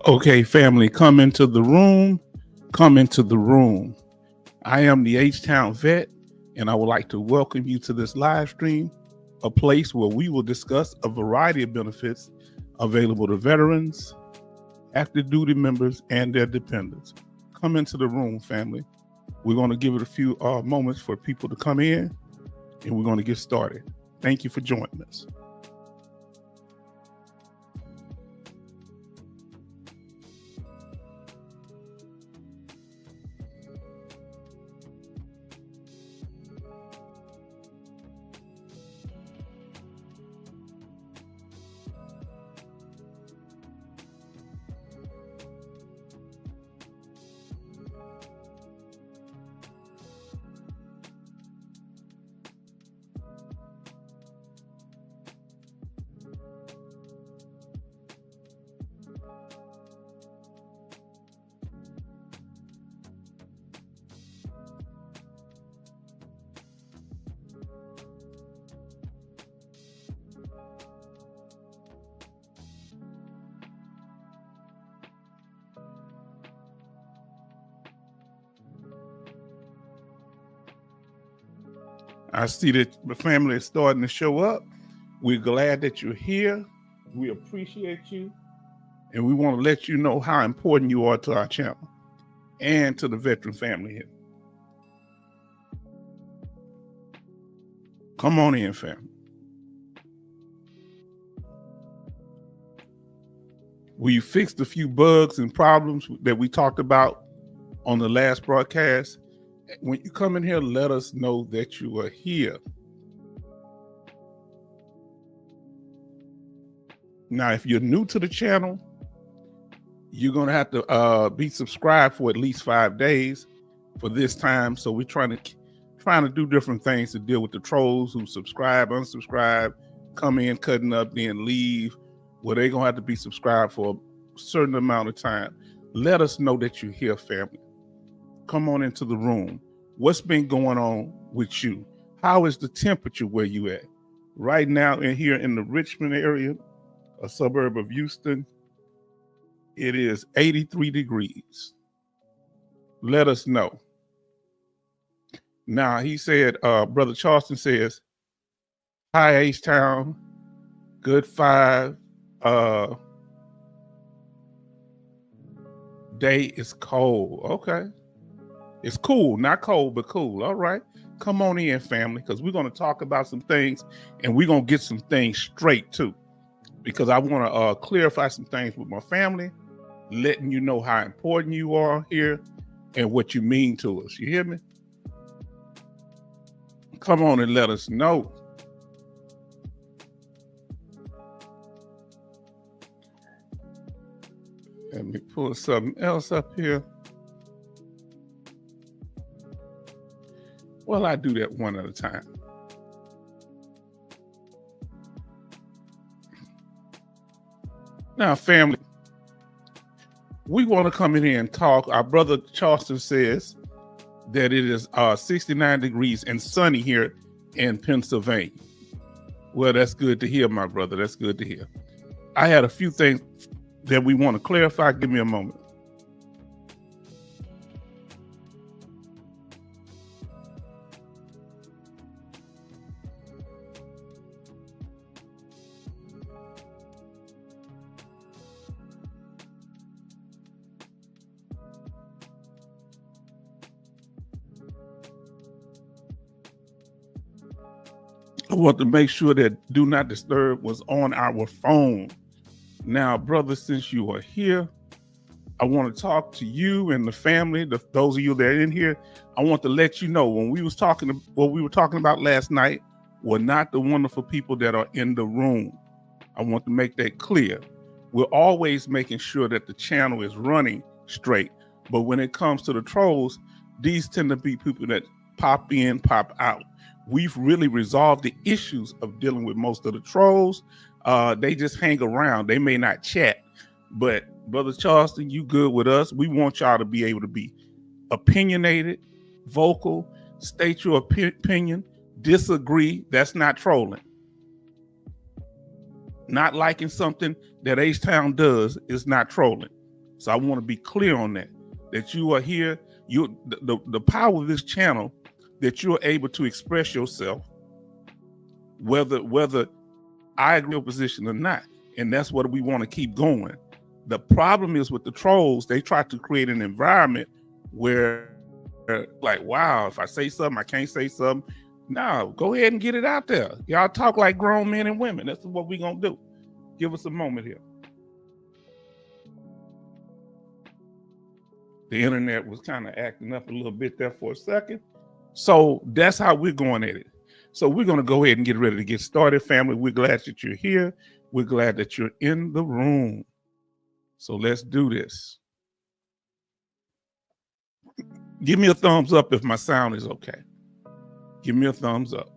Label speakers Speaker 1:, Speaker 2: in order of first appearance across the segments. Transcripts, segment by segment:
Speaker 1: Okay, family, come into the room. Come into the room. I am the H-Town vet, and I would like to welcome you to this live stream, a place where we will discuss a variety of benefits available to veterans, active duty members, and their dependents. Come into the room, family. We're going to give it a few moments for people to come in, and we're going to get started. Thank you for joining us. I see that the family is starting to show up. We're glad that you're here. We appreciate you. And we want to let you know how important you are to our channel and to the veteran family here. Come on in, family. We fixed a few bugs and problems that we talked about on the last broadcast. When you come in here, let us know that you are here. Now, if you're new to the channel, you're going to have to be subscribed for at least 5 days for this time. So we're trying to do different things to deal with the trolls who subscribe, unsubscribe, come in, cutting up, then leave. Well, they're going to have to be subscribed for a certain amount of time. Let us know that you're here, family. Come on into the room. What's been going on with you? How is the temperature where you at? Right now in here in the Richmond area, a suburb of Houston, it is 83 degrees. Let us know. Now, he said, Brother Charleston says, hi, H-Town, good 5. Day is cold. Okay. It's cool, not cold, but cool. All right. Come on in, family, because we're going to talk about some things and we're going to get some things straight, too, because I want to clarify some things with my family, letting you know how important you are here and what you mean to us. You hear me? Come on and let us know. Let me pull something else up here. Well, I do that one at a time. Now, family, we want to come in here and talk. Our brother Charleston says that it is 69 degrees and sunny here in Pennsylvania. Well, that's good to hear, my brother. That's good to hear. I had a few things that we want to clarify. Give me a moment. I want to make sure that Do Not Disturb was on our phone. Now, brother, since you are here, I want to talk to you and the family, those of you that are in here. I want to let you know what we were talking about last night were not the wonderful people that are in the room. I want to make that clear. We're always making sure that the channel is running straight. But when it comes to the trolls, these tend to be people that pop in, pop out. We've really resolved the issues of dealing with most of the trolls. They just hang around. They may not chat, but Brother Charleston, you good with us. We want y'all to be able to be opinionated, vocal, state your opinion, disagree. That's not trolling. Not liking something that H-Town does is not trolling. So I want to be clear on that you are here. The power of this channel, that you're able to express yourself, whether I agree with your position or not. And that's what we want to keep going. The problem is with the trolls, they try to create an environment where, like, wow, if I say something, I can't say something. No, go ahead and get it out there. Y'all talk like grown men and women. That's what we're going to do. Give us a moment here. The internet was kind of acting up a little bit there for a second. So that's how we're going at it. So we're going to go ahead and get ready to get started, family. We're glad that you're here. We're glad that you're in the room. So let's do this. Give me a thumbs up if my sound is okay. Give me a thumbs up.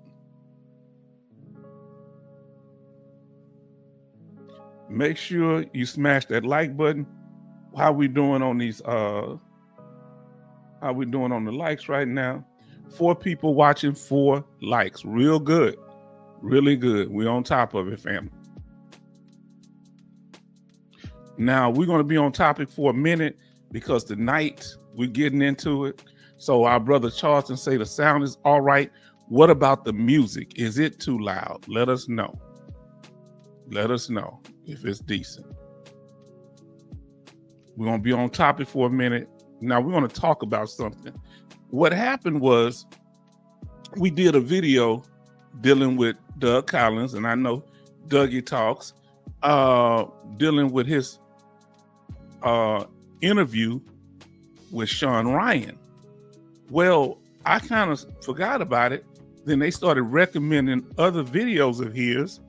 Speaker 1: Make sure you smash that like button. How we doing on these how we doing on the likes right now? 4 people watching, 4 likes. Real good. Really good. We're on top of it, family. Now we're going to be on topic for a minute because tonight we're getting into it. So our brother Charleston say the sound is all right. What about the music? Is it too loud? Let us know. Let us know if it's decent. We're going to be on topic for a minute. Now we're going to talk about something. What happened was we did a video dealing with Doug Collins, and I know Dougie Talks, dealing with his interview with Shawn Ryan. Well, I kind of forgot about it. Then they started recommending other videos of his,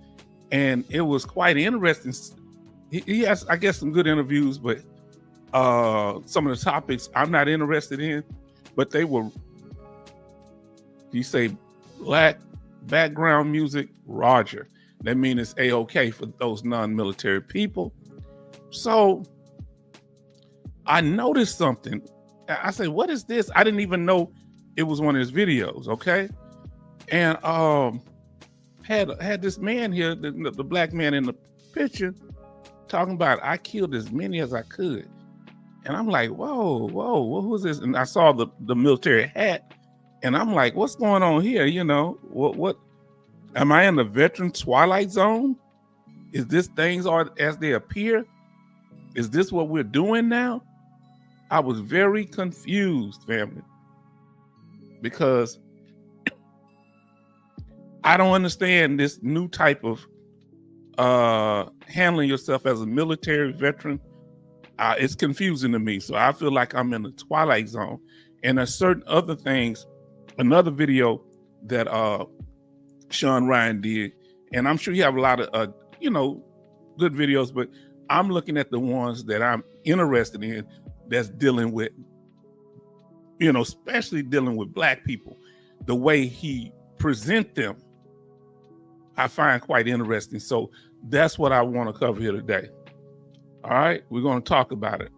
Speaker 1: and it was quite interesting. He has, I guess, some good interviews, but some of the topics I'm not interested in, but they were, you say black background music, Roger. That means it's A-OK for those non-military people. So I noticed something. I said, what is this? I didn't even know it was one of his videos, okay? And had this man here, the black man in the picture, talking about I killed as many as I could. And I'm like, whoa, who's this? And I saw the military hat, and I'm like, what's going on here? You know, what am I in the veteran Twilight Zone? Is this things are as they appear? Is this what we're doing now? I was very confused, family, because I don't understand this new type of handling yourself as a military veteran. It's confusing to me. So I feel like I'm in the Twilight Zone. And there's certain other things, another video that Shawn Ryan did, and I'm sure you have a lot of good videos, but I'm looking at the ones that I'm interested in that's dealing with, especially dealing with black people. The way he present them, I find quite interesting. So that's what I want to cover here today. All right, we're going to talk about it.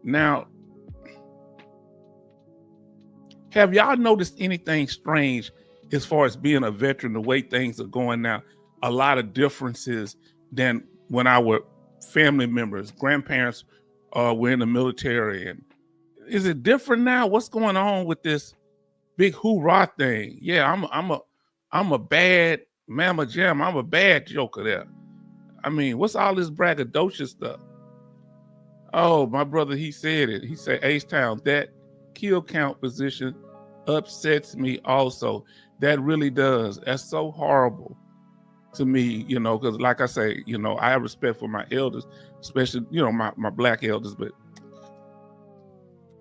Speaker 1: Now, have y'all noticed anything strange as far as being a veteran, the way things are going now? A lot of differences than when our family members, grandparents were in the military. And is it different now? What's going on with this big hoorah thing? Yeah, I'm a bad mama jam. I'm a bad joker there. I mean, what's all this braggadocious stuff? Oh, my brother, he said it. He said, H-Town, that kill count position upsets me also. That really does. That's so horrible to me, because like I say, I have respect for my elders, especially, my black elders, but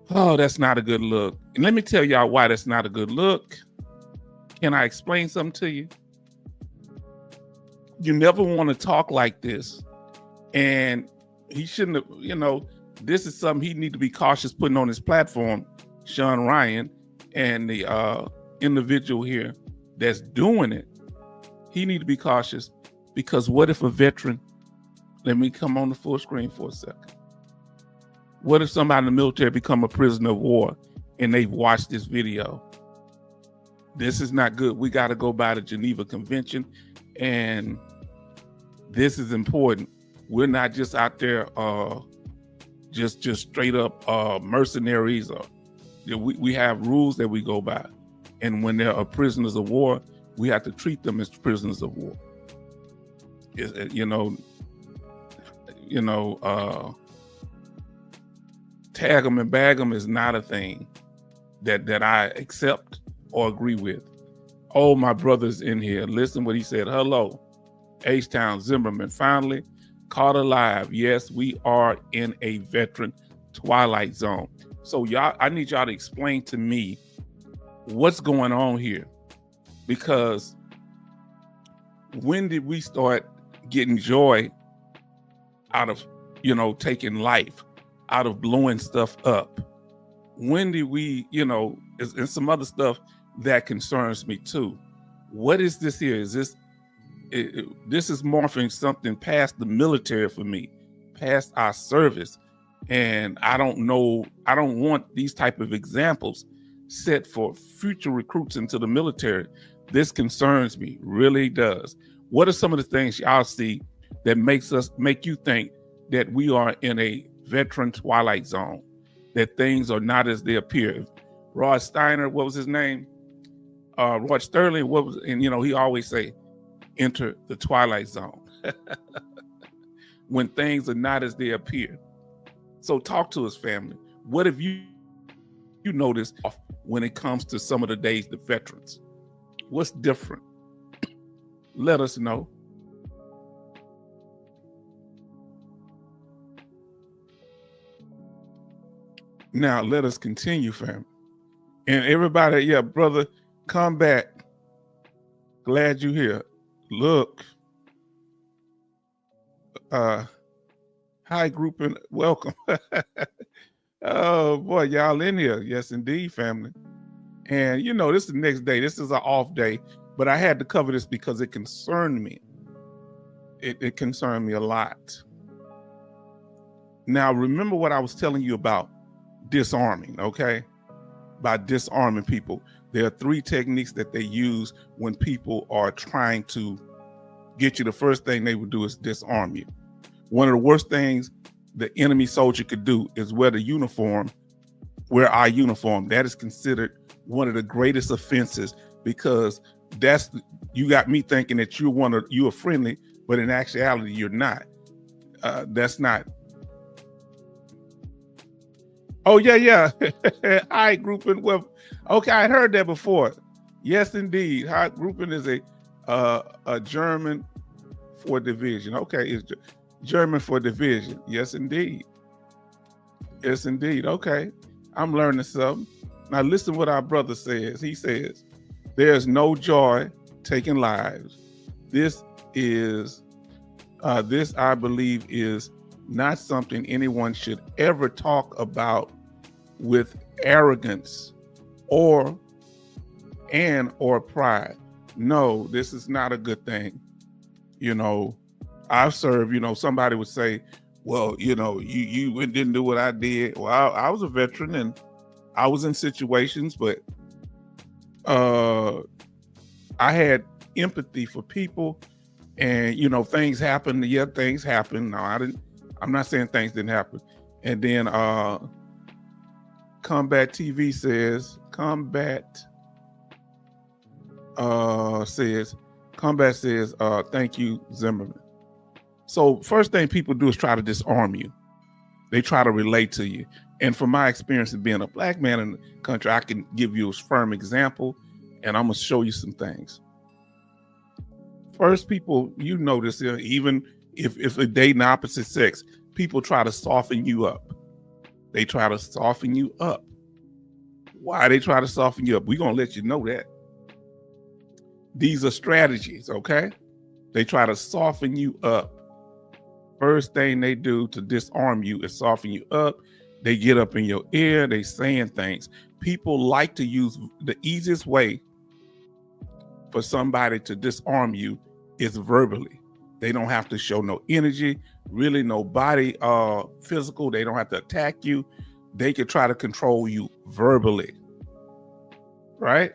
Speaker 1: that's not a good look. And let me tell y'all why that's not a good look. Can I explain something to you? You never want to talk like this. And he shouldn't have, this is something he need to be cautious putting on his platform, Shawn Ryan, and the individual here that's doing it. He need to be cautious, because what if a veteran, let me come on the full screen for a second. What if somebody in the military become a prisoner of war and they've watched this video? This is not good. We got to go by the Geneva Convention, and this is important. We're not just out there just straight up mercenaries. Or we have rules that we go by, and when there are prisoners of war, we have to treat them as prisoners of war. Tag them and bag them is not a thing that I accept or agree with. Oh, my brothers in here, listen what he said. Hello, H-Town Zimmerman, finally caught alive. Yes, we are in a veteran twilight zone. So y'all, I need y'all to explain to me what's going on here, because when did we start getting joy out of, taking life, out of blowing stuff up? When did we, and some other stuff that concerns me too. What is this here? Is this, this is morphing something past the military for me, past our service. And I don't know, I don't want these type of examples set for future recruits into the military. This concerns me, really does. What are some of the things y'all see that make you think that we are in a veteran twilight zone, that things are not as they appear? Rod Steiner, what was his name? Rod Sterling, and he always say, enter the twilight zone when things are not as they appear. So talk to us, family. What have you noticed when it comes to some of the days, the veterans? What's different? Let us know. Now let us continue, family. And everybody, yeah, brother, come back. Glad you're here. Look. Hi, group, and welcome. Oh boy, y'all in here. Yes, indeed, family. And this is the next day. This is an off day, but I had to cover this because it concerned me. It concerned me a lot. Now, remember what I was telling you about disarming, okay? By disarming people. There are 3 techniques that they use when people are trying to get you. The first thing they would do is disarm you. One of the worst things the enemy soldier could do is wear our uniform. That is considered one of the greatest offenses, because you got me thinking that you're friendly, but in actuality you're not. That's not. Oh yeah. High grouping. Well, okay, I heard that before. Yes, indeed. High grouping is a German for division. Okay, it's German for division. Yes, indeed. Yes, indeed. Okay, I'm learning something. Now listen what our brother says. He says, "There's no joy taking lives. This I believe is not something anyone should ever talk about with arrogance or pride. No, this is not a good thing. I've served, somebody would say, well, you didn't do what I did. Well, I was a veteran and I was in situations, but I had empathy for people, and things happened. Yeah, things happened. No, I'm not saying things didn't happen. And then Combat TV says, Combat says, thank you, Zimmerman. So first thing people do is try to disarm you. They try to relate to you. And from my experience of being a black man in the country, I can give you a firm example, and I'm going to show you some things. First, people, notice, even if they're dating the opposite sex, people try to soften you up. They try to soften you up. Why they try to soften you up? We're going to let you know that. These are strategies, okay? They try to soften you up. First thing they do to disarm you is soften you up. They get up in your ear. They saying things. People like to use the easiest way for somebody to disarm you is verbally. They don't have to show no energy, really no body physical. They don't have to attack you. They could try to control you verbally, right?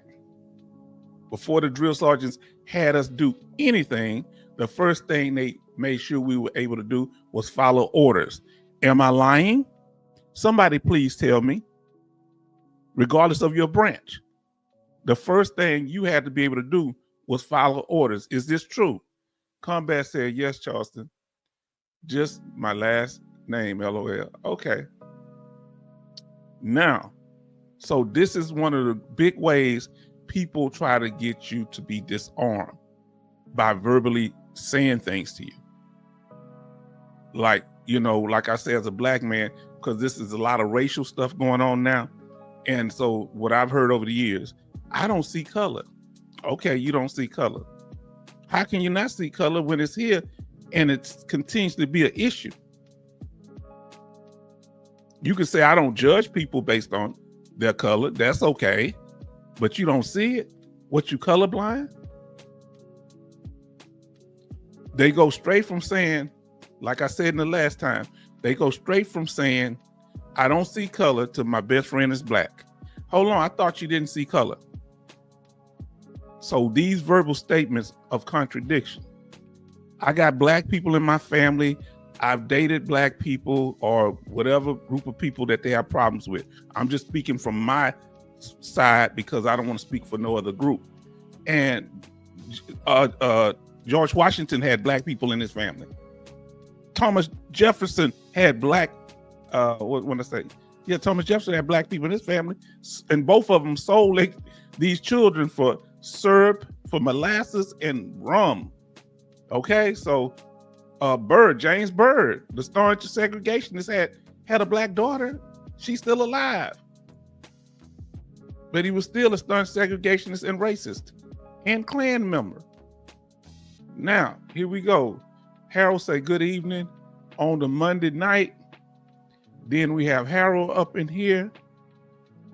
Speaker 1: Before the drill sergeants had us do anything, the first thing they made sure we were able to do was follow orders. Am I lying? Somebody please tell me, regardless of your branch, the first thing you had to be able to do was follow orders. Is this true? Combat said, yes, Charleston. Just my last name, LOL. Okay. Now, so this is one of the big ways people try to get you to be disarmed, by verbally saying things to you. Like, like I say, as a black man, because this is a lot of racial stuff going on now. And so what I've heard over the years, I don't see color. Okay, you don't see color. How can you not see color when it's here and it continues to be an issue? You can say, I don't judge people based on their color. That's okay. But you don't see it? What, you colorblind? They go straight from saying, like I said in the last time, they go straight from saying, I don't see color, to my best friend is black. Hold on, I thought you didn't see color. So these verbal statements of contradiction. I got black people in my family. I've dated black people or whatever group of people that they have problems with. I'm just speaking from my side because I don't want to speak for no other group. And George Washington had black people in his family. Thomas Jefferson had black, Thomas Jefferson had black people in his family, and both of them sold these children for syrup, for molasses, and rum. Okay, so James Byrd, the staunch segregationist, had a black daughter. She's still alive. But he was still a staunch segregationist and racist and Klan member. Now, here we go. Harold say good evening on the Monday night. Then we have Harold up in here.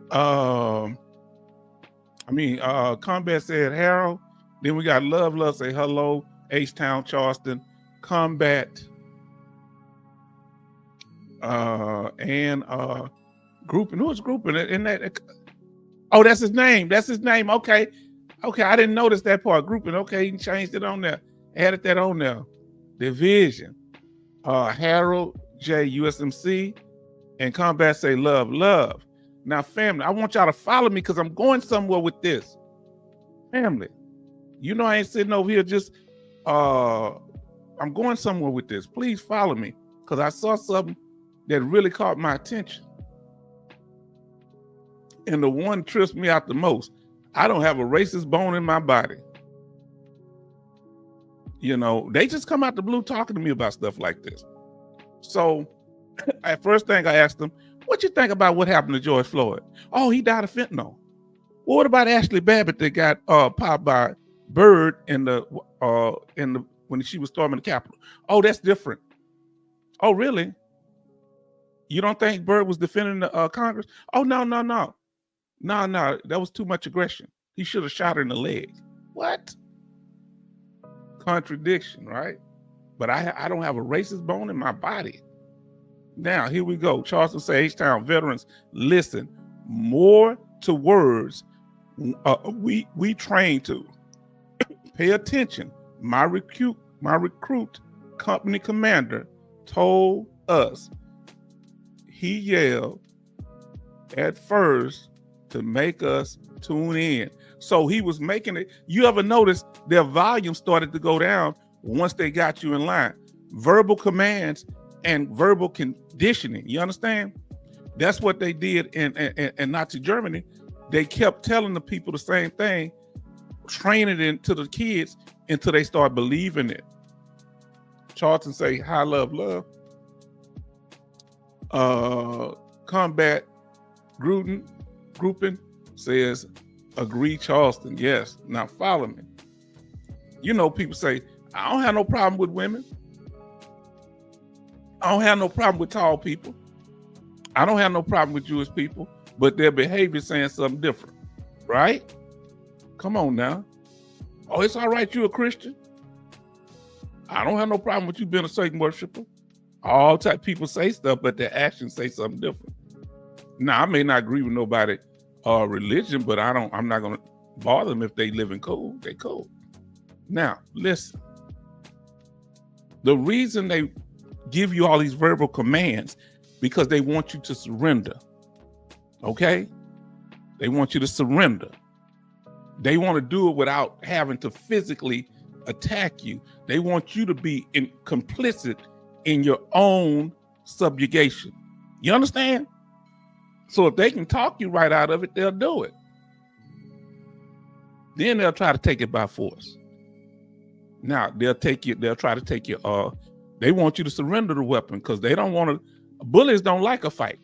Speaker 1: Combat said Harold. Then we got Love say hello. H-Town, Charleston. Combat. And Grouping. Who's Grouping? And that? Oh, that's his name. That's his name. Okay. I didn't notice that part. Grouping. Okay, he changed it on there. Added that on there. Division. Harold J, USMC, and Combat say love. Now, family, I want y'all to follow me because I'm going somewhere with this. Family, I ain't sitting over here just, I'm going somewhere with this. Please follow me because I saw something that really caught my attention. And the one trips me out the most. I don't have a racist bone in my body. They just come out the blue talking to me about stuff like this. So at first thing I asked them, what you think about what happened to George Floyd? Oh, he died of fentanyl. Well, what about Ashley Babbitt that got popped by Byrd when she was storming the Capitol? Oh, that's different. Oh, really? You don't think Byrd was defending the Congress? Oh, no. No, that was too much aggression. He should have shot her in the leg. What? Contradiction, right? But I don't have a racist bone in my body. Now, here we go. Charleston say, H-Town veterans, listen more to words we train to. Pay attention. My recruit company commander told us. He yelled at first to make us tune in. So he was making it. You ever notice their volume started to go down once they got you in line? Verbal commands and verbal conditioning. You understand? That's what they did in Nazi Germany. They kept telling the people the same thing, training it into the kids until they start believing it. Charlton say, hi, love. Combat grouping says, agree, Charleston. Yes. Now follow me. People say, I don't have no problem with women. I don't have no problem with tall people. I don't have no problem with Jewish people, but their behavior is saying something different, right? Come on now. Oh, it's all right, you're a Christian. I don't have no problem with you being a Satan worshiper. All type of people say stuff, but their actions say something different. Now, I may not agree with nobody religion, but I'm not gonna bother them if they living cool. They cool. Now, listen. The reason they give you all these verbal commands because they want you to surrender. Okay? They want you to surrender. They want to do it without having to physically attack you. They want you to be complicit in your own subjugation. You understand? So if they can talk you right out of it, they'll do it. Then they'll try to take it by force. Now they'll try to take you, they want you to surrender the weapon because they don't want to, bullies don't like a fight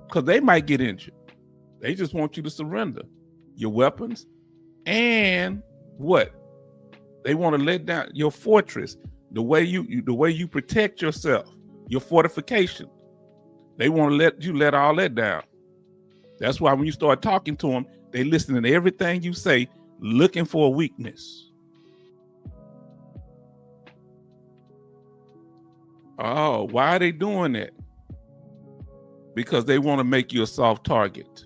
Speaker 1: because they might get injured. They just want you to surrender your weapons and what? They want to let down your fortress, the way you protect yourself, your fortification. They want to let all that down. That's why when you start talking to them, they listen to everything you say, looking for a weakness. Oh, why are they doing that? Because they want to make you a soft target.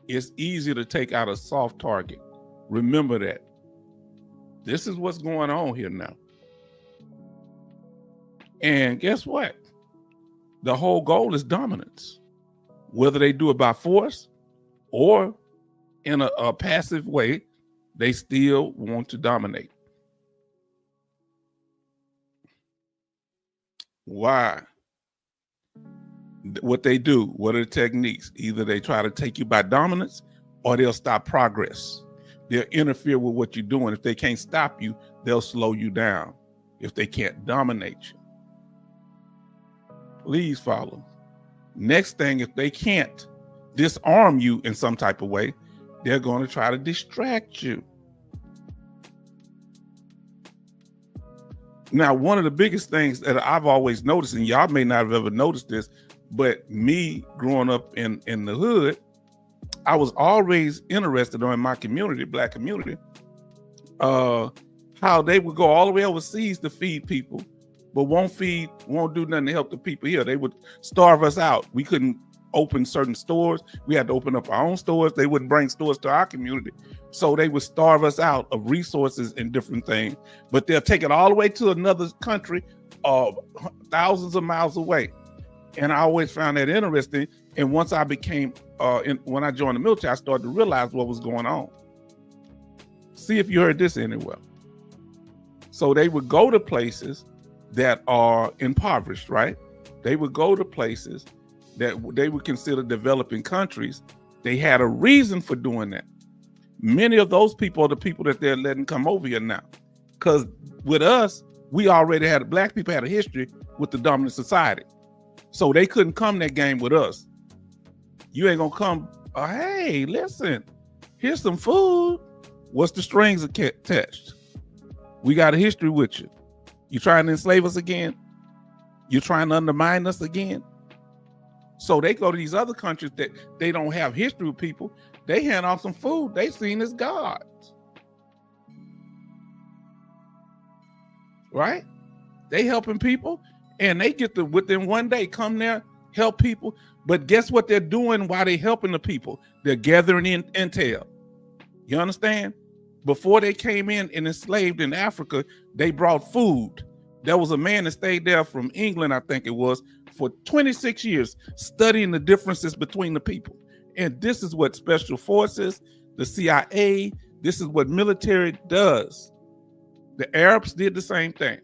Speaker 1: It's easy to take out a soft target. Remember that. This is what's going on here now. And guess what? The whole goal is dominance. Whether they do it by force or in a passive way, they still want to dominate. Why? What they do, what are the techniques? Either they try to take you by dominance or they'll stop progress. They'll interfere with what you're doing. If they can't stop you, they'll slow you down if they can't dominate you. Please follow. Next thing, if they can't disarm you in some type of way, they're going to try to distract you. Now, one of the biggest things that I've always noticed, and y'all may not have ever noticed this, but me growing up in the hood, I was always interested in my community, Black community, how they would go all the way overseas to feed people, but won't do nothing to help the people here. They would starve us out. We couldn't open certain stores. We had to open up our own stores. They wouldn't bring stores to our community. So they would starve us out of resources and different things, but they'll take it all the way to another country, thousands of miles away. And I always found that interesting. And once I became, when I joined the military, I started to realize what was going on. See if you heard this anywhere. So they would go to places that are impoverished, right? They would go to places that they would consider developing countries. They had a reason for doing that. Many of those people are the people that they're letting come over here now. Because with us, we already had, Black people had a history with the dominant society. So they couldn't come that game with us. You ain't gonna come, hey, listen, here's some food. What's the strings attached? We got a history with you. You trying to enslave us again? You trying to undermine us again? So they go to these other countries that they don't have history with people. They hand off some food. They seen as gods. Right? They helping people. And they get to, within one day, come there, help people. But guess what they're doing while they're helping the people? They're gathering in intel. You understand? Before they came in and enslaved in Africa, they brought food. There was a man that stayed there from England, I think it was, for 26 years, studying the differences between the people. And this is what special forces, the CIA, this is what military does. The Arabs did the same thing.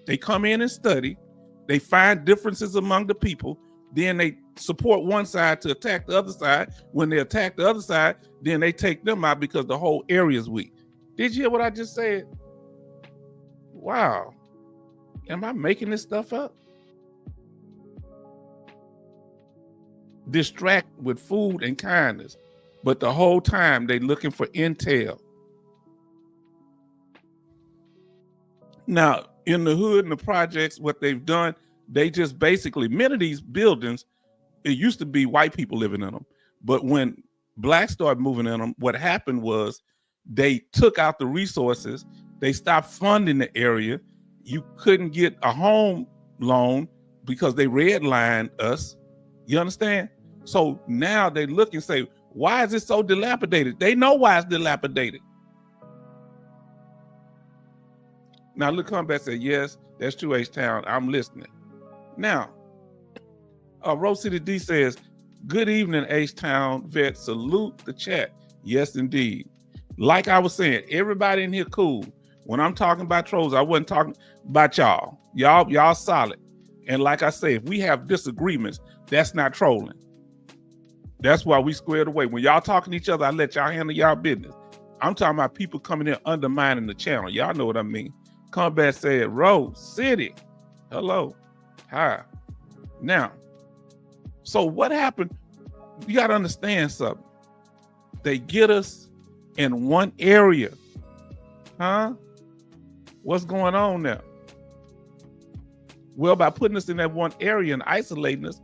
Speaker 1: They come in and study, they find differences among the people, then they support one side to attack the other side. When they attack the other side, then they take them out because the whole area is weak. Did you hear what I just said? Wow. Am I making this stuff up? Distract with food and kindness, but the whole time they looking for intel. Now, in the hood and the projects, what they've done, they just basically, many of these buildings, it used to be white people living in them. But when Blacks started moving in them, what happened was they took out the resources. They stopped funding the area. You couldn't get a home loan because they redlined us. You understand? So now they look and say, why is it so dilapidated? They know why it's dilapidated. Now look, come back and say, yes, that's true, H-Town. I'm listening. Now, Rose City D says, good evening, H-Town vet. Salute the chat. Yes, indeed. Like I was saying, everybody in here cool. When I'm talking about trolls, I wasn't talking about y'all. Y'all solid. And like I say, if we have disagreements, that's not trolling. That's why we squared away. When y'all talking to each other, I let y'all handle y'all business. I'm talking about people coming in undermining the channel. Y'all know what I mean. Combat said, Rose City. Hello. Hi. Now, so what happened? You got to understand something. They get us in one area. Huh? What's going on now? Well, by putting us in that one area and isolating us,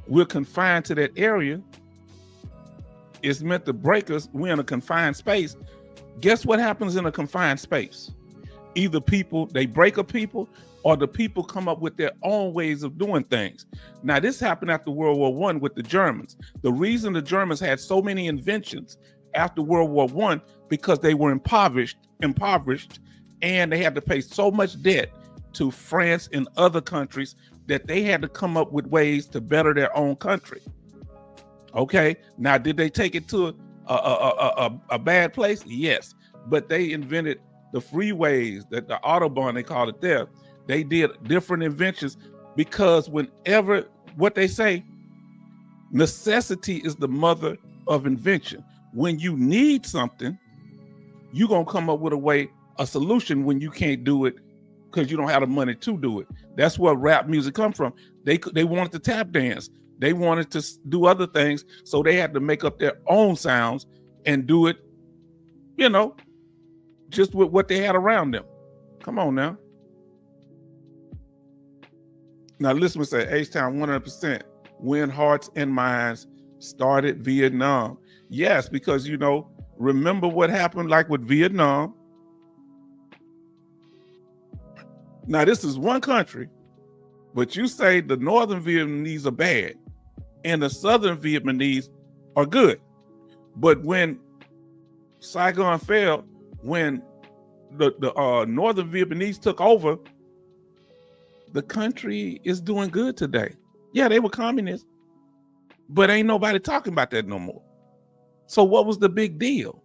Speaker 1: we're confined to that area. It's meant to break us. We're in a confined space. Guess what happens in a confined space? Either people, they break a people, or the people come up with their own ways of doing things. Now, this happened after World War I with the Germans. The reason the Germans had so many inventions after World War I, because they were impoverished, and they had to pay so much debt to France and other countries that they had to come up with ways to better their own country. Okay, now did they take it to a bad place? Yes, but they invented the freeways, the Autobahn, they call it there. They did different inventions because whenever, what they say, necessity is the mother of invention. When you need something, you're going to come up with a solution when you can't do it because you don't have the money to do it. That's where rap music come from. They wanted to tap dance. They wanted to do other things, so they had to make up their own sounds and do it, just with what they had around them. Come on now. Now, listen, say H-Town 100% win hearts and minds started Vietnam. Yes, because, remember what happened like with Vietnam. Now, this is one country, but you say the Northern Vietnamese are bad and the Southern Vietnamese are good. But when Saigon fell, when the Northern Vietnamese took over, the country is doing good today. Yeah, they were communists, but ain't nobody talking about that no more. So what was the big deal?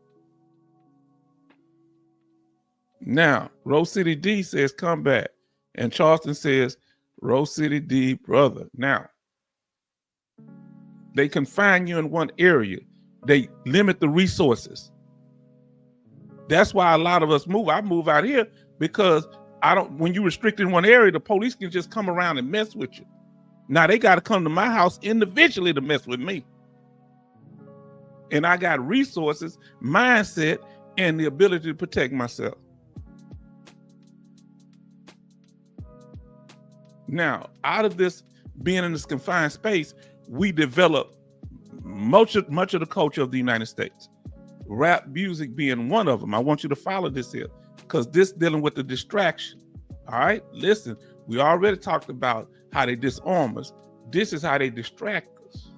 Speaker 1: Now, Rose City D says, come back. And Charleston says, Rose City D, brother. Now, they confine you in one area. They limit the resources. That's why a lot of us move. I move out here because when you restrict in one area, the police can just come around and mess with you. Now they got to come to my house individually to mess with me. And I got resources, mindset, and the ability to protect myself. Now, out of this being in this confined space, we develop much of the culture of the United States. Rap music being one of them. I want you to follow this here because this dealing with the distraction. All right, listen, we already talked about how they disarm us. This is how they distract us.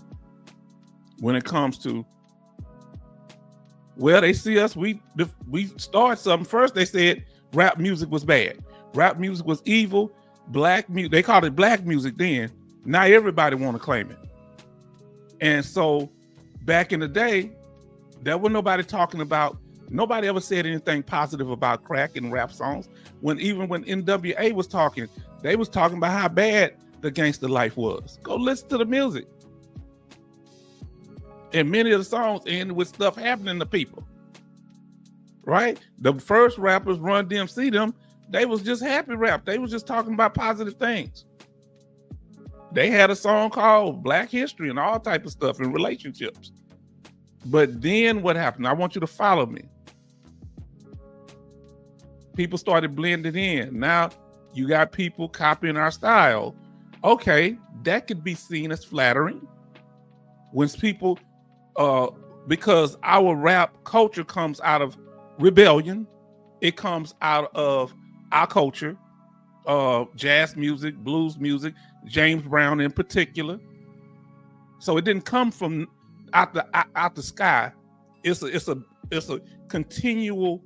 Speaker 1: When it comes to, well, they see us, we start something. First, they said rap music was bad. Rap music was evil. Black music, they called it black music then. Now everybody want to claim it. And so back in the day, there was nobody talking about, nobody ever said anything positive about crack in rap songs. Even when NWA was talking, they was talking about how bad the gangster life was. Go listen to the music. And many of the songs end with stuff happening to people. Right? The first rappers, Run DMC, them, they was just happy rap. They was just talking about positive things. They had a song called Black History and all type of stuff in relationships. But then what happened? I want you to follow me. People started blending in. Now you got people copying our style. Okay, that could be seen as flattering. When people, because our rap culture comes out of rebellion. It comes out of our culture, jazz music, blues music, James Brown in particular. So it didn't come from out the sky. It's a continual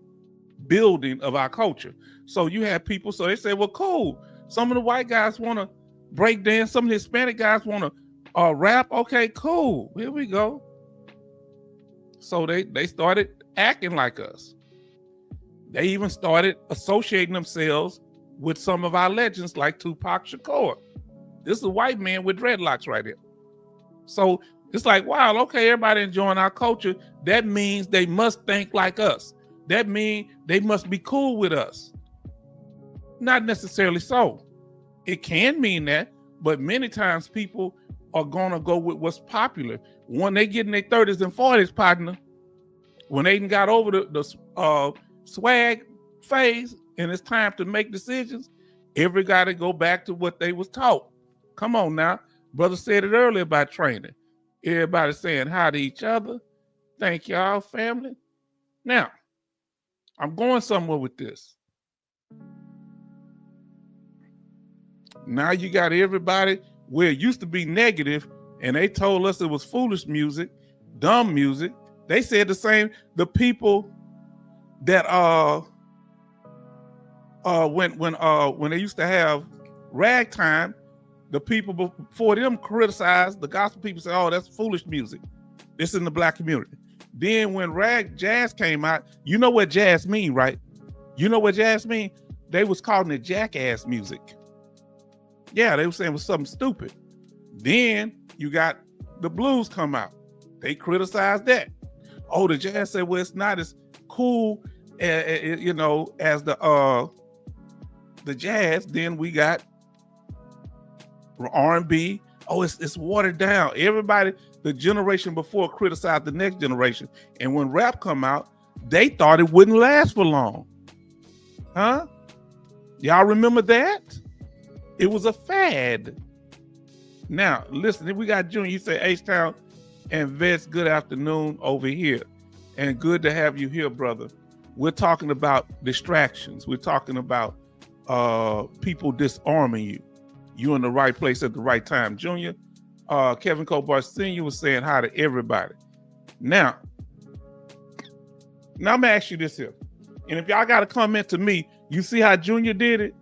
Speaker 1: building of our culture. So you have people, so they say, well, cool. Some of the white guys want to break dance. Some Hispanic guys want to rap. Okay, cool. Here we go. So they started acting like us. They even started associating themselves with some of our legends like Tupac Shakur. This is a white man with dreadlocks right here. So it's like, wow, okay, everybody enjoying our culture. That means they must think like us. That means they must be cool with us. Not necessarily so. It can mean that, but many times people are gonna go with what's popular. When they get in their 30s and 40s, partner, when they got over the swag phase and it's time to make decisions, everybody go back to what they was taught. Come on now. Brother said it earlier about training. Everybody saying hi to each other. Thank y'all, family. Now, I'm going somewhere with this. Now you got everybody where it used to be negative and they told us it was foolish music, dumb music. They said the same. The people that when they used to have ragtime, the people before them criticized the gospel people, say, oh, that's foolish music. This in the black community. Then when jazz came out, you know what jazz mean, right? You know what jazz mean? They was calling it jackass music. Yeah, they were saying it was something stupid. Then you got the blues come out. They criticized that. Oh, the jazz said, well, it's not as cool, as the jazz. Then we got R&B. Oh, it's watered down. Everybody, the generation before criticized the next generation. And when rap come out, they thought it wouldn't last for long. Huh? Y'all remember that? It was a fad. Now, listen, we got Junior. You say H-Town and Vets, good afternoon over here. And good to have you here, brother. We're talking about distractions. We're talking about people disarming you. You're in the right place at the right time. Junior, Kevin Cobar Sr. was saying hi to everybody. Now I'm going to ask you this here. And if y'all got to comment to me, you see how Junior did it?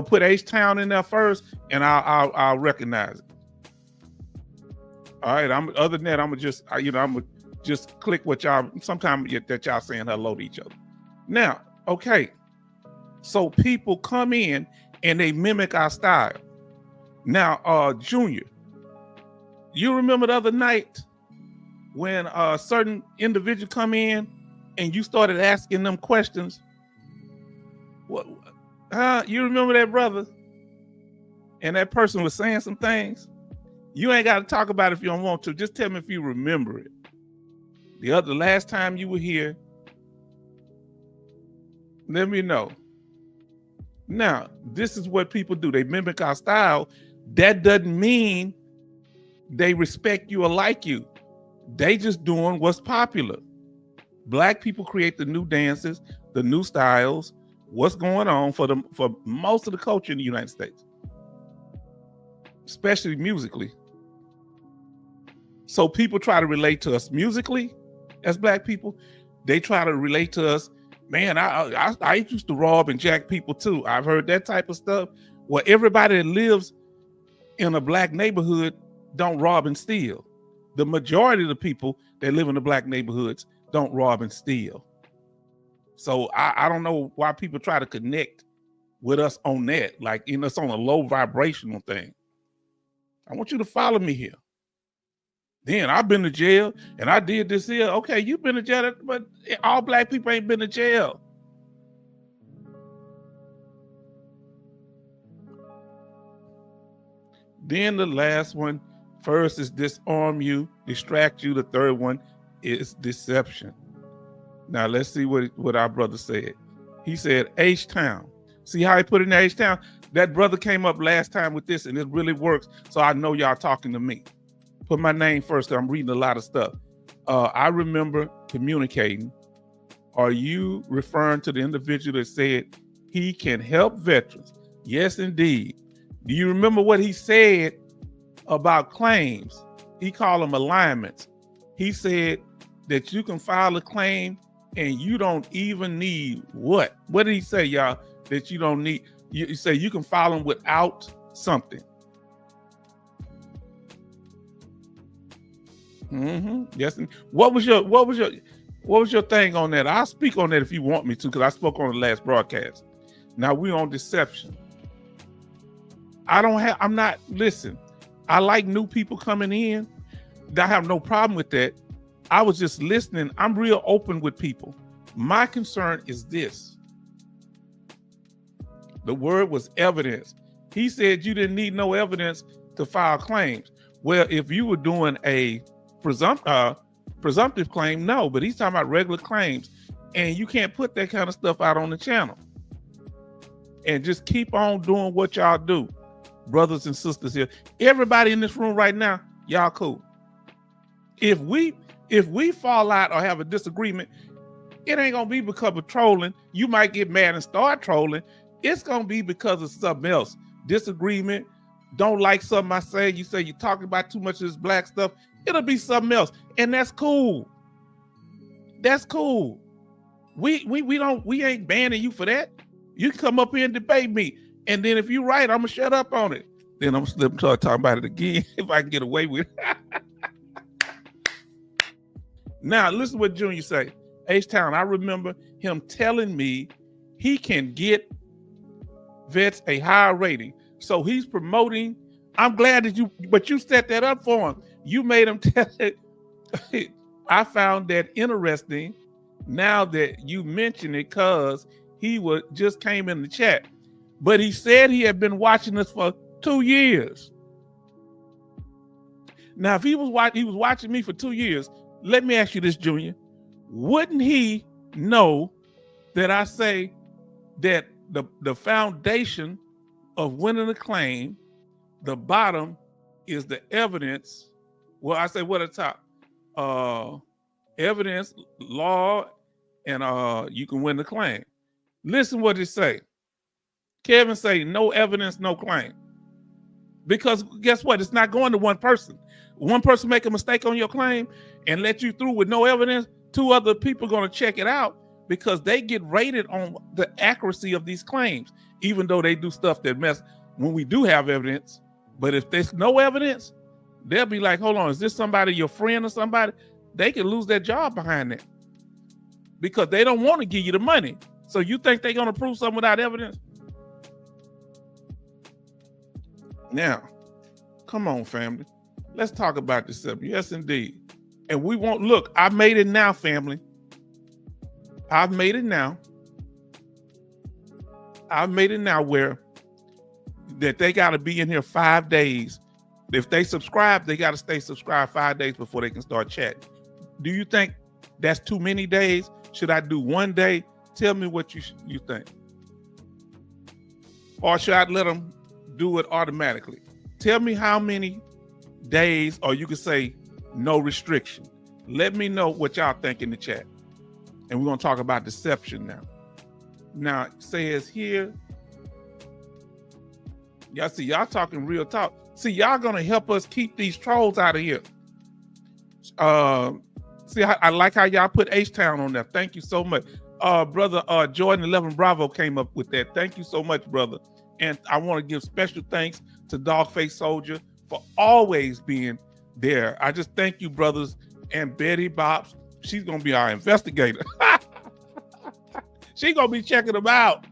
Speaker 1: Put H-Town in there first, and I'll recognize it. All right. Other than that, I'm gonna just click what y'all. Sometimes that y'all saying hello to each other. Now, okay. So people come in and they mimic our style. Now, Junior, you remember the other night when a certain individual come in and you started asking them questions? What? You remember that, brother? And that person was saying some things. You ain't got to talk about it if you don't want to. Just tell me if you remember it. The last time you were here, let me know. Now, this is what people do. They mimic our style. That doesn't mean they respect you or like you. They just doing what's popular. Black people create the new dances, the new styles, what's going on for most of the culture in the United States, especially musically. So people try to relate to us musically as Black people. They try to relate to us. Man, I used to rob and jack people too. I've heard that type of stuff. Well, everybody that lives in a Black neighborhood don't rob and steal. The majority of the people that live in the Black neighborhoods don't rob and steal. So I don't know why people try to connect with us on that. Like, it's on a low vibrational thing. I want you to follow me here. Then I've been to jail and I did this here. Okay, you've been to jail, but all Black people ain't been to jail. Then the last one, first is disarm you, distract you. The third one is deception. Now let's see what our brother said. He said H-Town. See how he put in H-Town? That brother came up last time with this and it really works. So I know y'all talking to me. Put my name first. I'm reading a lot of stuff. I remember communicating. Are you referring to the individual that said he can help veterans? Yes, indeed. Do you remember what he said about claims? He called them alignments. He said that you can file a claim and you don't even need what? What did he say, y'all? That you don't need, you say you can file them without something. Yes. What was your thing on that? I'll speak on that if you want me to, because I spoke on the last broadcast. Now we're on deception. Listen, I like new people coming in. I have no problem with that. I was just listening. I'm real open with people. My concern is this. The word was evidence. He said you didn't need no evidence to file claims. Well, if you were doing a presumptive claim, no, but he's talking about regular claims. And you can't put that kind of stuff out on the channel. And just keep on doing what y'all do. Brothers and sisters here. Everybody in this room right now, y'all cool. If we fall out or have a disagreement, it ain't gonna be because of trolling. You might get mad and start trolling. It's gonna be because of something else. Disagreement, don't like something I say. You say you're talking about too much of this black stuff. It'll be something else. And that's cool. That's cool. We ain't banning you for that. You can come up here and debate me. And then if you're right, I'm gonna shut up on it. Then I'm gonna start talking about it again if I can get away with it. Now, listen to what Junior say. H-Town, I remember him telling me he can get vets a higher rating. So he's promoting. I'm glad that you set that up for him. You made him tell it. I found that interesting now that you mention it, because he just came in the chat. But he said he had been watching this for 2 years. Now, if he was watching me for 2 years, let me ask you this, Junior. Wouldn't he know that I say that the foundation of winning a claim, the bottom is the evidence? Well, I say what at the top? Evidence, law, and you can win the claim. Listen what it say. Kevin say, no evidence, no claim. Because guess what? It's not going to one person. One person make a mistake on your claim and let you through with no evidence. 2 other people are going to check it out because they get rated on the accuracy of these claims, even though they do stuff that mess when we do have evidence. But if there's no evidence, they'll be like, hold on, is this somebody, your friend or somebody? They can lose their job behind that because they don't want to give you the money. So you think they're going to prove something without evidence? Now, come on, family. Let's talk about this subject. Yes, indeed. And we won't look. I made it now, family. I've made it now. I've made it now where that they got to be in here 5 days. If they subscribe, they got to stay subscribed 5 days before they can start chatting. Do you think that's too many days? Should I do 1 day? Tell me what you think. Or should I let them do it automatically? Tell me how many days, or you could say no restriction. Let me know what y'all think in the chat. And we're going to talk about deception now. Now, it says here, y'all see, y'all talking real talk. See, y'all going to help us keep these trolls out of here. See, I like how y'all put H-Town on there. Thank you so much. Brother Jordan 11 Bravo came up with that. Thank you so much, brother. And I want to give special thanks to Dogface Soldier for always being there. I just thank you, brothers. And Betty Bops, she's going to be our investigator. She's going to be checking them out.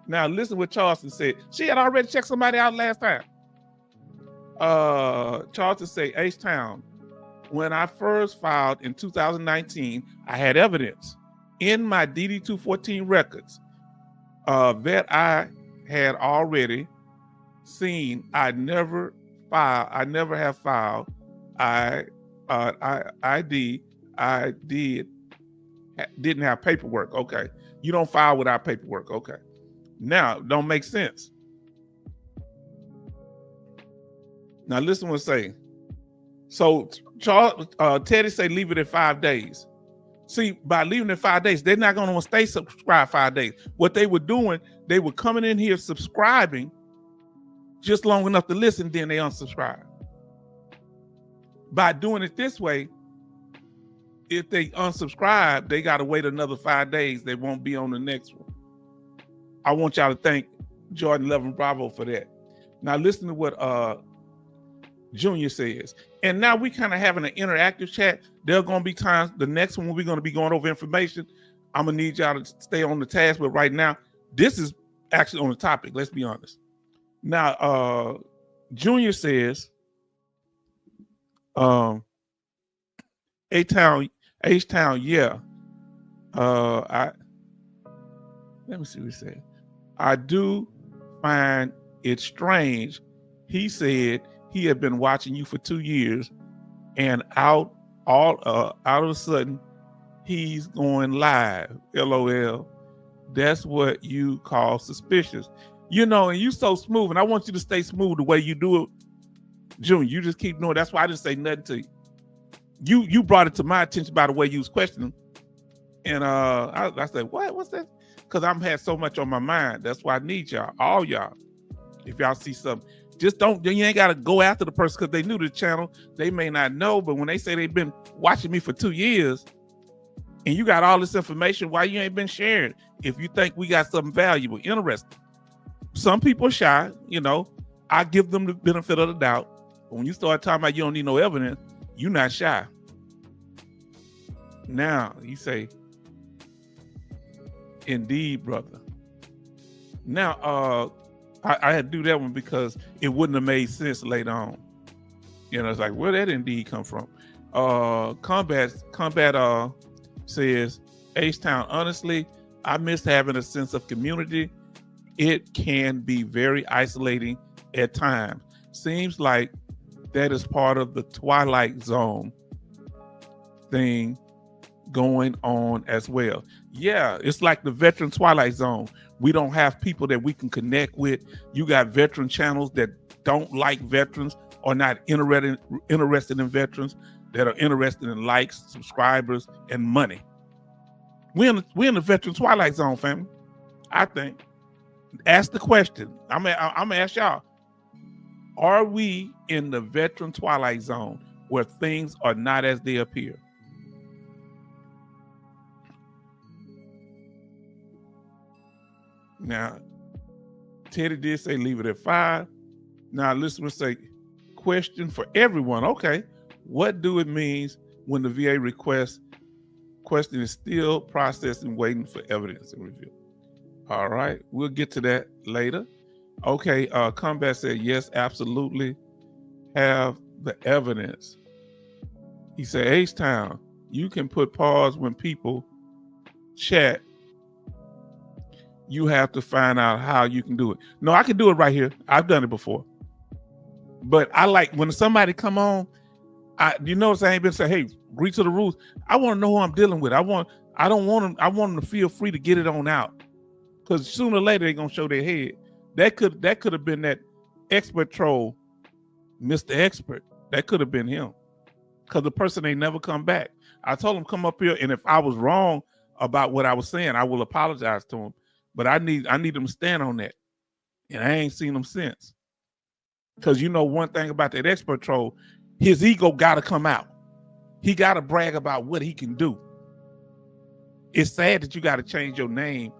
Speaker 1: Now, listen what Charleston said. She had already checked somebody out last time. Charleston said, H-Town, when I first filed in 2019, I had evidence in my DD-214 records that I had already seen. I never have filed. Didn't have paperwork. Okay. You don't file without paperwork. Okay. Now, don't make sense. Now, listen what I'm saying. So, Teddy say leave it at 5 days. See, by leaving it 5 days, they're not going to stay subscribed 5 days. What they were doing, they were coming in here subscribing just long enough to listen, then they unsubscribe. By doing it this way, if they unsubscribe, they got to wait another 5 days. They won't be on the next one. I want y'all to thank Jordan 11 Bravo for that. Now listen to what Junior says. And now we kind of having an interactive chat. There are going to be times, the next one we're going to be going over information. I'm going to need y'all to stay on the task. But right now, this is actually on the topic. Let's be honest. Now, Junior says, H-Town, yeah. Let me see what he said. I do find it strange. He said he had been watching you for 2 years, and out of a sudden, he's going live. LOL. That's what you call suspicious. You know, and you so smooth, and I want you to stay smooth the way you do it, Junior. You just keep doing it. That's why I didn't say nothing to you. You brought it to my attention by the way you was questioning. And I said, what's that? Because I'm had so much on my mind. That's why I need y'all, all y'all. If y'all see something, just don't, you ain't got to go after the person because they new to the channel. They may not know, but when they say they've been watching me for 2 years and you got all this information, why you ain't been sharing? If you think we got something valuable, interesting. Some people are shy, you know, I give them the benefit of the doubt. But when you start talking about you don't need no evidence, you're not shy. Now, you say, indeed, brother. Now, I had to do that one because it wouldn't have made sense later on. You know, it's like, where did indeed come from? Combat says, H-Town, honestly, I miss having a sense of community. It can be very isolating at times. Seems like that is part of the Twilight Zone thing going on as well. Yeah, it's like the veteran Twilight Zone. We don't have people that we can connect with. You got veteran channels that don't like veterans or not interested in veterans, that are interested in likes, subscribers, and money. We're in the veteran Twilight Zone, family. I think. Ask the question. I'm gonna ask y'all. Are we in the veteran Twilight Zone where things are not as they appear? Now, Teddy did say leave it at 5. Now, listeners say, question for everyone. Okay, what do it means when the VA question is still processing, waiting for evidence and review? All right, we'll get to that later. Okay, Combat said, yes, absolutely have the evidence. He said, H-Town, you can put pause when people chat. You have to find out how you can do it. No, I can do it right here. I've done it before. But I like when somebody come on, you notice I ain't been saying, hey, agree to the rules. I want to know who I'm dealing with. I want them to feel free to get it on out. Because sooner or later they're gonna show their head. That could have been that expert troll, Mr. Expert. That could have been him. Because the person ain't never come back. I told him come up here, and if I was wrong about what I was saying, I will apologize to him. But I need them to stand on that. And I ain't seen them since. Because you know one thing about that expert troll, his ego gotta come out. He gotta brag about what he can do. It's sad that you gotta change your name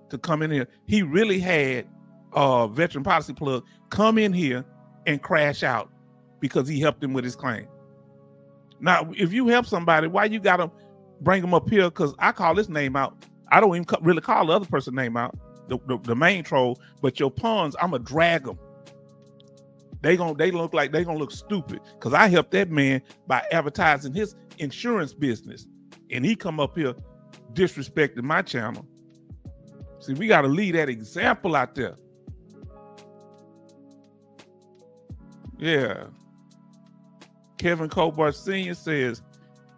Speaker 1: to come in here. He really had Veteran Policy Plug come in here and crash out because he helped him with his claim. Now, if you help somebody, why you gotta bring them up here? Because I call this name out. I don't even really call the other person's name out, the main troll, but your pawns, I'm gonna drag them. They look like they gonna look stupid because I helped that man by advertising his insurance business, and he come up here disrespecting my channel. See, we got to leave that example out there. Yeah. Kevin Colbart Sr. says,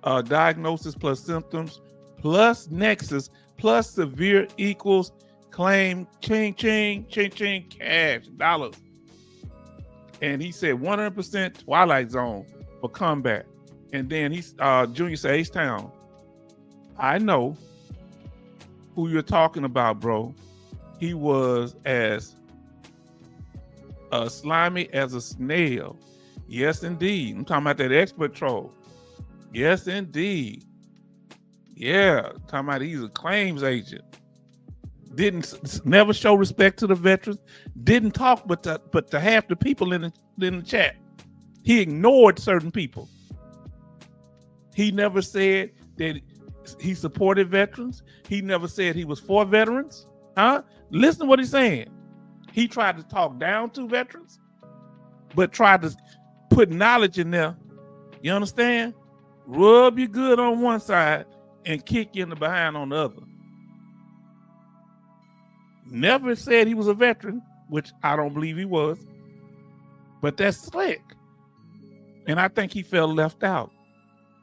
Speaker 1: diagnosis plus symptoms plus nexus plus severe equals claim ching cash dollars. And he said 100% Twilight Zone for combat. And then he's Junior said H-Town. I know who you're talking about, bro. He was as slimy as a snail. Yes, indeed. I'm talking about that expert troll. Yes, indeed. Yeah, I'm talking about he's a claims agent. Didn't never show respect to the veterans. Didn't talk, but to half the people in the chat. He ignored certain people. He never said that he supported veterans. He never said he was for veterans. Listen to what he's saying. He tried to talk down to veterans, but tried to put knowledge in there. You understand? Rub you good on one side and kick you in the behind on the other. Never said he was a veteran, which I don't believe he was, but that's slick. And I think he felt left out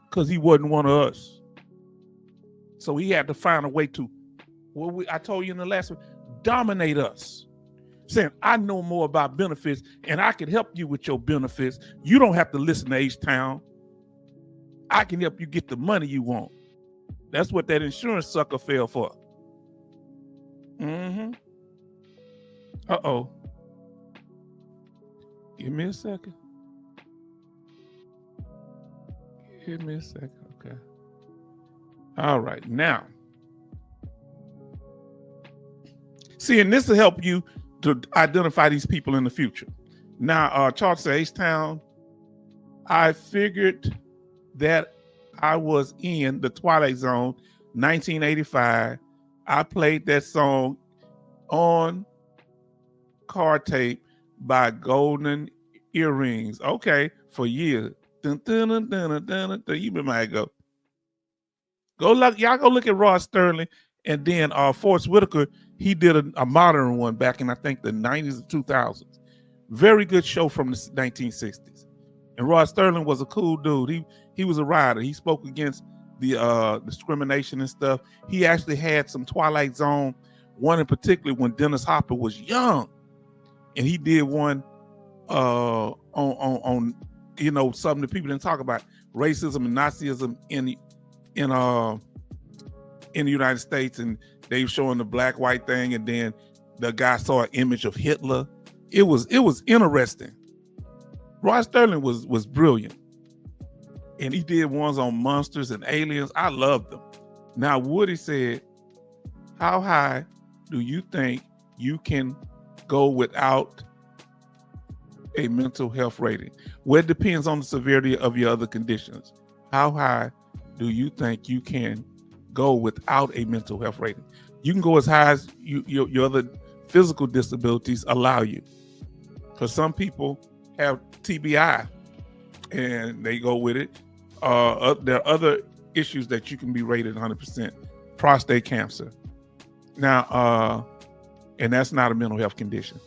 Speaker 1: because he wasn't one of us. So he had to find a way to, I told you in the last one, dominate us. Saying, I know more about benefits and I can help you with your benefits. You don't have to listen to H-Town. I can help you get the money you want. That's what that insurance sucker fell for. Uh-oh. Give me a second. Give me a second. Okay. All right. Now, see, and this will help you to identify these people in the future. Now, Charles says, H-Town, I figured that I was in the Twilight Zone, 1985. I played that song on car tape by Golden Earrings. Okay, for years. Dun, dun, dun, dun, dun, dun, dun. You might go. Y'all go look at Rod Sterling, and then Forrest Whitaker. He did a modern one back in, I think, the 90s and 2000s. Very good show from the 1960s. And Rod Sterling was a cool dude. He was a writer. He spoke against the discrimination and stuff. He actually had some Twilight Zone, one in particular when Dennis Hopper was young. And he did one on you know, something that people didn't talk about, racism and Nazism in the United States, and they were showing the black-white thing, and then the guy saw an image of Hitler. It was interesting. Rod Sterling was brilliant, and he did ones on monsters and aliens. I loved them. Now, Woody said, how high do you think you can go without a mental health rating? Well, it depends on the severity of your other conditions. How high do you think you can go without a mental health rating? You can go as high as your other physical disabilities allow you. Because some people have TBI and they go with it. There are other issues that you can be rated 100%. Prostate cancer. Now, and that's not a mental health condition.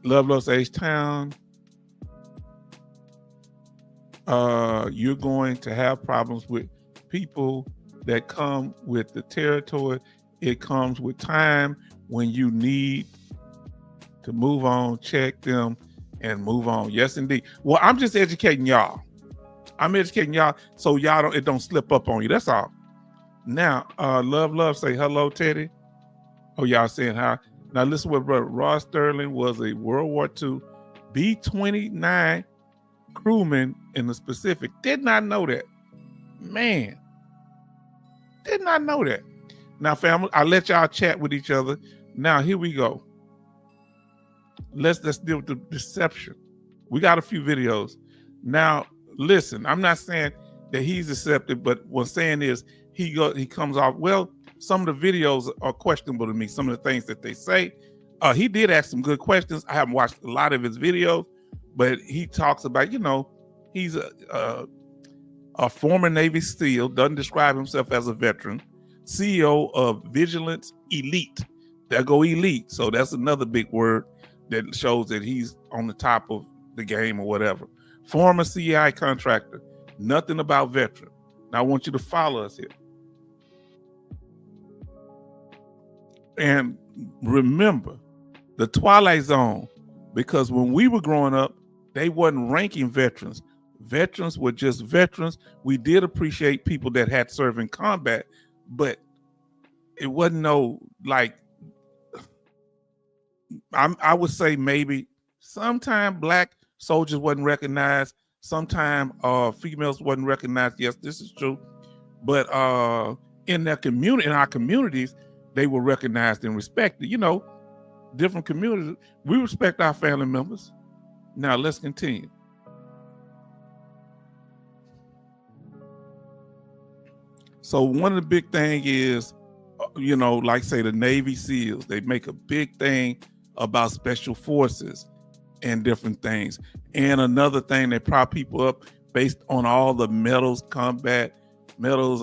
Speaker 1: Love Loves H-Town. You're going to have problems with people that come with the territory. It comes with time when you need to move on, check them, and move on. Yes, indeed. Well, I'm just educating y'all. I'm educating y'all so y'all it don't slip up on you. That's all. Now, Love say hello, Teddy. Oh, y'all saying hi. Now listen what brother Rod Sterling was a World War II B-29 crewman in the Pacific. Did not know that. Man. Did not know that. Now, family, I'll let y'all chat with each other. Now, here we go. Let's deal with the deception. We got a few videos. Now, listen, I'm not saying that he's deceptive, but what I'm saying is he comes off, well, some of the videos are questionable to me, some of the things that they say. He did ask some good questions. I haven't watched a lot of his videos, but he talks about, you know, he's a former Navy SEAL, doesn't describe himself as a veteran, CEO of Vigilance Elite. There go Elite. So that's another big word that shows that he's on the top of the game or whatever. Former CI contractor, nothing about veteran. Now I want you to follow us here. And remember the Twilight Zone, because when we were growing up, they wasn't ranking veterans. Veterans were just veterans. We did appreciate people that had served in combat, but it wasn't no, like, I would say maybe sometime black soldiers wasn't recognized. Sometime females wasn't recognized. Yes, this is true. But in our communities, they were recognized and respected. You know, different communities, we respect our family members. Now let's continue. So one of the big thing is, you know, like say the Navy SEALs, they make a big thing about special forces and different things. And another thing, they prop people up based on all the medals, combat medals,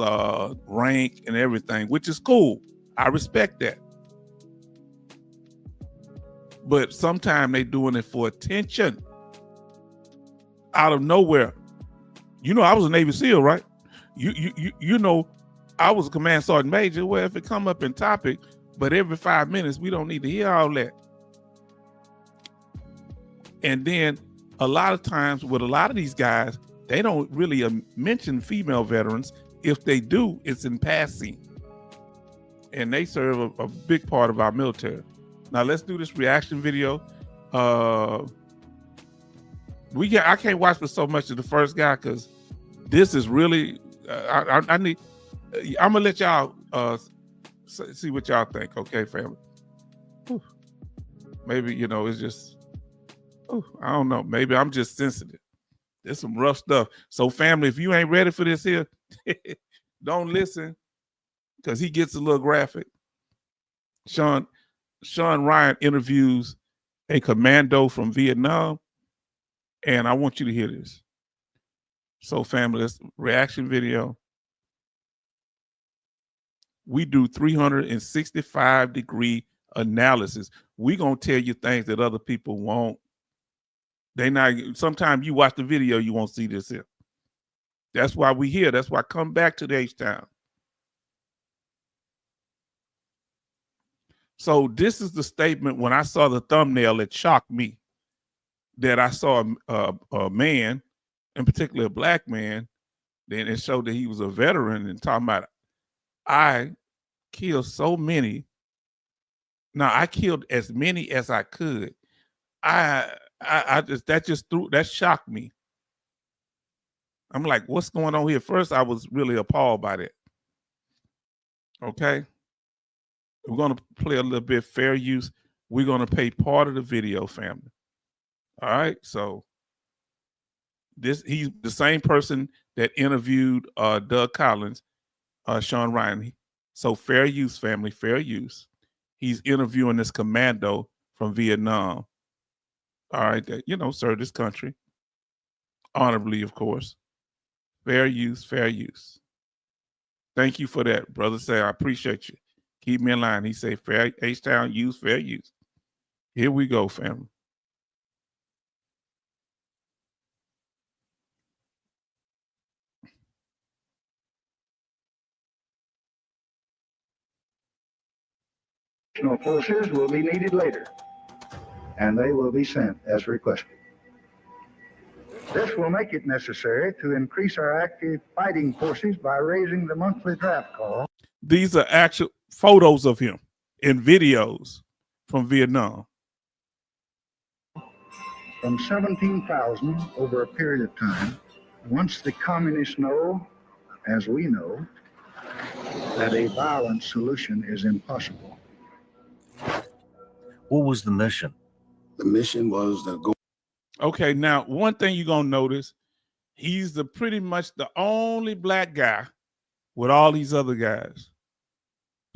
Speaker 1: rank and everything, which is cool. I respect that. But sometimes they doing it for attention out of nowhere. You know, I was a Navy SEAL, right? You know, I was a command sergeant major. Well, if it come up in topic, but every 5 minutes, we don't need to hear all that. And then a lot of times with a lot of these guys, they don't really mention female veterans. If they do, it's in passing. And they serve a big part of our military. Now let's do this reaction video. I can't watch for so much of the first guy because this is really, I'm gonna let y'all see what y'all think. Okay, family. Whew. Maybe, you know, it's just, I don't know. Maybe I'm just sensitive. There's some rough stuff. So family, if you ain't ready for this here, don't listen because he gets a little graphic. Shawn Ryan interviews a commando from Vietnam, and I want you to hear this. So family, this reaction video. We do 365-degree analysis. We're going to tell you things that other people won't. Sometimes you watch the video, you won't see this here. That's why we here. That's why I come back to the H-Town. So this is the statement. When I saw the thumbnail, it shocked me that I saw a man, in particular a black man, then it showed that he was a veteran and talking about, I killed so many. Now I killed as many as I could. That shocked me. I'm like, what's going on here? First, I was really appalled by that. Okay. We're going to play a little bit fair use. We're going to play part of the video, family. All right. So he's the same person that interviewed Doug Collins, Shawn Ryan. So fair use, family, fair use. He's interviewing this commando from Vietnam. All right, that, you know, served this country honorably, of course. Fair use, fair use. Thank you for that, brother. Say, I appreciate you. Keep me in line. He said, fair H-Town use, fair use. Here we go, family.
Speaker 2: Forces will be needed later, and they will be sent as requested. This will make it necessary to increase our active fighting forces by raising the monthly draft call.
Speaker 1: These are actual photos of him in videos from Vietnam.
Speaker 2: From 17,000 over a period of time, once the communists know, as we know, that a violent solution is impossible.
Speaker 3: What was the mission?
Speaker 2: The mission was to go.
Speaker 1: Okay, now one thing you're gonna notice, he's pretty much the only black guy with all these other guys.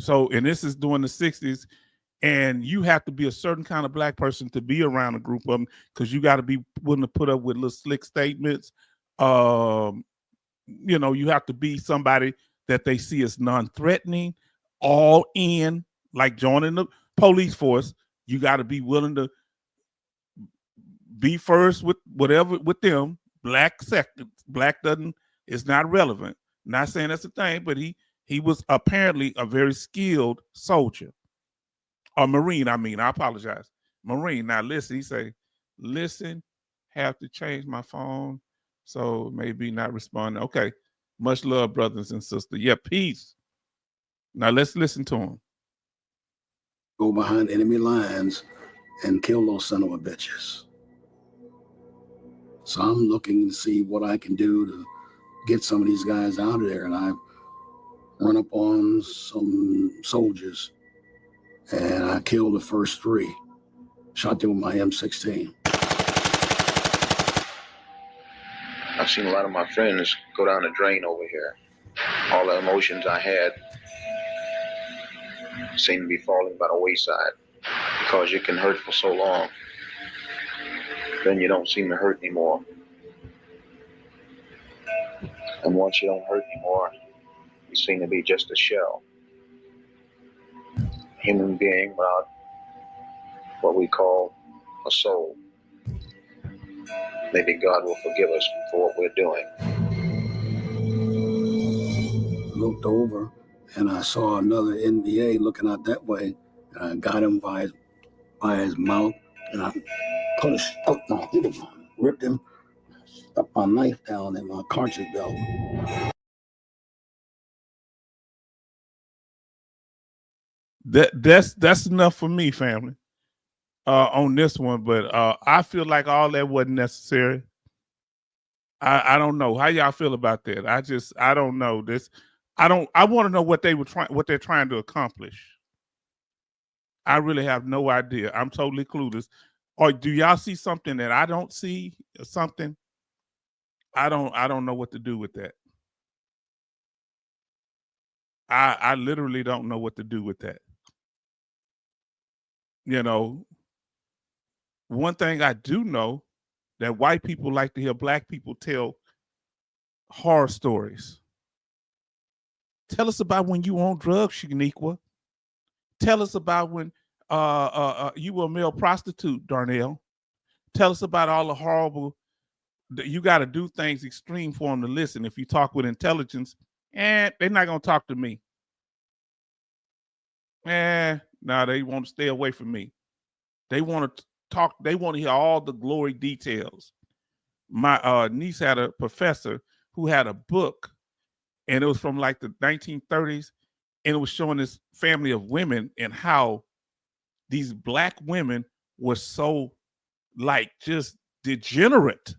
Speaker 1: So, and this is during the 60s, and you have to be a certain kind of black person to be around a group of them because you got to be willing to put up with little slick statements. You know, you have to be somebody that they see as non-threatening, all in, like joining the police force. You got to be willing to be first with whatever with them. Black second, black doesn't, it's not relevant. Not saying that's a thing, but he was apparently a very skilled soldier. Or Marine, I apologize. Marine. Now listen, he say, listen, have to change my phone. So maybe not responding. Okay. Much love, brothers and sisters. Yeah, peace. Now let's listen to him.
Speaker 4: Go behind enemy lines and kill those son of a bitches. So I'm looking to see what I can do to get some of these guys out of there. And I run up on some soldiers and I killed the first 3. Shot them with my M16.
Speaker 5: I've seen a lot of my friends go down the drain over here.
Speaker 2: All the emotions I had seem to be falling by the wayside because you can hurt for so long. Then you don't seem to hurt anymore. And once you don't hurt anymore, you seem to be just a shell. Human being without what we call a soul. Maybe God will forgive us for what we're doing.
Speaker 4: Looked over and I saw another NBA looking out that way, and I got him by his mouth, and I ripped him, stuck my knife down in my cartridge belt.
Speaker 1: That's enough for me, family, on this one. But I feel like all that wasn't necessary. I don't know how y'all feel about that. I don't know this. I want to know what they're trying to accomplish. I really have no idea. I'm totally clueless. Or do y'all see something that I don't see? Something? I don't know what to do with that. I literally don't know what to do with that. You know, one thing I do know that white people like to hear black people tell horror stories. Tell us about when you on drugs, Shaniqua. Tell us about when you were a male prostitute, Darnell. Tell us about all the horrible. You got to do things extreme for them to listen. If you talk with intelligence, they're not gonna talk to me. No, they want to stay away from me. They want to talk. They want to hear all the glory details. My niece had a professor who had a book, and it was from like the 1930s, and it was showing this family of women and how these black women were so like just degenerate,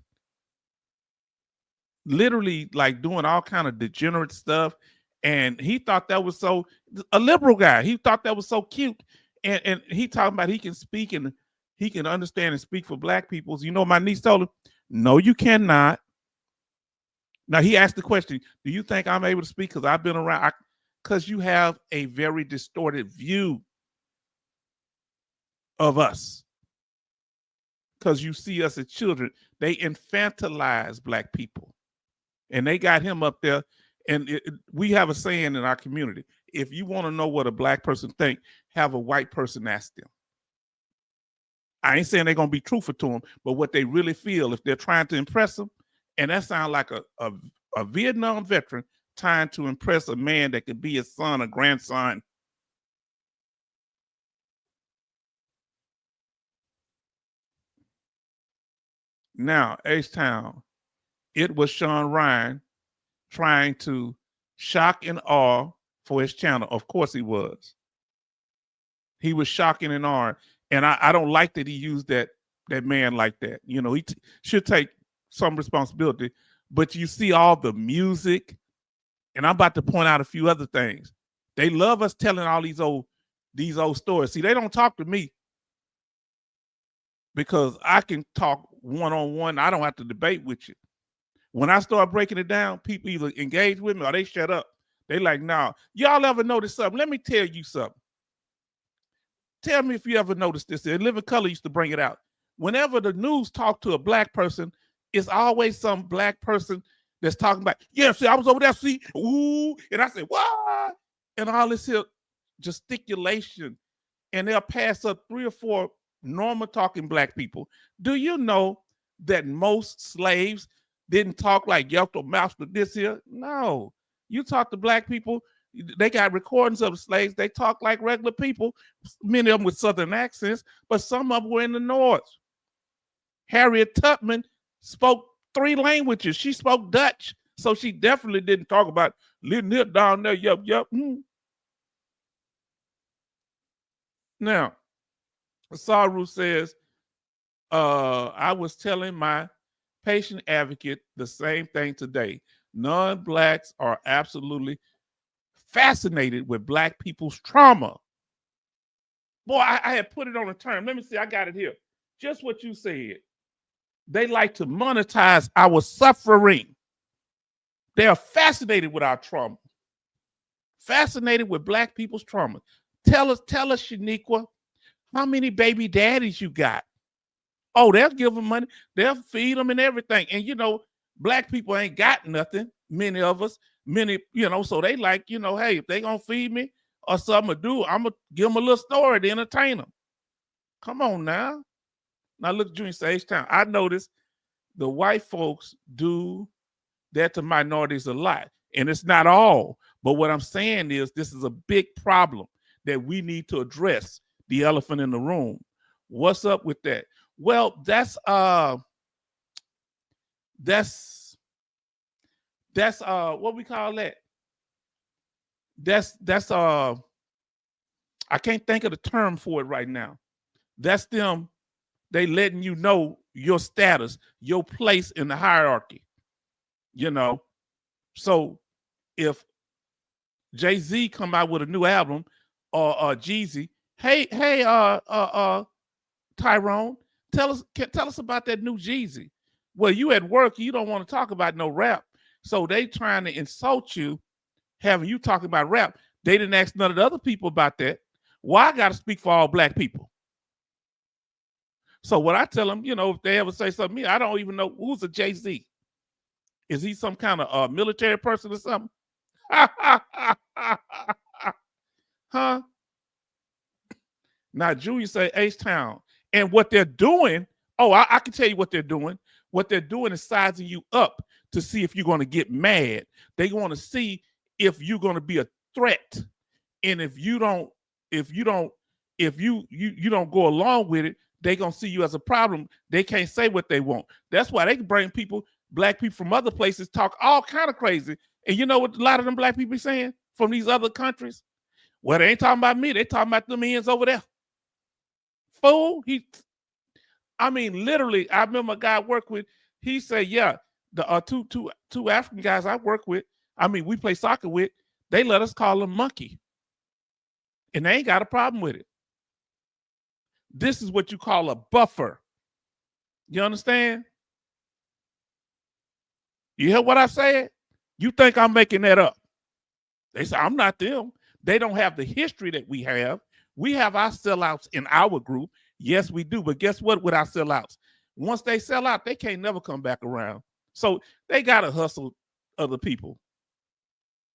Speaker 1: literally like doing all kind of degenerate stuff. And he thought that was so, a liberal guy, he thought that was so cute. And he talking about he can speak and he can understand and speak for black people. You know, my niece told him, no, you cannot. Now he asked the question, do you think I'm able to speak because I've been around? Because you have a very distorted view of us. Because you see us as children. They infantilize black people. And they got him up there. And we have a saying in our community, if you want to know what a black person think, have a white person ask them. I ain't saying they're going to be truthful to them, but what they really feel if they're trying to impress them. And that sounds like a Vietnam veteran trying to impress a man that could be his son or grandson. Now, H-Town, it was Shawn Ryan trying to shock and awe for his channel. Of course he was. He was shocking and awe. And I don't like that he used that man like that. You know, he should take some responsibility. But you see all the music, and I'm about to point out a few other things. They love us telling all these old stories. See, they don't talk to me because I can talk one-on-one. I don't have to debate with you. When I start breaking it down, people either engage with me or they shut up. They like, nah, y'all ever notice something? Let me tell you something. Tell me if you ever noticed this. Living Color used to bring it out. Whenever the news talk to a black person, it's always some black person that's talking about, yeah, see, I was over there, see, ooh, and I said, what? And all this here gesticulation, and they'll pass up 3 or 4 normal talking black people. Do you know that most slaves didn't talk like Yelp or Master this here? No. You talk to black people, they got recordings of the slaves. They talk like regular people, many of them with Southern accents, but some of them were in the North. Harriet Tubman spoke 3 languages. She spoke Dutch, so she definitely didn't talk about living here down there. Yup. Now, Saru says, I was telling my patient advocate the same thing today. Non-blacks are absolutely fascinated with black people's trauma. Boy, I had put it on a term. Let me see. I got it here. Just what you said. They like to monetize our suffering. They are fascinated with our trauma. Fascinated with black people's trauma. Tell us, Shaniqua, how many baby daddies you got? Oh, they'll give them money. They'll feed them and everything. And, black people ain't got nothing. Many of us, so they like, hey, if they going to feed me or something to do, I'm going to give them a little story to entertain them. Come on now. Now look, Junior say, H-Town, I noticed the white folks do that to minorities a lot. And it's not all. But what I'm saying is this is a big problem that we need to address, the elephant in the room. What's up with that? Well, that's what we call that. That's I can't think of the term for it right now. That's them, they letting you know your status, your place in the hierarchy. So if Jay-Z come out with a new album or Jeezy, hey, Tyrone, tell us about that new Jeezy. Well, you at work, you don't want to talk about no rap. So they trying to insult you, having you talking about rap. They didn't ask none of the other people about that. Why I got to speak for all black people? So what I tell them, if they ever say something to me, I don't even know who's a Jay-Z. Is he some kind of military person or something? Huh? Now, Junior say H-Town. And what they're doing, I can tell you what they're doing. What they're doing is sizing you up to see if you're going to get mad. They want to see if you're going to be a threat. And if you don't go along with it, they're going to see you as a problem. They can't say what they want. That's why they can bring black people from other places, talk all kind of crazy. And you know what a lot of them black people saying from these other countries? Well, they ain't talking about me. They talking about them ends over there. Fool. Literally, I remember a guy I worked with, he said, yeah, the two African guys I work with, we play soccer with, they let us call them monkey. And they ain't got a problem with it. This is what you call a buffer. You understand? You hear what I said? You think I'm making that up? They say, I'm not them. They don't have the history that we have. We have our sellouts in our group. Yes, we do. But guess what with our sellouts? Once they sell out, they can't never come back around. So they got to hustle other people.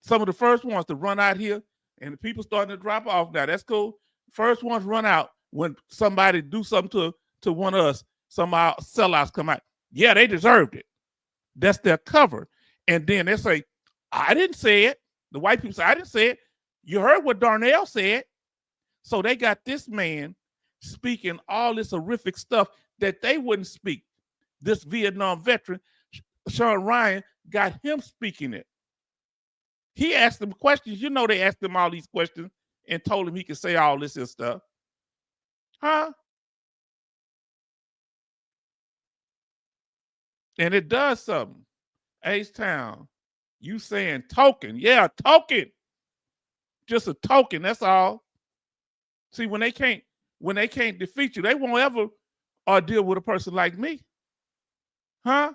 Speaker 1: Some of the first ones to run out here, and the people starting to drop off now. That's cool. First ones run out when somebody do something to one of us. Some of our sellouts come out. Yeah, they deserved it. That's their cover. And then they say, I didn't say it. The white people say, I didn't say it. You heard what Darnell said. So they got this man speaking all this horrific stuff that they wouldn't speak. This Vietnam veteran, Shawn Ryan, got him speaking it. He asked them questions. They asked him all these questions and told him he could say all this stuff. Huh? And it does something. H-Town, you saying token. Yeah, token. Just a token, that's all. See, when they can't defeat you, they won't ever deal with a person like me. Huh?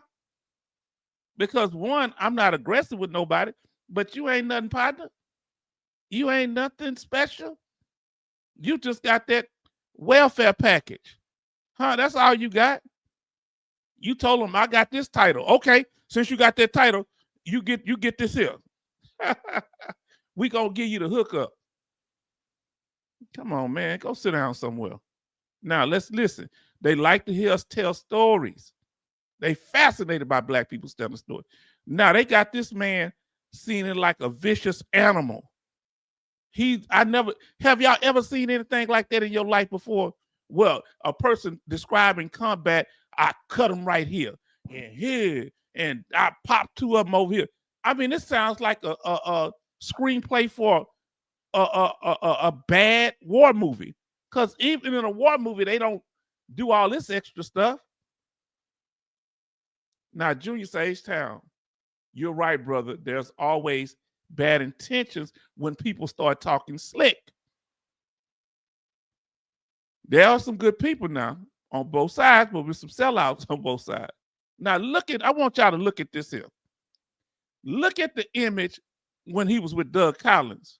Speaker 1: Because one, I'm not aggressive with nobody, but you ain't nothing, partner. You ain't nothing special. You just got that welfare package. Huh? That's all you got. You told them I got this title. Okay, since you got that title, you get this here. We gonna give you the hookup. Come on, man. Go sit down somewhere. Now let's listen. They like to hear us tell stories. They fascinated by black people telling stories. Now they got this man seen it like a vicious animal. Have y'all ever seen anything like that in your life before? Well, a person describing combat, I cut him right here and here, and I pop two of them over here. This sounds like a screenplay for a bad war movie. Because even in a war movie, they don't do all this extra stuff. Now, Junior says, H-Town, you're right, brother. There's always bad intentions when people start talking slick. There are some good people now on both sides, but with some sellouts on both sides. Now, I want y'all to look at this here. Look at the image when he was with Doug Collins.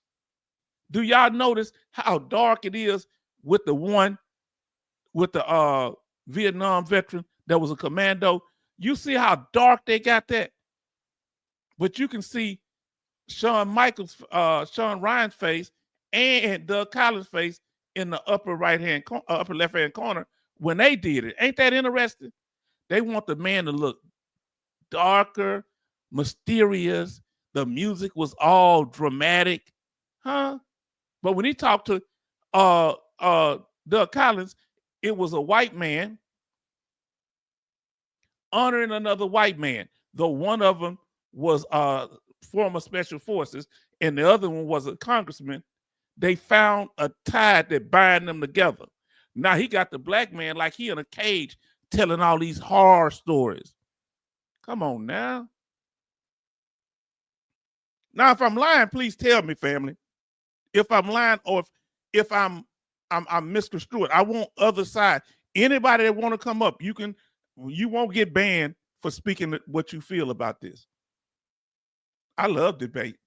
Speaker 1: Do y'all notice how dark it is with the one with the Vietnam veteran that was a commando? You see how dark they got that? But you can see Shawn Ryan's face and Doug Collins' face in the upper left hand corner when they did it. Ain't that interesting? They want the man to look darker, mysterious. The music was all dramatic, huh? But when he talked to Doug Collins, it was a white man honoring another white man, though one of them was former special forces and the other one was a congressman. They found a tie that bind them together. Now he got the black man like he in a cage telling all these horror stories. Come on now. Now, if I'm lying, please tell me, family. If I'm lying or if I'm misconstrued, I want other side. Anybody that want to come up, you won't get banned for speaking what you feel about this. I love debate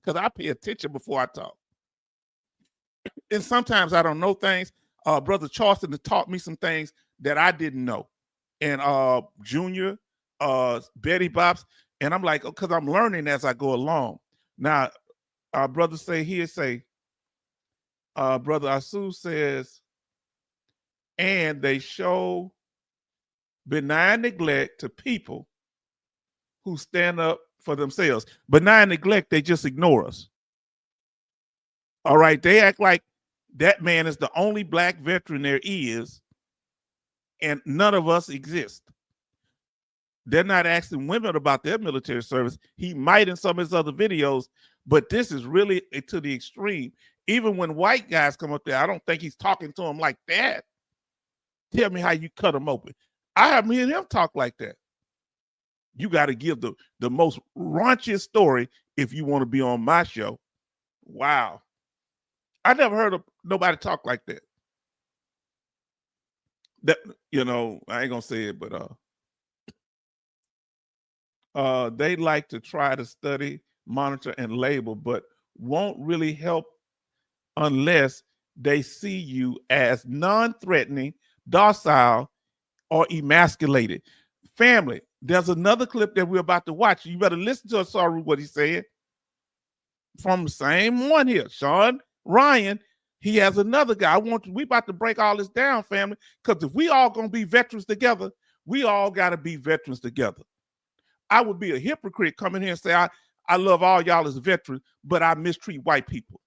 Speaker 1: because I pay attention before I talk. And sometimes I don't know things. Brother Charleston has taught me some things that I didn't know. And Junior, Betty Bops, and I'm like, because I'm learning as I go along. Now, our brother Brother Asu says, and they show benign neglect to people who stand up for themselves. Benign neglect, they just ignore us. All right, they act like that man is the only black veteran there is, and none of us exist. They're not asking women about their military service. He might in some of his other videos, but this is really to the extreme. Even when white guys come up there, I don't think he's talking to them like that. Tell me how you cut them open. I have me and him talk like that. You got to give the most raunchiest story if you want to be on my show. Wow. I never heard of nobody talk like that. That, I ain't gonna say it, but they like to try to study, monitor, and label, but won't really help unless they see you as non-threatening, docile, or emasculated. Family, there's another clip that we're about to watch. You better listen to Sorry what he said. From the same one here, Shawn Ryan. He has another guy. We about to break all this down, family, because if we all gonna be veterans together, we all gotta be veterans together. I would be a hypocrite coming here and say, I love all y'all as veterans, but I mistreat white people.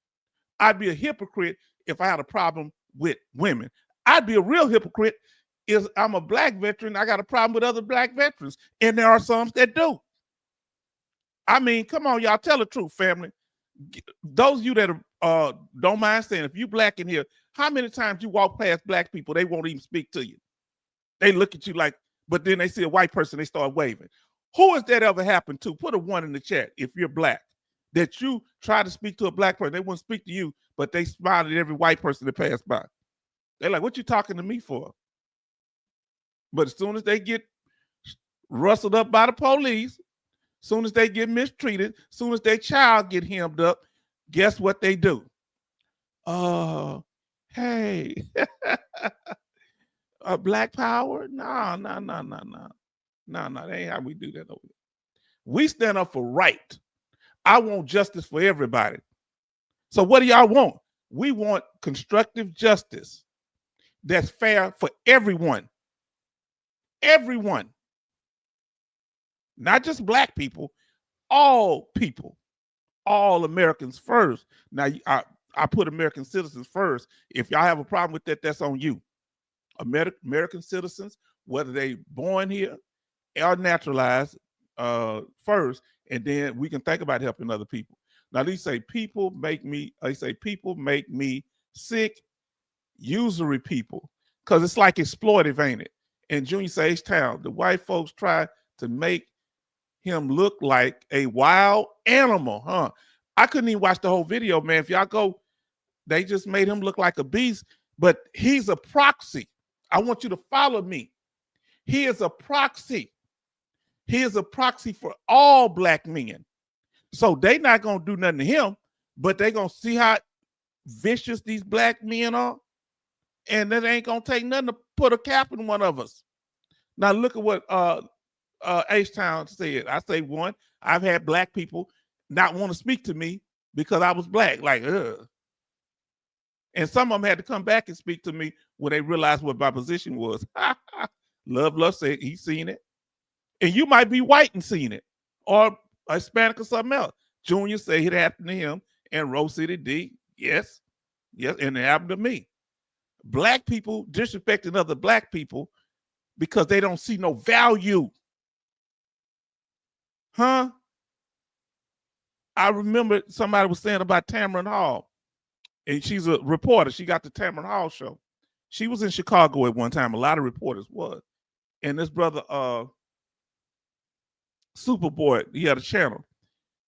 Speaker 1: I'd be a hypocrite if I had a problem with women. I'd be a real hypocrite if I'm a black veteran, I got a problem with other black veterans, and there are some that do. I mean, come on, y'all, tell the truth, family. Those of you that don't mind saying, if you black in here, how many times you walk past black people, they won't even speak to you. They look at you like, but then they see a white person, they start waving. Who has that ever happened to? Put a 1 in the chat if you're black. That you try to speak to a black person, they wouldn't speak to you, but they smiled at every white person that passed by. They're like, what you talking to me for? But as soon as they get rustled up by the police, as soon as they get mistreated, as soon as their child get hemmed up, guess what they do? Hey, black power? No, that ain't how we do that over there. We stand up for right. I want justice for everybody. So what do y'all want? We want constructive justice that's fair for everyone. Everyone. Not just black people, all people, all Americans first. Now, I put American citizens first. If y'all have a problem with that, that's on you. American citizens, whether they born here or naturalized, first, and then we can think about helping other people. Now, they say people make me sick, usury people, because it's like exploitive, ain't it? And Junior say, H-Town, the white folks try to make him look like a wild animal, huh? I couldn't even watch the whole video, man. If y'all go, they just made him look like a beast, but he's a proxy. I want you to follow me. He is a proxy. He is a proxy for all black men. So they not going to do nothing to him, but they going to see how vicious these black men are. And that ain't going to take nothing to put a cap in one of us. Now look at what H-Town said. I say, one, I've had black people not want to speak to me because I was black. Like, ugh. And some of them had to come back and speak to me when they realized what my position was. Love said he's seen it. And you might be white and seen it, or Hispanic or something else. Junior said it happened to him, and Rose City D, yes, and it happened to me. Black people disrespecting other black people because they don't see no value. Huh? I remember somebody was saying about Tamron Hall, and she's a reporter. She got the Tamron Hall show. She was in Chicago at one time. A lot of reporters was. And this brother, Superboy, he had a channel.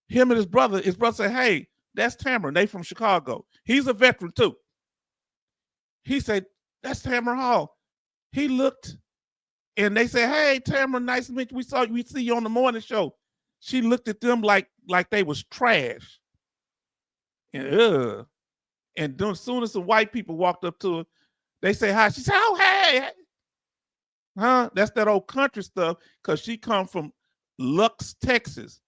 Speaker 1: Him and his brother said, hey, that's Tamron. They from Chicago. He's a veteran too. He said, that's Tamron Hall. He looked, and they said, hey, Tamron, nice to meet you. We see you on the morning show. She looked at them like they was trash. And then as soon as some white people walked up to her, they say hi. She said, oh, hey. Huh? That's that old country stuff, because she come from Lux, Texas,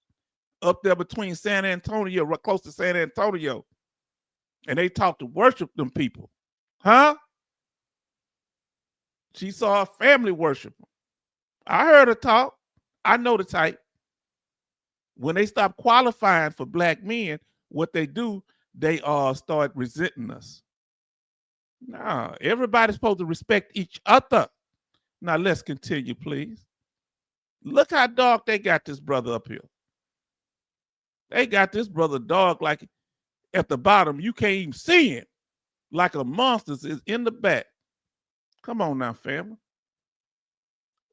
Speaker 1: up there between San Antonio, right close to San Antonio. And they talk to worship them people. Huh? She saw a family worship them. I heard her talk. I know the type. When they stop qualifying for black men, what they do, they start resenting us. Nah, everybody's supposed to respect each other. Now let's continue, please. Look how dark they got this brother up here. They got this brother dark like at the bottom. You can't even see him. Like a monster is in the back. Come on now, family.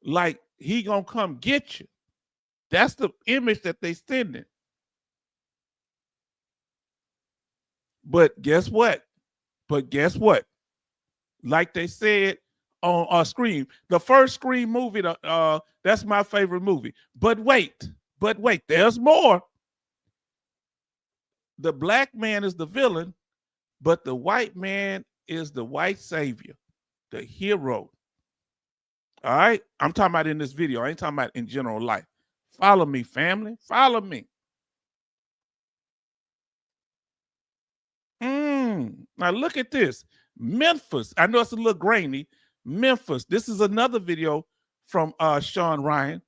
Speaker 1: Like he gonna come get you. That's the image that they sending. But guess what? Like they said on Scream, the first Scream movie, that's my favorite movie. But wait, there's more. The black man is the villain, but the white man is the white savior, the hero. All right? I'm talking about in this video. I ain't talking about in general life. Follow me, family. Follow me. Now look at this. Memphis. I know it's a little grainy. Memphis. This is another video from Shawn Ryan.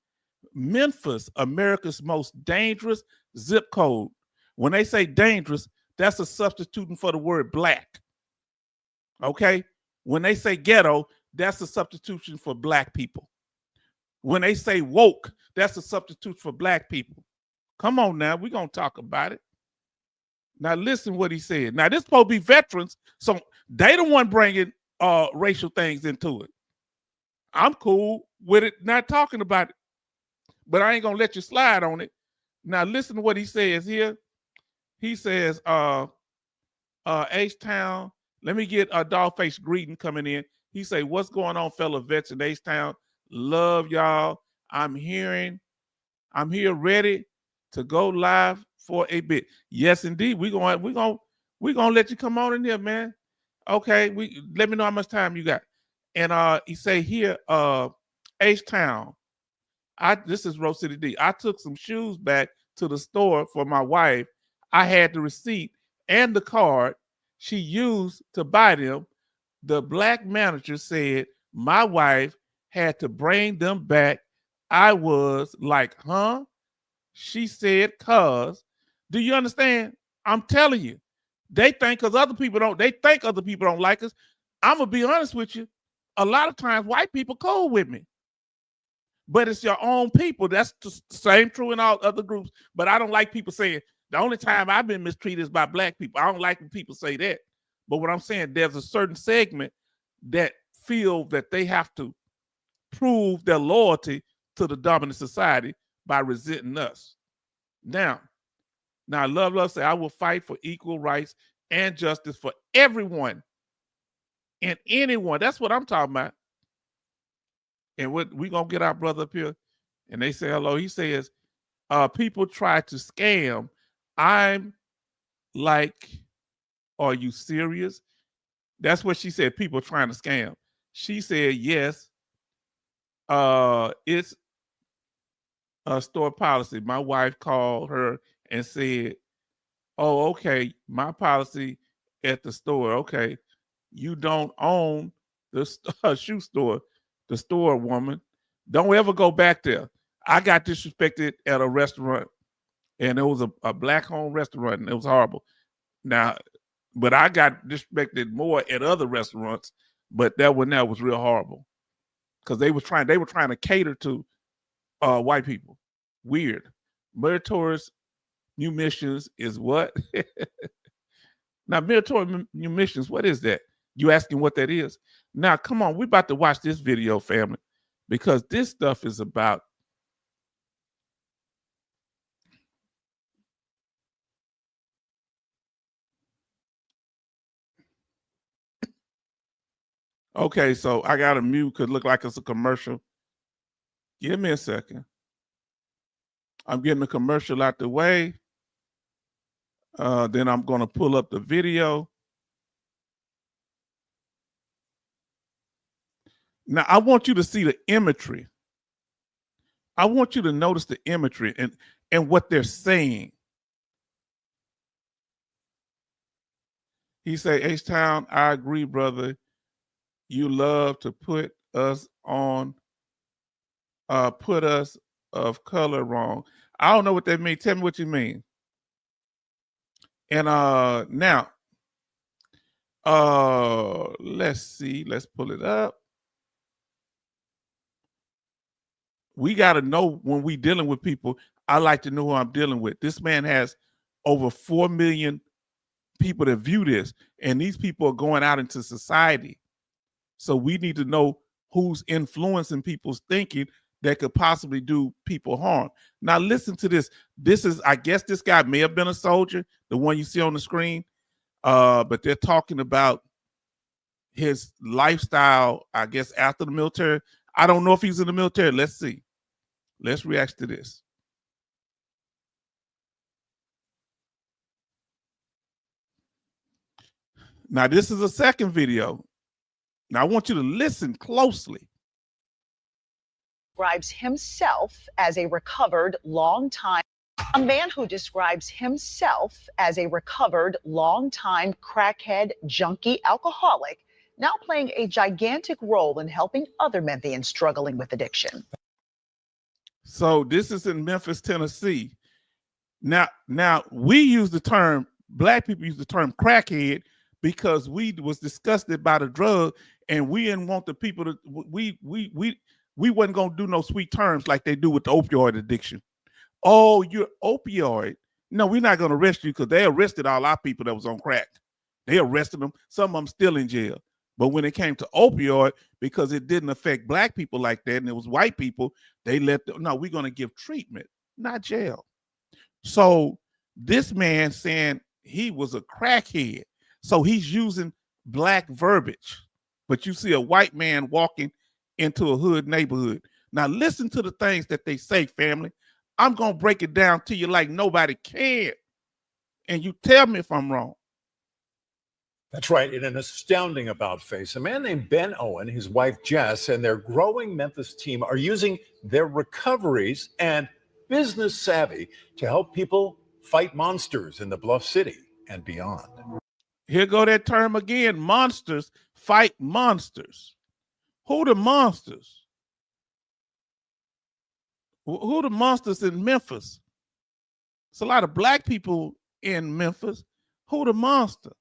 Speaker 1: Memphis, America's most dangerous zip code. When they say dangerous, that's a substitution for the word black. Okay? When they say ghetto, that's a substitution for black people. When they say woke, that's a substitute for black people. Come on now, we're going to talk about it. Now listen what he said. Now this supposed to be veterans, so they the one bringing racial things into it. I'm cool with it, not talking about it, but I ain't going to let you slide on it. Now listen to what he says here. He says, H-Town, let me get a Dollface greeting coming in. He say, what's going on, fellow vets in H-Town? Love y'all. I'm here ready to go live for a bit. Yes, indeed. We're gonna let you come on in here, man. Okay, let me know how much time you got. And he say here, H-Town. This is Rose City D. I took some shoes back to the store for my wife. I had the receipt and the card she used to buy them. The black manager said my wife had to bring them back. I was like, huh? She said, cuz. Do you understand? I'm telling you. They think other people don't like us. I'm gonna be honest with you. A lot of times white people cool with me. But it's your own people. That's the same true in all other groups. But I don't like people saying the only time I've been mistreated is by black people. I don't like when people say that. But what I'm saying, there's a certain segment that feel that they have to prove their loyalty to the dominant society by resenting us. Now, Love say, I will fight for equal rights and justice for everyone and anyone. That's what I'm talking about. And we're going to get our brother up here and they say hello. He says, people try to scam. I'm like, are you serious? That's what she said, people trying to scam. She said, yes, it's a store policy. My wife called her and said, oh, okay, my policy at the store. Okay, you don't own the shoe store, the store woman. Don't ever go back there. I got disrespected at a restaurant, and it was a black-owned restaurant, and it was horrible. Now, but I got disrespected more at other restaurants, but that one now was real horrible because they were trying to cater to white people. Weird. Meritorious munitions is what? Now, meritorious munitions, what is that? You asking what that is? Now, come on, we're about to watch this video, family, because this stuff is about. Okay, so I got to mute because it look like it's a commercial. Give me a second. I'm getting the commercial out the way. Then I'm going to pull up the video. Now, I want you to see the imagery. I want you to notice the imagery and what they're saying. He said, H-Town, I agree, brother. You love to put us on, put us of color wrong. I don't know what that means. Tell me what you mean. And now, let's see. Let's pull it up. We got to know when we dealing with people. I like to know who I'm dealing with. This man has over 4 million people that view this, and these people are going out into society. So we need to know who's influencing people's thinking that could possibly do people harm. Now listen to this. This is, I guess this guy may have been a soldier, the one you see on the screen, but they're talking about his lifestyle, I guess, after the military. I don't know if he's in the military. Let's see. Let's react to this. Now, this is a second video. Now, I want you to listen closely.
Speaker 3: Describes himself as a recovered longtime, a man who describes himself as a recovered longtime crackhead, junkie, alcoholic, now playing a gigantic role in helping other Memphians struggling with addiction.
Speaker 1: So this is in Memphis, Tennessee. Now we use the term, black people use the term crackhead because we was disgusted by the drug, and we didn't want the people to, we wasn't gonna do no sweet terms like they do with the opioid addiction. Oh, you're opioid. No, we're not gonna arrest you because they arrested all our people that was on crack. They arrested them. Some of them still in jail. But when it came to opioid, because it didn't affect black people like that, and it was white people, they let them, no, we're going to give treatment, not jail. So this man saying he was a crackhead. So he's using black verbiage. But you see a white man walking into a hood neighborhood. Now listen to the things that they say, family. I'm going to break it down to you like nobody can. And you tell me if I'm wrong.
Speaker 5: That's right. In an astounding about face, a man named Ben Owen, his wife Jess, and their growing Memphis team are using their recoveries and business savvy to help people fight monsters in the Bluff City and beyond.
Speaker 1: Here go that term again, monsters fight monsters. Who the monsters? Who the monsters in Memphis? It's a lot of black people in Memphis. Who the monster?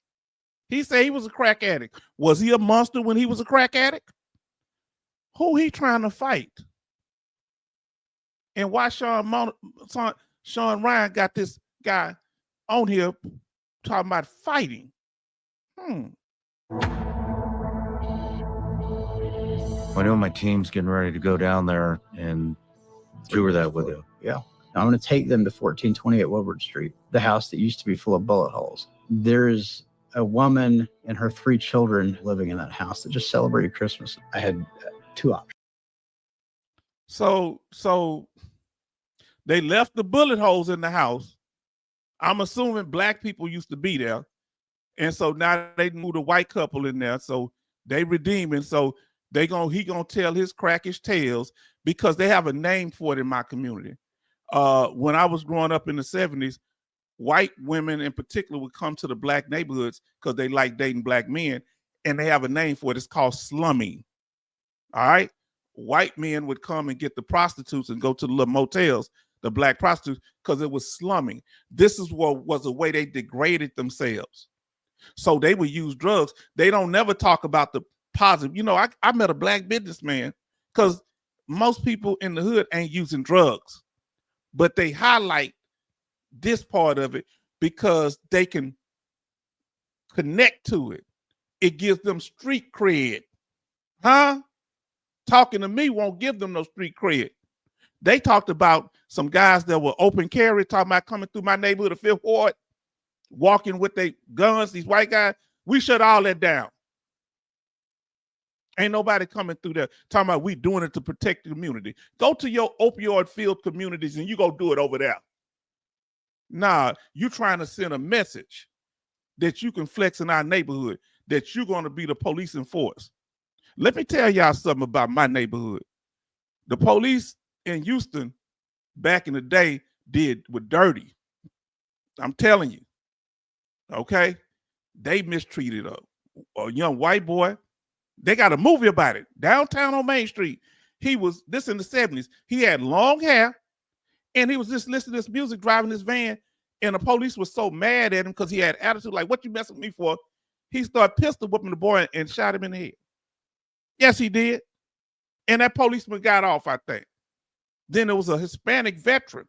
Speaker 1: He said he was a crack addict. Was he a monster when he was a crack addict? Who he trying to fight? And why Shawn Ryan got this guy on here talking about fighting?
Speaker 6: I know my team's getting ready to go down there and tour that with you.
Speaker 7: Yeah. I'm going to take them to 1428 Woodward Street, the house that used to be full of bullet holes. There's a woman and her 3 children living in that house that just celebrated Christmas. I had 2 options.
Speaker 1: So they left the bullet holes in the house. I'm assuming black people used to be there. And so now they moved a white couple in there. So they redeeming. So he gonna tell his crackish tales because they have a name for it in my community. When I was growing up in the 70s, white women in particular would come to the black neighborhoods because they like dating black men, and they have a name for it. It's called slumming. All right. White men would come and get the prostitutes and go to the little motels, the black prostitutes, because it was slumming. This is what was the way they degraded themselves. So they would use drugs. They don't never talk about the positive. You know, I met a black businessman because most people in the hood ain't using drugs, but they highlight this part of it because they can connect to it. It gives them street cred. Huh? Talking to me won't give them no street cred. They talked about some guys that were open carry, talking about coming through my neighborhood of Fifth Ward, walking with their guns, these white guys. We shut all that down. Ain't nobody coming through there talking about we doing it to protect the community. Go to your opioid-filled communities and you go do it over there. Nah, you trying to send a message that you can flex in our neighborhood, that you're going to be the policing force. Let me tell y'all something about my neighborhood. The police in Houston back in the day were dirty. I'm telling you. Okay? They mistreated a young white boy. They got a movie about it. Downtown on Main Street. This in the 70s. He had long hair and he was just listening to this music driving his van. And the police was so mad at him because he had attitude like, what you messing with me for? He started pistol whipping the boy and shot him in the head. Yes, he did. And that policeman got off, I think. Then there was a Hispanic veteran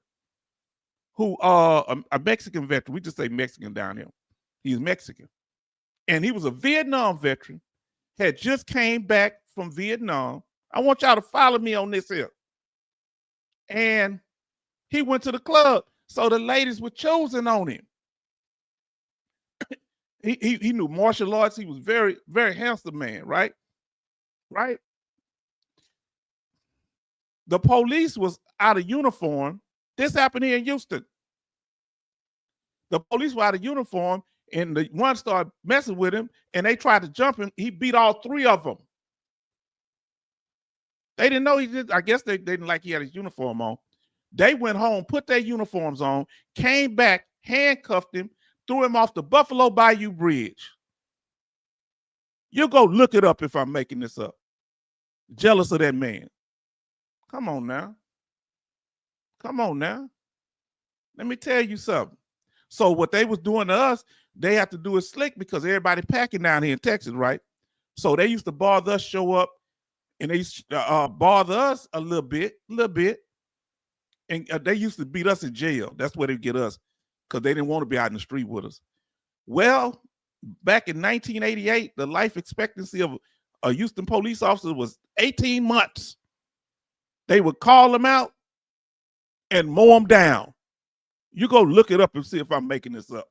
Speaker 1: who, a Mexican veteran. We just say Mexican down here. He's Mexican. And he was a Vietnam veteran, had just came back from Vietnam. I want y'all to follow me on this here. And he went to the club. So the ladies were choosing on him. He knew martial arts. He was very, very handsome man, right? Right? The police was out of uniform. This happened here in Houston. The police were out of uniform, and the one started messing with him, and they tried to jump him. He beat all three of them. They didn't know he did. I guess they didn't like he had his uniform on. They went home, put their uniforms on, came back, handcuffed him, threw him off the Buffalo Bayou Bridge. You go look it up if I'm making this up. Jealous of that man. Come on now. Come on now. Let me tell you something. So what they was doing to us, they have to do it slick because everybody packing down here in Texas, right? So they used to bother us, show up, and they used to bother us a little bit. And they used to beat us in jail. That's where they get us because they didn't want to be out in the street with us. Well, back in 1988, the life expectancy of a Houston police officer was 18 months. They would call them out and mow them down. You go look it up and see if I'm making this up.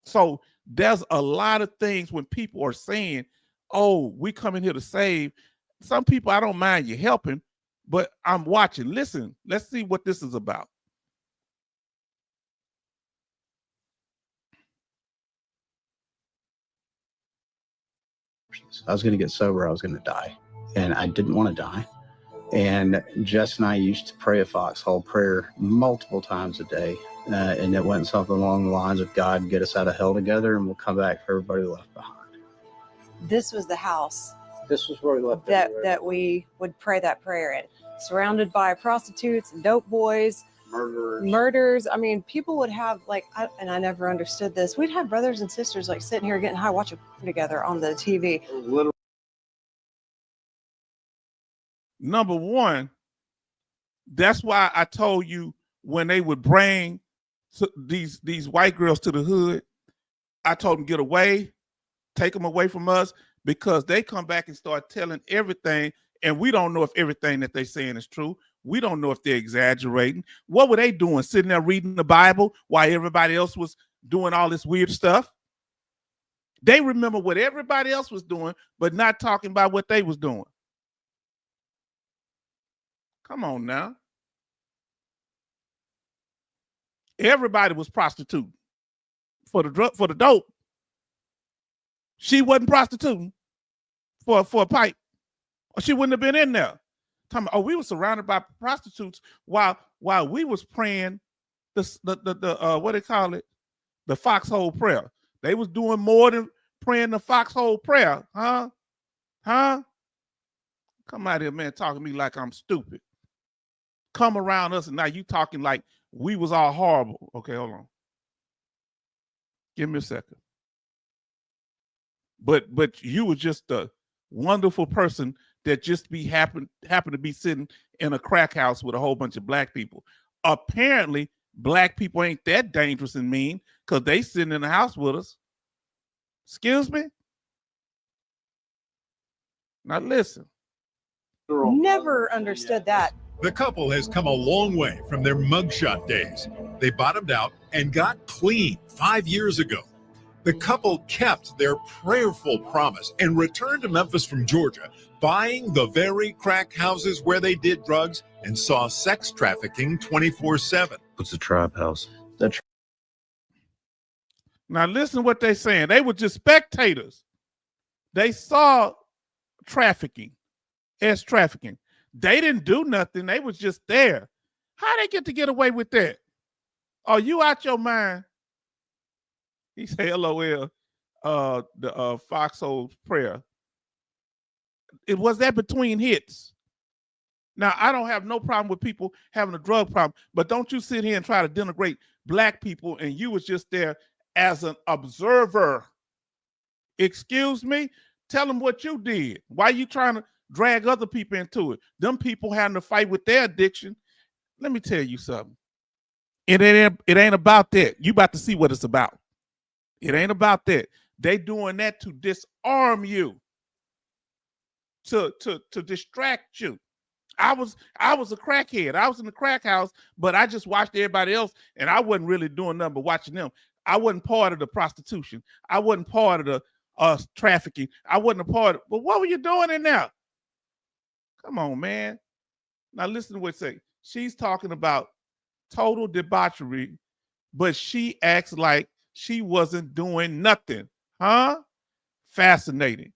Speaker 1: So there's a lot of things when people are saying, oh, we come in here to save. Some people, I don't mind you helping, but I'm watching. Listen, let's see what this is about.
Speaker 7: I was going to get sober. I was going to die. And I didn't want to die. And Jess and I used to pray a foxhole prayer multiple times a day. And it went something along the lines of God, get us out of hell together and we'll come back for everybody left behind.
Speaker 8: This was the house
Speaker 7: This was where we left
Speaker 8: that we would pray that prayer in. Surrounded by prostitutes, dope boys, murders. I mean, people would have and I never understood this. We'd have brothers and sisters like sitting here getting high, watching together on the TV.
Speaker 7: Literally.
Speaker 1: Number one, that's why I told you when they would bring these white girls to the hood, I told them get away, take them away from us, because they come back and start telling everything, and we don't know if everything that they're saying is true. We don't know if they're exaggerating. What were they doing? Sitting there reading the Bible while everybody else was doing all this weird stuff? They remember what everybody else was doing, but not talking about what they was doing. Come on now. Everybody was prostituting for the dope. She wasn't prostituting for a pipe, or she wouldn't have been in there. We were surrounded by prostitutes while we was praying the what they call it, the foxhole prayer. They was doing more than praying the foxhole prayer, huh? Come out here, man, talking to me like I'm stupid. Come around us and now you talking like we was all horrible. Okay, hold on. Give me a second. But you were just a wonderful person that just happened to be sitting in a crack house with a whole bunch of black people. Apparently, black people ain't that dangerous and mean because they sitting in the house with us. Excuse me? Now listen.
Speaker 8: Never understood that.
Speaker 5: The couple has come a long way from their mugshot days. They bottomed out and got clean 5 years ago. The couple kept their prayerful promise and returned to Memphis from Georgia, buying the very crack houses where they did drugs and saw sex trafficking 24/7.
Speaker 6: What's a trap house?
Speaker 1: Now listen to what they're saying. They were just spectators. They saw trafficking. They didn't do nothing. They was just there. How they get away with that? Are you out your mind? He said, LOL, the foxhole prayer. It was that between hits. Now, I don't have no problem with people having a drug problem, but don't you sit here and try to denigrate black people and you was just there as an observer. Excuse me? Tell them what you did. Why are you trying to drag other people into it? Them people having to fight with their addiction. Let me tell you something. It ain't about that. You about to see what it's about. It ain't about that. They doing that to disarm you, to distract you. I was a crackhead. I was in the crack house, but I just watched everybody else, and I wasn't really doing nothing but watching them. I wasn't part of the prostitution. I wasn't part of the trafficking. I wasn't a part of. But what were you doing in there? Come on, man. Now listen to what it say. She's talking about total debauchery, but she acts like she wasn't doing nothing. Huh? Fascinating.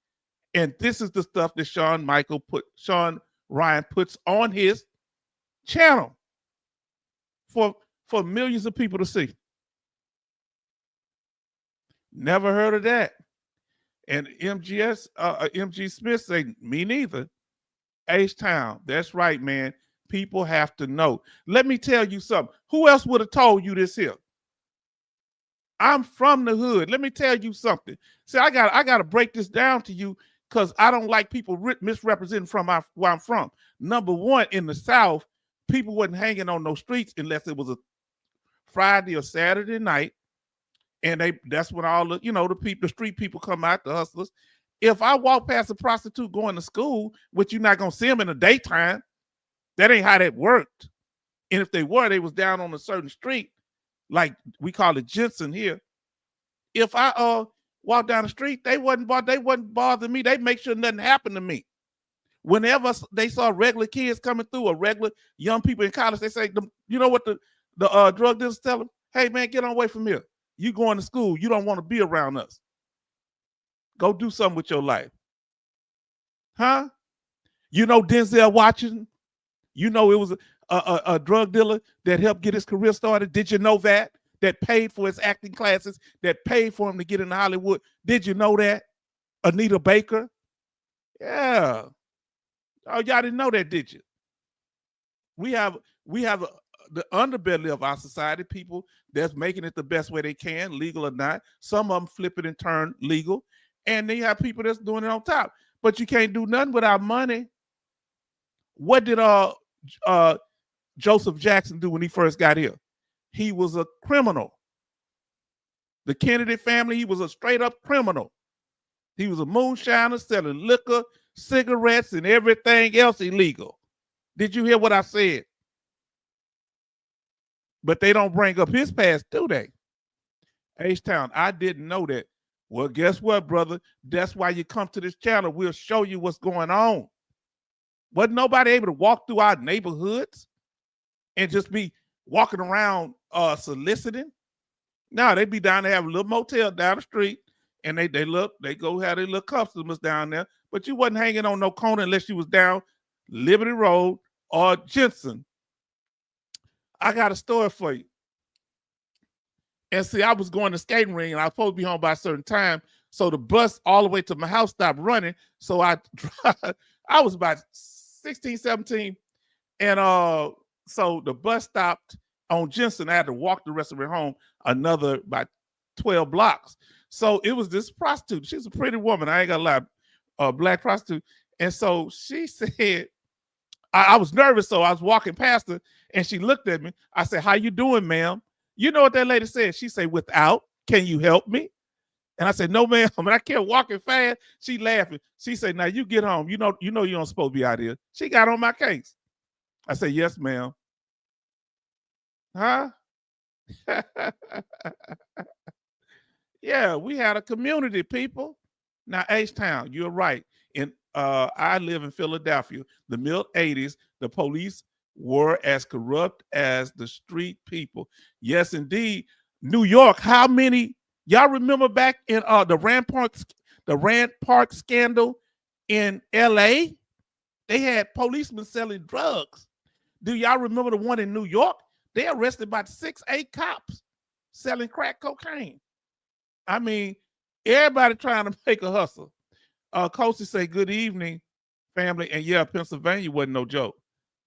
Speaker 1: And this is the stuff that Shawn Ryan puts on his channel for millions of people to see. Never heard of that. And MG Smith say, me neither. H-Town. That's right, man. People have to know. Let me tell you something. Who else would have told you this here? I'm from the hood. Let me tell you something. See, I got to break this down to you because I don't like people misrepresenting from where I'm from. Number one, in the South, people wasn't hanging on those streets unless it was a Friday or Saturday night. And that's when all the street people come out, the hustlers. If I walk past a prostitute going to school, which you're not going to see them in the daytime, that ain't how that worked. And if they was down on a certain street, like we call it Jensen here. If I walk down the street, they wasn't bothering me. They make sure nothing happened to me. Whenever they saw regular kids coming through or regular young people in college, they say, you know what the drug dealers tell them? Hey, man, get on away from here. You going to school. You don't want to be around us. Go do something with your life. Huh? You know Denzel Washington? You know it was a drug dealer that helped get his career started. Did you know that? That paid for his acting classes, that paid for him to get into Hollywood. Did you know that? Anita Baker? Yeah. Oh, y'all didn't know that, did you? We have the underbelly of our society, people that's making it the best way they can, legal or not. Some of them flip it and turn legal. And then you have people that's doing it on top. But you can't do nothing without money. What did Joseph Jackson do when he first got here? He was a criminal. The Kennedy family, he was a straight up criminal. He was a moonshiner selling liquor, cigarettes, and everything else illegal. Did you hear what I said? But they don't bring up his past, do they? H-Town, I didn't know that. Well, guess what, brother? That's why you come to this channel. We'll show you what's going on. Wasn't nobody able to walk through our neighborhoods and just be walking around soliciting? No, they'd be down there, have a little motel down the street, and they go have their little customers down there. But you wasn't hanging on no corner unless you was down Liberty Road or Jensen. I got a story for you. And see, I was going to skating ring and I was supposed to be home by a certain time. So the bus all the way to my house stopped running. So I was about 16, 17. And so the bus stopped on Jensen. I had to walk the rest of it home another about 12 blocks. So it was this prostitute. She's a pretty woman. I ain't gonna lie, a black prostitute. And so she said, I was nervous, so I was walking past her, and she looked at me. I said, "How you doing, ma'am?" You know what that lady said? She said, "Without, can you help me?" And I said, "No, ma'am." And I kept walking fast. She laughing. She said, "Now you get home. You know you don't supposed to be out here." She got on my case. I said, "Yes, ma'am." Huh? Yeah, we had a community, people. Now, H-Town, you're right. I live in Philadelphia. The mid-'80s, the police were as corrupt as the street people. Yes, indeed. New York, how many? Y'all remember back in the Rand Park scandal in L.A.? They had policemen selling drugs. Do y'all remember the one in New York? They arrested about 6-8 cops selling crack cocaine. I mean, everybody trying to make a hustle. Coasty say, "Good evening, family." And yeah, Pennsylvania wasn't no joke.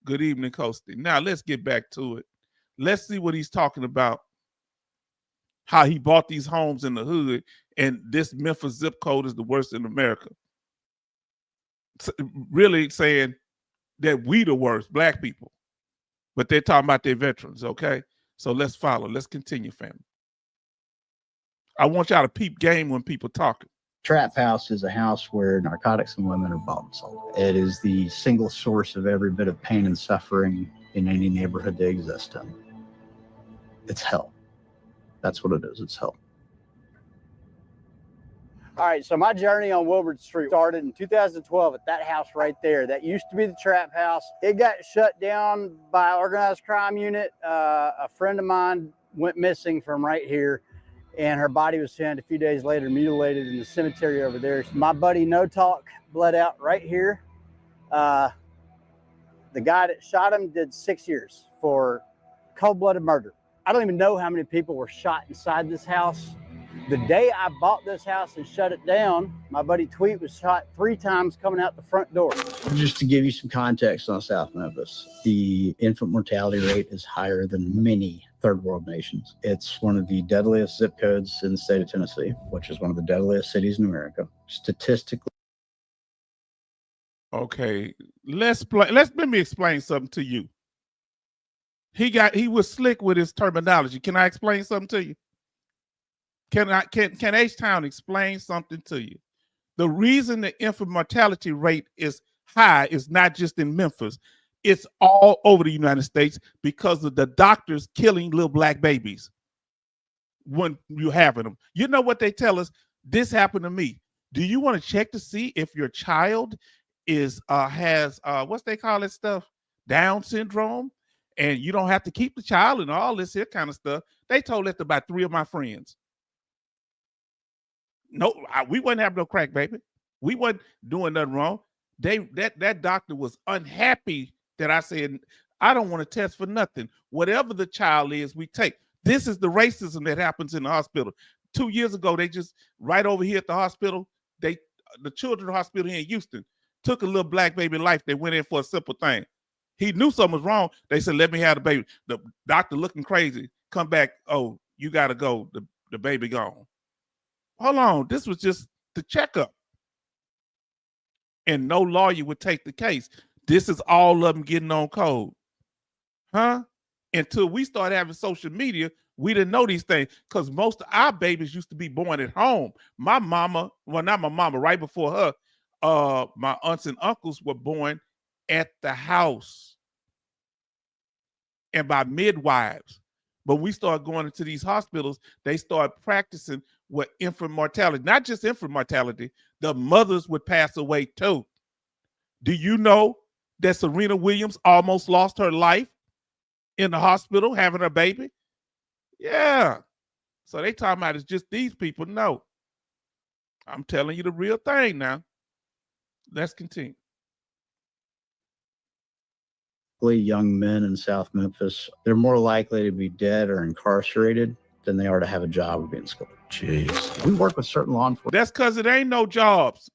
Speaker 1: Good evening, Coasty. Now let's get back to it. Let's see what he's talking about. How he bought these homes in the hood, and this Memphis zip code is the worst in America. Really saying that we the worst, black people. But they're talking about their veterans, okay? So let's follow. Let's continue, family. I want y'all to peep game when people talking.
Speaker 7: Trap house is a house where narcotics and women are bought and sold. It is the single source of every bit of pain and suffering in any neighborhood they exist in. It's hell. That's what it is. It's hell.
Speaker 9: All right, so my journey on Wilbur Street started in 2012 at that house right there. That used to be the trap house. It got shut down by an organized crime unit. A friend of mine went missing from right here, and her body was found a few days later mutilated in the cemetery over there. So my buddy No Talk bled out right here. The guy that shot him did 6 years for cold-blooded murder. I don't even know how many people were shot inside this house. The day I bought this house and shut it down, my buddy Tweet was shot 3 times coming out the front door.
Speaker 7: Just to give you some context on South Memphis, the infant mortality rate is higher than many third world nations. It's one of the deadliest zip codes in the state of Tennessee, which is one of the deadliest cities in America. Statistically.
Speaker 1: Okay, let me explain something to you. He was slick with his terminology. Can I explain something to you? Can H-Town explain something to you? The reason the infant mortality rate is high is not just in Memphis. It's all over the United States because of the doctors killing little black babies when you're having them. You know what they tell us? This happened to me. Do you want to check to see if your child has what's they call it stuff? Down syndrome? And you don't have to keep the child and all this here kind of stuff. They told that to about 3 of my friends. No, we wasn't having no crack, baby. We wasn't doing nothing wrong. That doctor was unhappy that I said, I don't want to test for nothing. Whatever the child is, we take. This is the racism that happens in the hospital. 2 years ago, they just, right over here at the hospital, the children's hospital here in Houston, took a little black baby life. They went in for a simple thing. He knew something was wrong. They said, let me have the baby. The doctor looking crazy. Come back. Oh, you got to go. The baby gone. Hold on. This was just the checkup. And no lawyer would take the case. This is all of them getting on code. Huh? Until we started having social media, we didn't know these things because most of our babies used to be born at home. My mama, well, not my mama, right before her, my aunts and uncles were born at the house and by midwives. But we started going into these hospitals, they started practicing with infant mortality, not just infant mortality, the mothers would pass away too. Do you know that Serena Williams almost lost her life in the hospital having her baby? Yeah. So they talking about it's just these people. No. I'm telling you the real thing now. Let's continue.
Speaker 7: Young men in South Memphis, they're more likely to be dead or incarcerated than they are to have a job or be in school.
Speaker 6: Jeez.
Speaker 7: We work with certain law enforcement.
Speaker 1: That's because it ain't no jobs.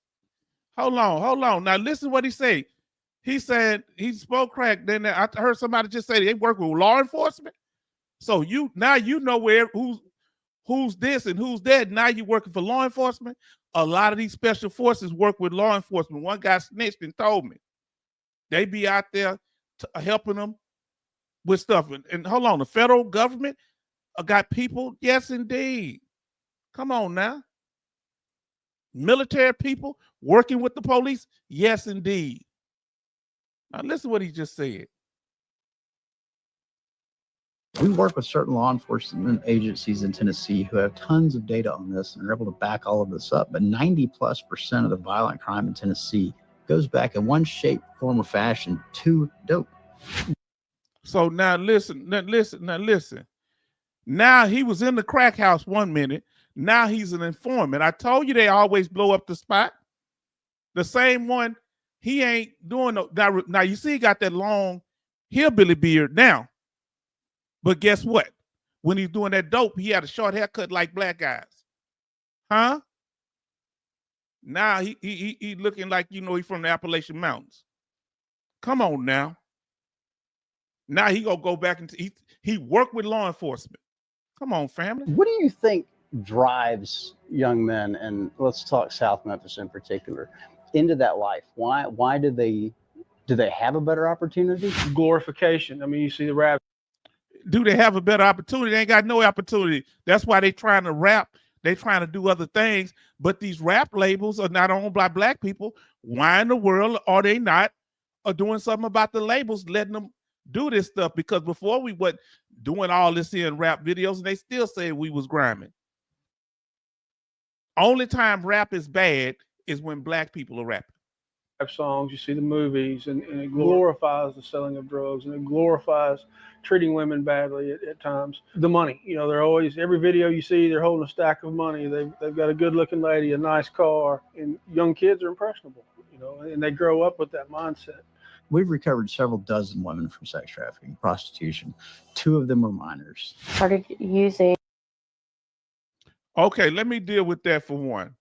Speaker 1: Hold on. Now listen what he said. He said he spoke crack. Then I heard somebody just say they work with law enforcement. So now you know who's this and who's that. Now you working for law enforcement. A lot of these special forces work with law enforcement. One guy snitched and told me they be out there helping them with stuff. And hold on, the federal government got people. Yes, indeed. Come on now. Military people working with the police. Yes, indeed. Now listen to what he just said.
Speaker 7: We work with certain law enforcement agencies in Tennessee who have tons of data on this and are able to back all of this up. But 90+% of the violent crime in Tennessee goes back in one shape, form, or fashion to dope.
Speaker 1: So now listen. Now he was in the crack house 1 minute. Now he's an informant. I told you they always blow up the spot. The same one, he ain't doing no. Now you see he got that long hillbilly beard now. But guess what? When he's doing that dope, he had a short haircut like black guys. Huh? Now he looking like, he's from the Appalachian Mountains. Come on now. Now he gonna go back into he worked with law enforcement. Come on, family.
Speaker 9: What do you think drives young men, and let's talk South Memphis in particular, into that life? Why do they have a better opportunity?
Speaker 10: Glorification. I mean, you see the rap.
Speaker 1: Do they have a better opportunity? They ain't got no opportunity. That's why they trying to rap. They trying to do other things. But these rap labels are not owned by black people. Why in the world are they not doing something about the labels, letting them do this stuff? Because before we were doing all this here in rap videos, and they still say we was grinding. Only time rap is bad is when black people are rapping.
Speaker 10: Songs, you see the movies, and it glorifies the selling of drugs, and it glorifies treating women badly at times. The money, they're always, every video you see, they're holding a stack of money. They've got a good looking lady, a nice car, and young kids are impressionable, and they grow up with that mindset.
Speaker 7: We've recovered several dozen women from sex trafficking, prostitution. 2 of them were minors.
Speaker 11: Started using.
Speaker 1: Okay, let me deal with that for one.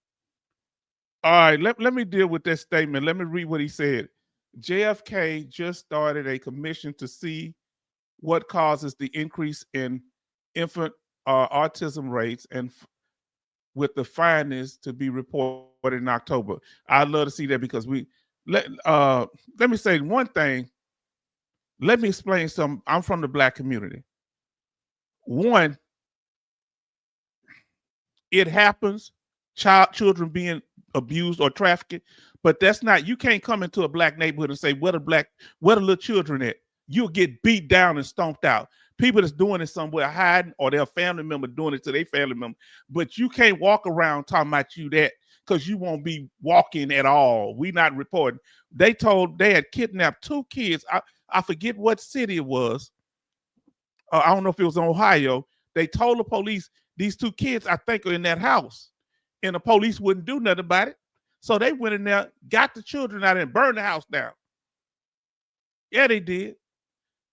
Speaker 1: All right, let me deal with that statement. Let me read what he said. JFK just started a commission to see what causes the increase in infant autism rates, and with the findings to be reported in October. I'd love to see that, because let me say one thing. Let me explain something. I'm from the black community. One, it happens, children being abused or trafficked, but that's not, you can't come into a black neighborhood and say, where the little children at? You'll get beat down and stomped out. People that's doing it somewhere hiding, or their family member doing it to their family member. But you can't walk around talking about you that, because you won't be walking at all. We not reporting. They had kidnapped 2 kids. I forget what city it was. I don't know if it was in Ohio. They told the police these 2 kids, I think, are in that house. And the police wouldn't do nothing about it. So they went in there, got the children out, and burned the house down. Yeah, they did.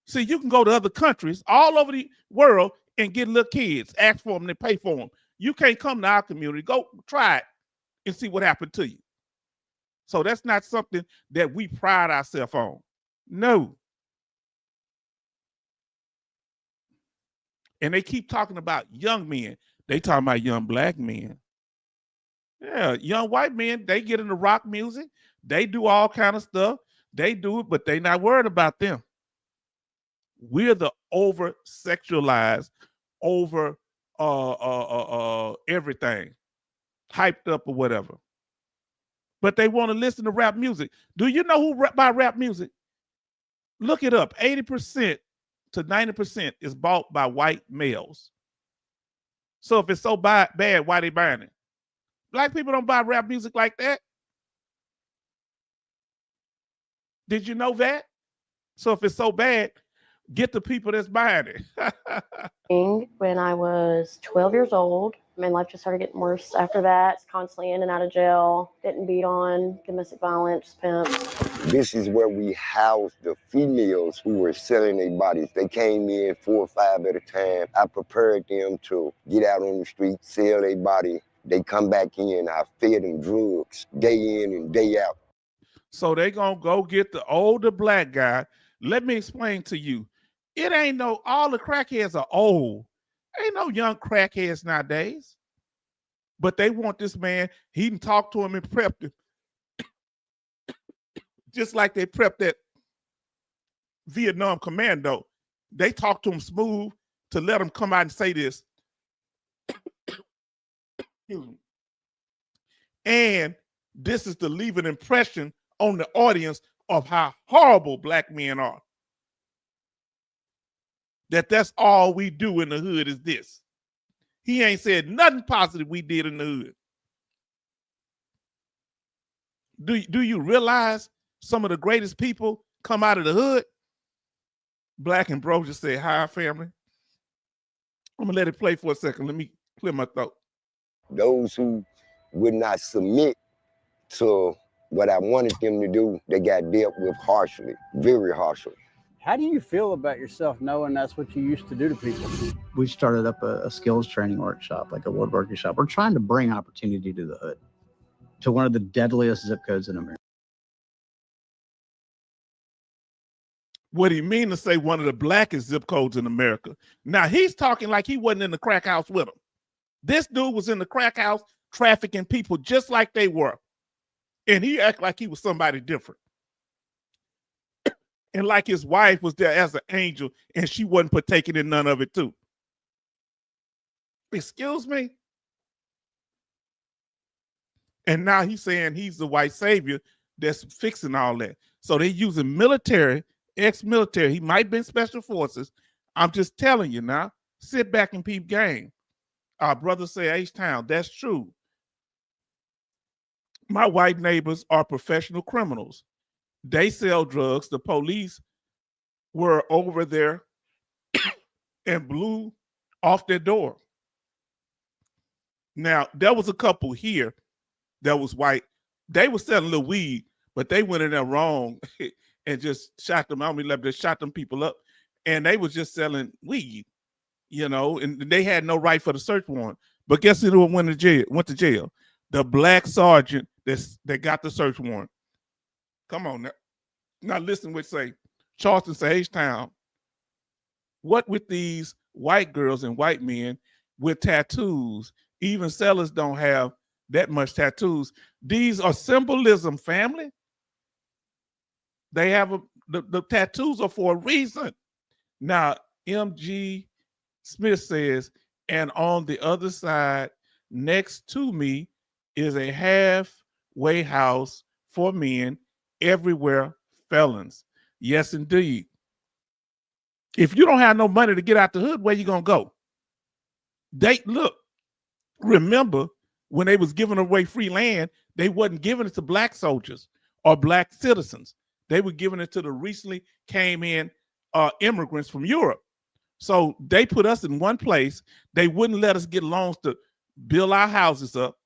Speaker 1: See, you can go to other countries all over the world and get little kids, ask for them, they pay for them. You can't come to our community. Go try it and see what happened to you. So that's not something that we pride ourselves on. No. And they keep talking about young men. They talking about young black men. Yeah, young white men, they get into rock music. They do all kind of stuff. They do it, but they not worried about them. We're the over-sexualized, over everything, hyped up or whatever. But they want to listen to rap music. Do you know who buy rap music? Look it up. 80% to 90% is bought by white males. So if it's so bad, why they buying it? Black people don't buy rap music like that. Did you know that? So if it's so bad, get the people that's buying it.
Speaker 11: When I was 12 years old, my life just started getting worse after that. Constantly in and out of jail, getting beat on, domestic violence, pimps.
Speaker 12: This is where we housed the females who were selling their bodies. They came in 4 or 5 at a time. I prepared them to get out on the street, sell their body. They come back in. I fed them drugs day in and day out.
Speaker 1: So they gonna go get the older black guy. Let me explain to you. It ain't no, all the crackheads are old. Ain't no young crackheads nowadays. But they want this man. He can talk to him and prep him. Just like they prepped that Vietnam commando. They talk to him smooth to let him come out and say this. And this is to leave an impression on the audience of how horrible black men are. That's all we do in the hood is this. He ain't said nothing positive we did in the hood. Do you realize some of the greatest people come out of the hood? Black and Bro just said, hi, family. I'm going to let it play for a second. Let me clear my throat.
Speaker 12: Those who would not submit to what I wanted them to do, they got dealt with harshly, very harshly.
Speaker 9: How do you feel about yourself knowing that's what you used to do to people?
Speaker 7: We started up a skills training workshop, like a woodworking shop. We're trying to bring opportunity to the hood, to one of the deadliest zip codes in America.
Speaker 1: What he mean to say one of the blackest zip codes in America. Now, he's talking like he wasn't in the crack house with him. This dude was in the crack house trafficking people just like they were. And he acted like he was somebody different. And like his wife was there as an angel and she wasn't partaking in none of it too. Excuse me? And now he's saying he's the white savior that's fixing all that. So they're using military, ex-military. He might be in special forces. I'm just telling you now, sit back and peep game. Our brothers say H-Town, that's true. My white neighbors are professional criminals. They sell drugs. The police were over there and blew off their door. Now, there was a couple here that was white. They were selling a little weed, but they went in there wrong and just shot them. They shot them people up, and they was just selling weed, you know, and they had no right for the search warrant. But guess who went to jail? The black sergeant that got the search warrant. Come on now. Now listen what say. Charleston say, H-Town, what with these white girls and white men with tattoos? Even sellers don't have that much tattoos. These are symbolism, family. They have the tattoos are for a reason. Now, M.G. Smith says, and on the other side, next to me is a halfway house for men, everywhere felons. Yes, indeed. If you don't have no money to get out the hood, where you gonna go? Remember when they was giving away free land, they wasn't giving it to black soldiers or black citizens. They were giving it to the recently came in immigrants from Europe. So they put us in one place. They wouldn't let us get loans to build our houses up.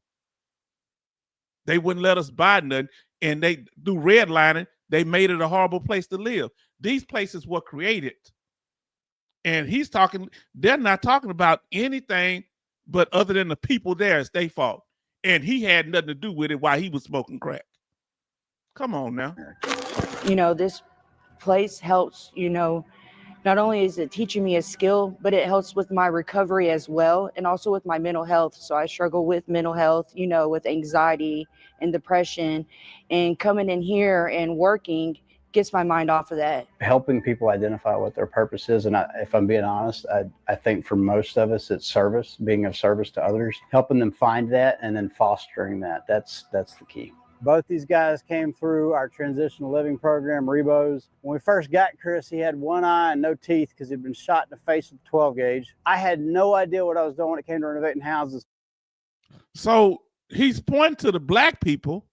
Speaker 1: They wouldn't let us buy nothing. And they do redlining. They made it a horrible place to live. These places were created. And they're not talking about anything but other than the people there, it's their fault. And he had nothing to do with it while he was smoking crack. Come on now.
Speaker 13: You know, this place helps, you know, not only is it teaching me a skill, but it helps with my recovery as well, and also with my mental health. So I struggle with mental health, you know, with anxiety and depression, and coming in here and working gets my mind off of that.
Speaker 7: Helping people identify what their purpose is. And if I'm being honest, I think for most of us, it's service, being of service to others, helping them find that and then fostering that. That's the key.
Speaker 9: Both these guys came through our transitional living program, Rebos. When we first got Chris, he had one eye and no teeth because he'd been shot in the face with a 12 gauge. I had no idea what I was doing when it came to renovating houses.
Speaker 1: So he's pointing to the black people,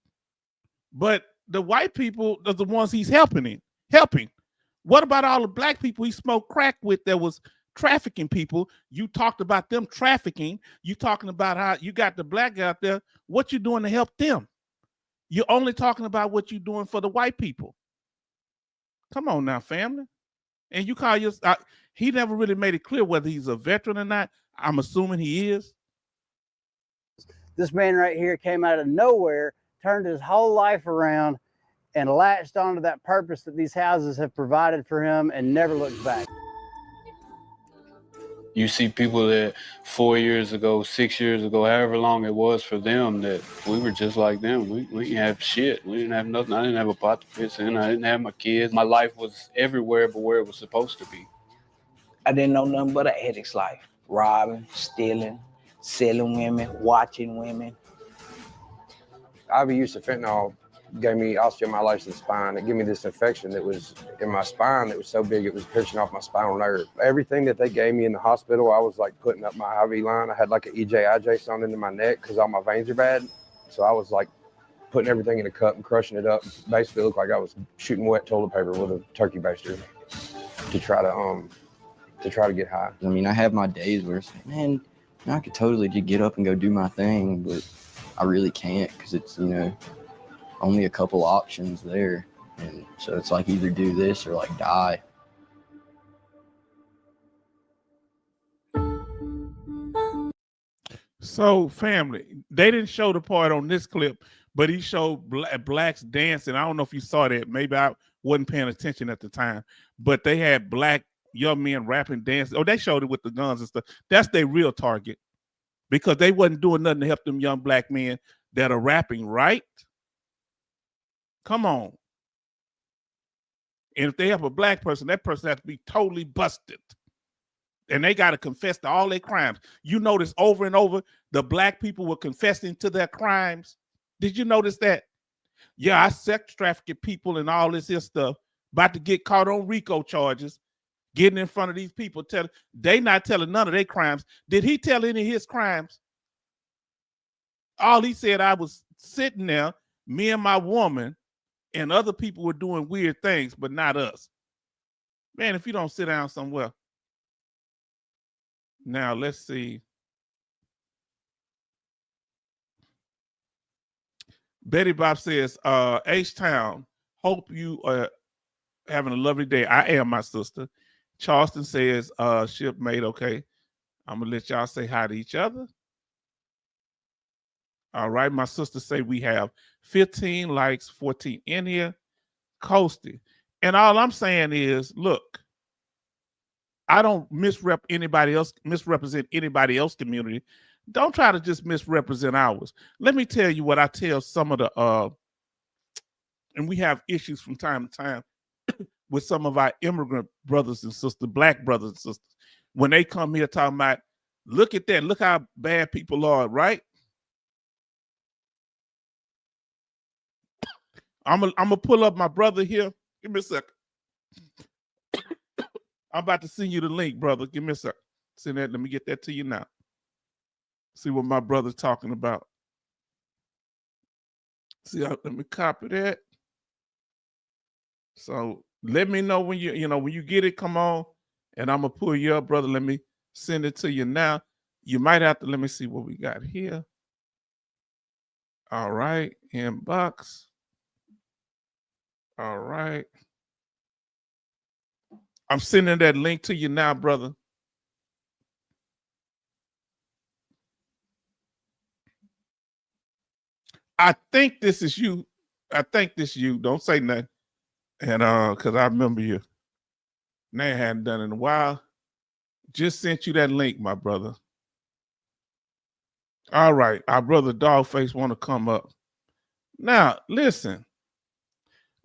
Speaker 1: but the white people are the ones he's helping. What about all the black people he smoked crack with that was trafficking people? You talked about them trafficking. You talking about how you got the black guy out there. What you doing to help them? You're only talking about what you're doing for the white people. Come on now, family. And you call your he never really made it clear whether he's a veteran or not. I'm assuming he is.
Speaker 9: This man right here came out of nowhere, turned his whole life around, and latched onto that purpose that these houses have provided for him and never looked back.
Speaker 14: You see people that 4 years ago, 6 years ago, however long it was for them, that we were just like them. We didn't have shit. We didn't have nothing. I didn't have a pot to piss in. I didn't have my kids. My life was everywhere but where it was supposed to be.
Speaker 15: I didn't know nothing but an addict's life. Robbing, stealing, selling women, watching women.
Speaker 16: IV use of fentanyl gave me osteomyelitis in the spine. It gave me this infection that was in my spine that was so big it was pinching off my spinal nerve. Everything that they gave me in the hospital, I was like putting up my IV line. I had like an EJ sewn into my neck because all my veins are bad. So I was like putting everything in a cup and crushing it up. Basically, it looked like I was shooting wet toilet paper with a turkey baster to try to get high.
Speaker 17: I mean, I have my days where it's like, man, I could totally just get up and go do my thing, but I really can't because it's, only a couple options there. And so it's like either do this or like die.
Speaker 1: So family, they didn't show the part on this clip, but he showed blacks dancing. I don't know if you saw that. Maybe I wasn't paying attention at the time, but they had black young men rapping, dancing. Oh, they showed it with the guns and stuff. That's their real target because they wasn't doing nothing to help them young black men that are rapping, right? Come on. And if they have a black person, that person has to be totally busted. And they got to confess to all their crimes. You notice over and over, the black people were confessing to their crimes. Did you notice that? Yeah, I sex trafficked people and all this here stuff. About to get caught on RICO charges. Getting in front of these people. They not telling none of their crimes. Did he tell any of his crimes? All he said, I was sitting there, me and my woman, and other people were doing weird things, but not us. Man, if you don't sit down somewhere. Now, let's see. Betty Bob says, H-Town, hope you are having a lovely day. I am, my sister. Charleston says, shipmate, okay. I'm going to let y'all say hi to each other. All right, my sister say we have 15 likes, 14 in here. Coasting. And all I'm saying is, look, I don't misrepresent anybody else's community. Don't try to just misrepresent ours. Let me tell you what I tell some of the and we have issues from time to time with some of our immigrant brothers and sisters, black brothers and sisters, when they come here talking about, look at that, look how bad people are, right? I'm gonna pull up my brother here. Give me a second. I'm about to send you the link, brother. Give me a second. Send that. Let me get that to you now. See what my brother's talking about. See, let me copy that. So let me know when when you get it. Come on, and I'm gonna pull you up, brother. Let me send it to you now. You might have to. Let me see what we got here. All right, inbox. All right. I'm sending that link to you now, brother. I think this is you. I think this is you. Don't say nothing. And because I remember you. Nay, hadn't done it in a while. Just sent you that link, my brother. All right. Our brother Dogface want to come up. Now, listen.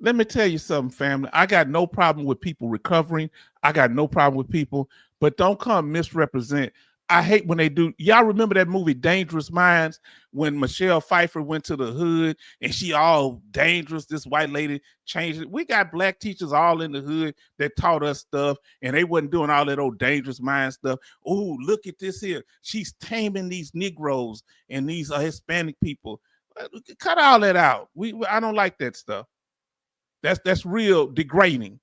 Speaker 1: Let me tell you something, family. I got no problem with people recovering. I got no problem with people, but don't come misrepresent. I hate when they do. Y'all remember that movie Dangerous Minds when Michelle Pfeiffer went to the hood and she all dangerous, this white lady changed it. We got black teachers all in the hood that taught us stuff and they wasn't doing all that old Dangerous Mind stuff. Oh, look at this here. She's taming these Negroes and these Hispanic people. Cut all that out. I don't like that stuff. That's real degrading.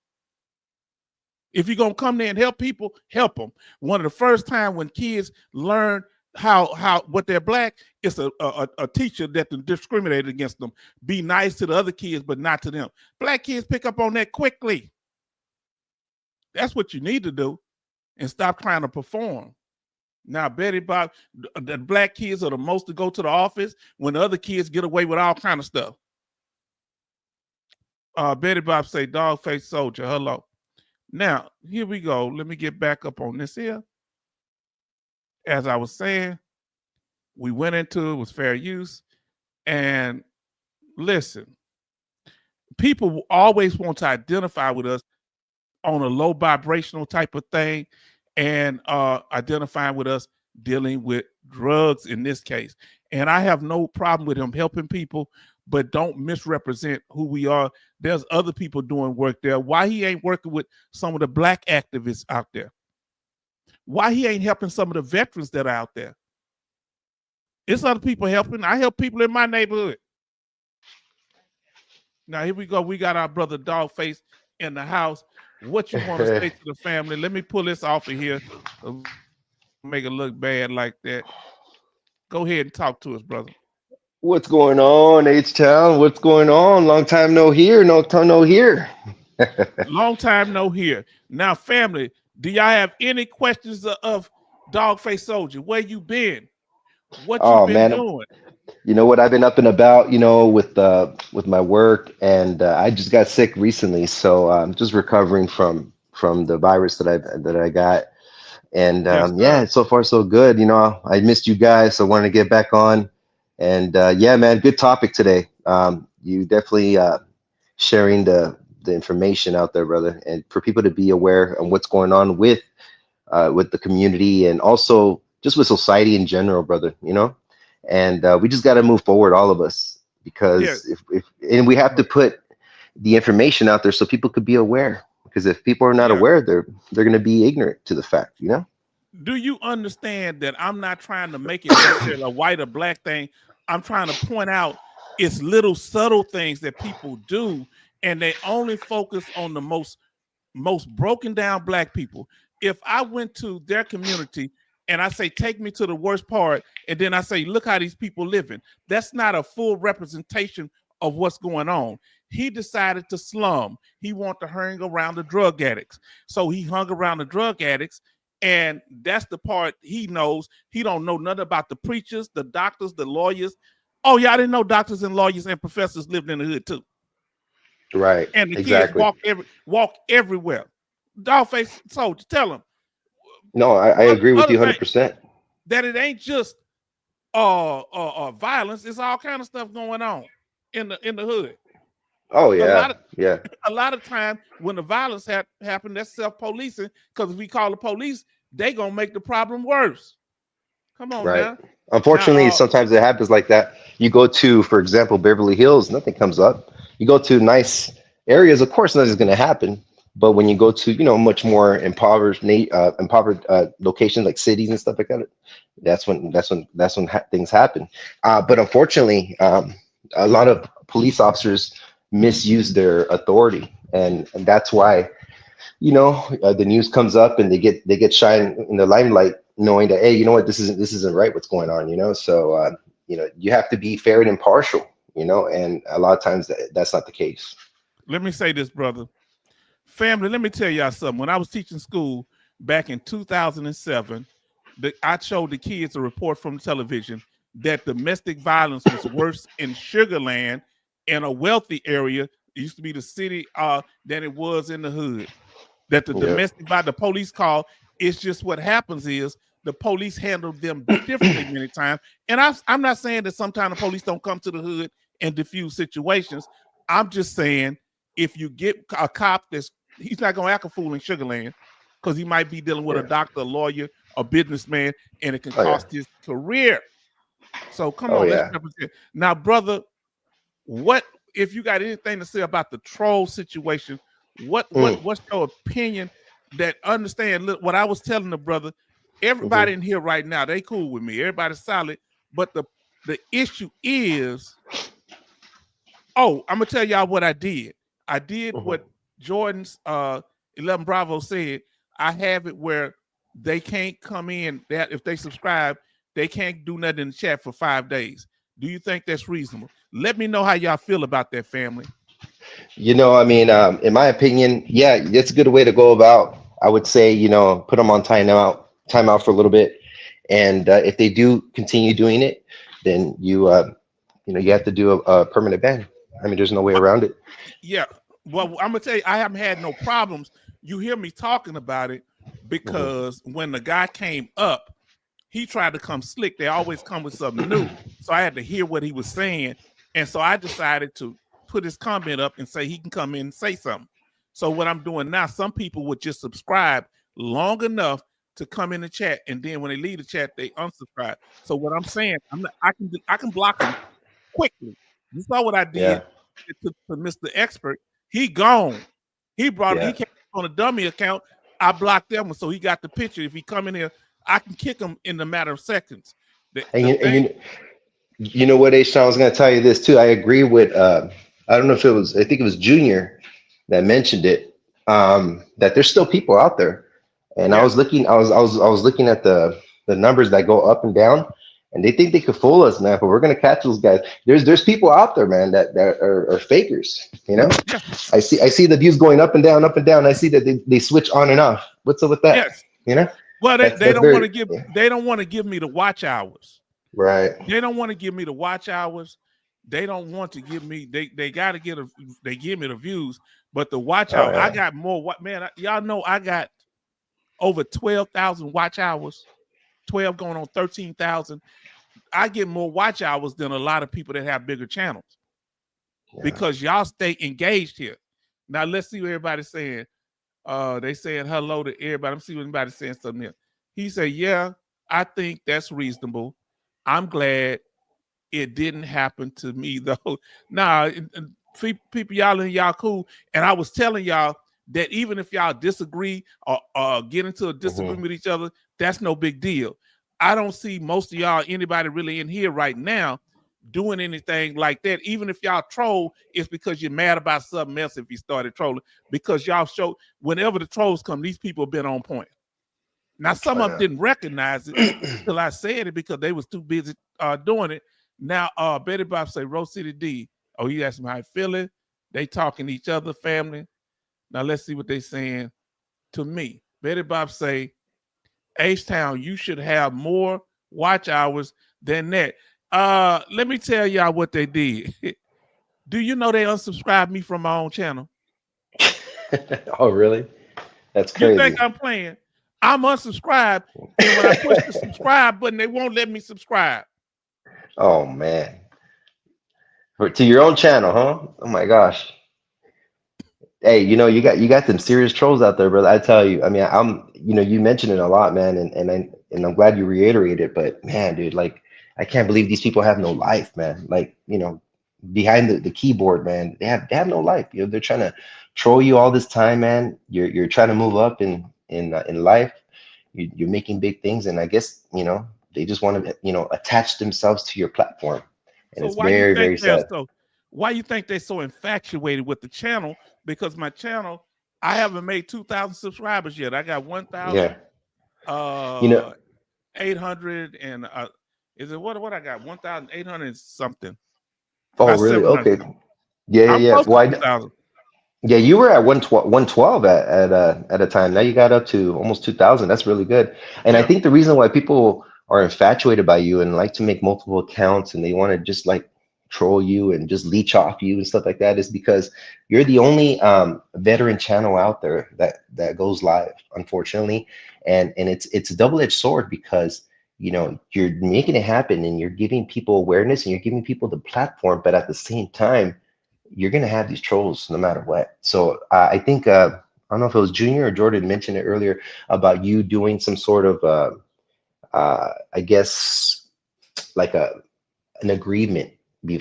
Speaker 1: If you're gonna come there and help people, help them. One of the first time when kids learn how what they're black, it's a teacher that discriminated against them. Be nice to the other kids, but not to them. Black kids pick up on that quickly. That's what you need to do, and stop trying to perform. Now, Betty Bob, the black kids are the most to go to the office when the other kids get away with all kind of stuff. Betty Bob say, dog face soldier, hello. Now, here we go. Let me get back up on this here. As I was saying, we went into it was fair use. And listen, people always want to identify with us on a low vibrational type of thing and identifying with us dealing with drugs in this case. And I have no problem with him helping people, but don't misrepresent who we are. There's other people doing work there. Why he ain't working with some of the black activists out there? Why he ain't helping some of the veterans that are out there? It's other people helping. I help people in my neighborhood. Now, here we go. We got our brother Dogface in the house. What you want to say to the family? Let me pull this off of here. Make it look bad like that. Go ahead and talk to us, brother.
Speaker 18: What's going on, H-Town? What's going on? Long time no hear. No time no hear.
Speaker 1: Long time no hear. Now, family, do y'all have any questions of Dogface Soldier? Where you been? What you been doing?
Speaker 18: You know what? I've been up and about, with my work, and I just got sick recently, so I'm just recovering from the virus that I got. And yeah, so far so good. I missed you guys, so I wanted to get back on. And yeah, man, good topic today. You definitely sharing the information out there, brother, and for people to be aware of what's going on with the community and also just with society in general, brother. And we just got to move forward, all of us, because if we have to put the information out there so people could be aware. Because if people are not aware, they're going to be ignorant to the fact,
Speaker 1: Do you understand that I'm not trying to make it necessarily a white or black thing? I'm trying to point out it's little subtle things that people do, and they only focus on the most broken down black people. If I went to their community and I say, take me to the worst part, and then I say, look how these people living, that's not a full representation of what's going on. He decided to slum. He wanted to hang around the drug addicts. So he hung around the drug addicts, and that's the part he knows. He don't know nothing about the preachers, the doctors, the lawyers. Oh, yeah, I didn't know doctors and lawyers and professors lived in the hood too.
Speaker 18: Right.
Speaker 1: And the kids walk everywhere. Dogface Soldier, tell them.
Speaker 18: No, I agree with you 100%.
Speaker 1: That it ain't just violence. It's all kind of stuff going on in the hood.
Speaker 18: Oh yeah,
Speaker 1: A lot of time when the violence happen, that's self-policing. Because if we call the police, they gonna make the problem worse. Come on now.
Speaker 18: Unfortunately, sometimes it happens like that. You go to, for example, Beverly Hills, nothing comes up. You go to nice areas, of course, nothing's going to happen. But when you go to, much more impoverished locations like cities and stuff like that, that's when things happen. But unfortunately, a lot of police officers misuse their authority, and that's why, the news comes up and they get shined in the limelight, knowing that, hey, you know what, this isn't right, what's going on, so you have to be fair and impartial, and a lot of times that's not the case.
Speaker 1: Let me say this, brother. Family, let me tell y'all something. When I was teaching school back in 2007, I showed the kids a report from television that domestic violence was worse in Sugar Land, in a wealthy area. It used to be the city than it was in the hood. That the domestic violence, the police call, it's just what happens is the police handle them differently many times. And I'm not saying that sometimes the police don't come to the hood and diffuse situations. I'm just saying if you get a cop he's not going to act a fool in Sugar Land because he might be dealing with a doctor, a lawyer, a businessman, and it can cost his career. So come on, let's represent. Now, brother, what if you got anything to say about the troll situation? What's your opinion? That understand what I was telling the brother. Everybody in here right now, they cool with me. Everybody's solid. But the issue is, I'm gonna tell y'all what I did. I did what Jordan's 11 Bravo said. I have it where they can't come in, that if they subscribe, they can't do nothing in the chat for 5 days. Do you think that's reasonable? Let me know how y'all feel about that, family.
Speaker 18: I mean, in my opinion, yeah, it's a good way to go about. I would say, put them on timeout for a little bit, and if they do continue doing it, then you have to do a permanent ban. I mean, there's no way around it.
Speaker 1: Yeah, well, I'm gonna tell you, I haven't had no problems. You hear me talking about it because when the guy came up, he tried to come slick. They always come with something new, so I had to hear what he was saying, and so I decided to put his comment up and say he can come in and say something. So what I'm doing now, some people would just subscribe long enough to come in the chat, and then when they leave the chat, they unsubscribe. So what I'm saying, I can block them quickly. You saw what I did to Mr. Expert. He gone. He he came on a dummy account. I blocked them, so he got the picture. If he come in here, I can kick him in a matter of seconds.
Speaker 18: You know what, Shawn, I was going to tell you this too. I agree with I don't know if I think it was Junior that mentioned it, that there's still people out there. And I was looking at the numbers that go up and down, and they think they could fool us, man, but we're going to catch those guys. There's people out there, man, that are fakers, I see the views going up and down. I see that they switch on and off. What's up with that?
Speaker 1: Well, they don't want to give they don't want to give me the watch hours.
Speaker 18: Right.
Speaker 1: They don't want to give me the watch hours. They don't want to give me they got to they give me the views, but the watch hour, I got more. Man, y'all know I got over 12,000 watch hours, 12 going on 13,000. I get more watch hours than a lot of people that have bigger channels because y'all stay engaged here. Now let's see what everybody's saying. They saying hello to everybody. I'm seeing what everybody's saying something here. He said, yeah, I think that's reasonable. I'm glad it didn't happen to me though. Nah, people, y'all cool. And I was telling y'all that even if y'all disagree or get into a disagreement with each other, that's no big deal. I don't see most of y'all, anybody really in here right now, doing anything like that. Even if y'all troll, it's because you're mad about something else if you started trolling. Because y'all show, whenever the trolls come, these people have been on point. Now, some of them didn't recognize it until I said it because they was too busy doing it. Now, Betty Bob say, Rose City D. Oh, he asked me how I feeling. They talking to each other, family. Now, let's see what they saying to me. Betty Bob say, H-Town, you should have more watch hours than that. Let me tell y'all what they did. Do you know they unsubscribed me from my own channel?
Speaker 18: Oh, really? That's crazy.
Speaker 1: You think I'm playing? I'm unsubscribed, and when I push the subscribe button, they won't let me subscribe.
Speaker 18: Oh man. To your own channel, huh? Oh my gosh. Hey, you got them serious trolls out there, brother. I tell you. I mean, you mentioned it a lot, man, and I'm glad you reiterated it, but man, dude, like I can't believe these people have no life, man. Like, behind the keyboard, man, they have no life. They're trying to troll you all this time, man. You're trying to move up in life. You're making big things, and I guess they just want to attach themselves to your platform, and
Speaker 1: So
Speaker 18: it's very, very sad.
Speaker 1: Why you think they're so infatuated with the channel? Because my channel, I haven't made 2,000 subscribers yet. I got 1,000. 800 and is it what I got? 1,800 something.
Speaker 18: Oh, really? Okay. Yeah.
Speaker 1: I'm
Speaker 18: Why?
Speaker 1: close to 2,000.
Speaker 18: Yeah, you were at 112 at a time. Now you got up to almost 2,000. That's really good. And I think the reason why people are infatuated by you and like to make multiple accounts and they want to just like troll you and just leech off you and stuff like that is because you're the only veteran channel out there that goes live, unfortunately. And it's a double-edged sword because you're making it happen and you're giving people awareness and you're giving people the platform, but at the same time, you're going to have these trolls no matter what. So I think, I don't know if it was Junior or Jordan mentioned it earlier about you doing some sort of, I guess, like an agreement,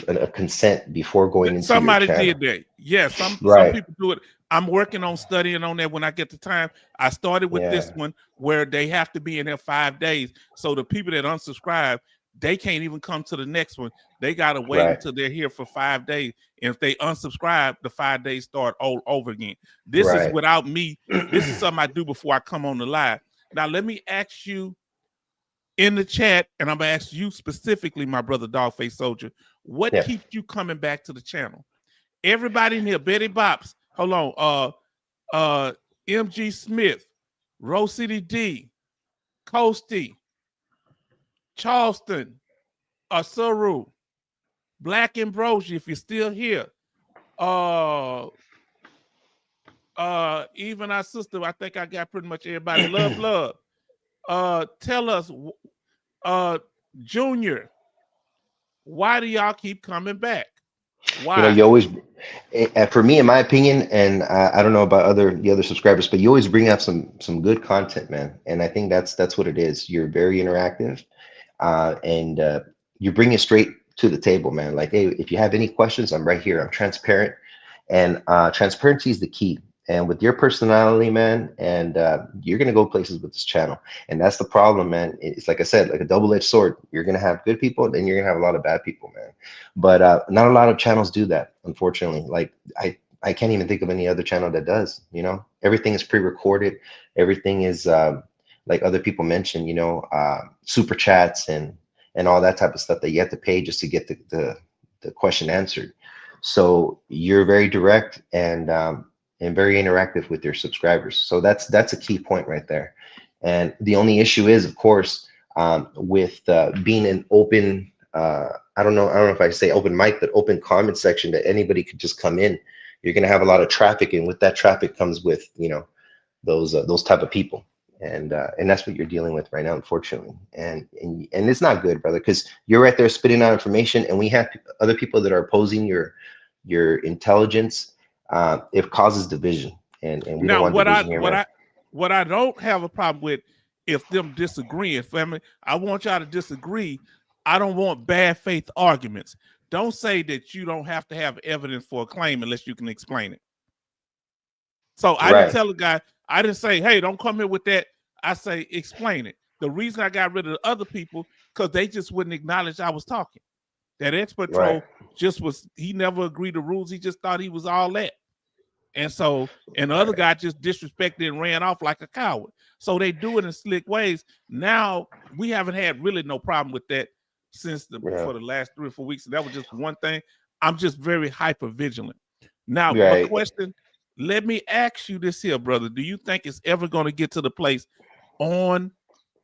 Speaker 18: a consent before going into
Speaker 1: somebody
Speaker 18: your channel.
Speaker 1: did that. Yeah, some people do it. I'm working on studying on that when I get the time. I started with this one where they have to be in there 5 days. So the people that unsubscribe, they can't even come to the next one. They got to wait
Speaker 18: Right.
Speaker 1: until they're here for 5 days. And if they unsubscribe, the 5 days start all over again. This is
Speaker 18: Right.
Speaker 1: without me. This is something I do before I come on the live. Now, let me ask you in the chat, and I'm going to ask you specifically, my brother Dogface Soldier, what
Speaker 18: Yes.
Speaker 1: keeps you coming back to the channel? Everybody in here, Betty Bops, hold on, MG Smith, Rose City D, Coasty, Charleston, Asuru, Black Ambrosia, if you're still here. Even our sister, I think I got pretty much everybody. Love. Tell us, Junior, why do y'all keep coming back? Why?
Speaker 18: You always, for me, in my opinion, and I don't know about the other subscribers, but you always bring up some good content, man. And I think that's what it is. You're very interactive, and you bring it straight to the table, man. Like, hey, if you have any questions, I'm right here. I'm transparent, and transparency is the key. And with your personality, man, and you're gonna go places with this channel. And that's the problem, man. It's like I said, like a double-edged sword. You're gonna have good people, and you're gonna have a lot of bad people, man. But not a lot of channels do that, unfortunately. Like I can't even think of any other channel that does. Everything is pre-recorded. Everything is like other people mentioned, super chats and all that type of stuff that you have to pay just to get the question answered. So you're very direct and very interactive with your subscribers. So that's a key point right there. And the only issue is, of course, with being an open, I don't know if I say open mic, but open comment section that anybody could just come in. You're going to have a lot of traffic, and with that traffic comes with those type of people, and that's what you're dealing with right now, unfortunately. And it's not good, brother, because you're right there spitting out information, and we have other people that are opposing your intelligence. It causes division, and we
Speaker 1: now,
Speaker 18: don't want division here, man.
Speaker 1: What I don't have a problem with, if them disagreeing, family, I want y'all to disagree. I don't want bad faith arguments. Don't say that you don't have to have evidence for a claim unless you can explain it. So I didn't tell the guy, I didn't say, hey, don't come here with that. I say, explain it. The reason I got rid of the other people, because they just wouldn't acknowledge I was talking. That expert troll he never agreed to rules. He just thought he was all that. And so, and the other guy just disrespected and ran off like a coward. So they do it in slick ways. Now, we haven't had really no problem with that since for the last 3 or 4 weeks. And that was just one thing. I'm just very hyper vigilant. Now, my question, let me ask you this here, brother. Do you think it's ever going to get to the place on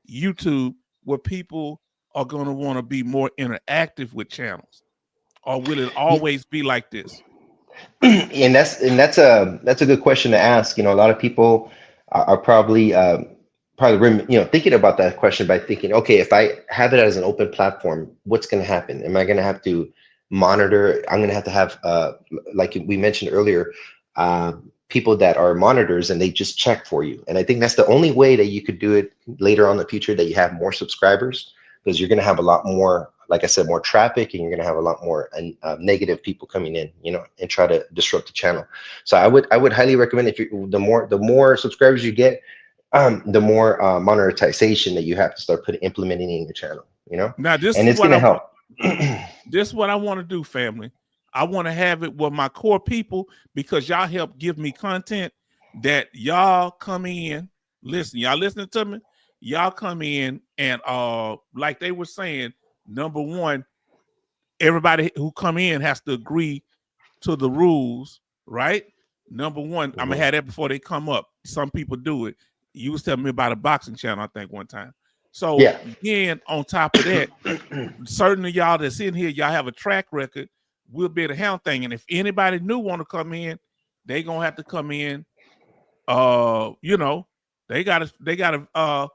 Speaker 1: YouTube where people are going to want to be more interactive with channels? Or will it always be like this?
Speaker 18: And that's a good question to ask. A lot of people are probably thinking about that question by thinking, okay, if I have it as an open platform, what's going to happen? Am I going to have to monitor? I'm going to have like we mentioned earlier, people that are monitors, and they just check for you. And I think that's the only way that you could do it later on in the future, that you have more subscribers, because you're going to have a lot more, like I said, more traffic, and you're going to have a lot more negative people coming in, and try to disrupt the channel. So I would highly recommend, if you the more subscribers you get, the more monetization that you have to start implementing in your channel.
Speaker 1: Now this
Speaker 18: and
Speaker 1: is
Speaker 18: it's
Speaker 1: what
Speaker 18: going to help.
Speaker 1: This is what I want to do, family. I want to have it with my core people, because y'all help give me content that y'all come in. Listen, y'all listening to me? Y'all come in and like they were saying, number one, everybody who come in has to agree to the rules, right? Number one, I'm gonna have that before they come up. Some people do it. You was telling me about a boxing channel, I think, one time. So again, on top of that, certain of y'all that's in here, y'all have a track record. We'll be able to handle thing. And if anybody new want to come in, they gonna have to come in. They gotta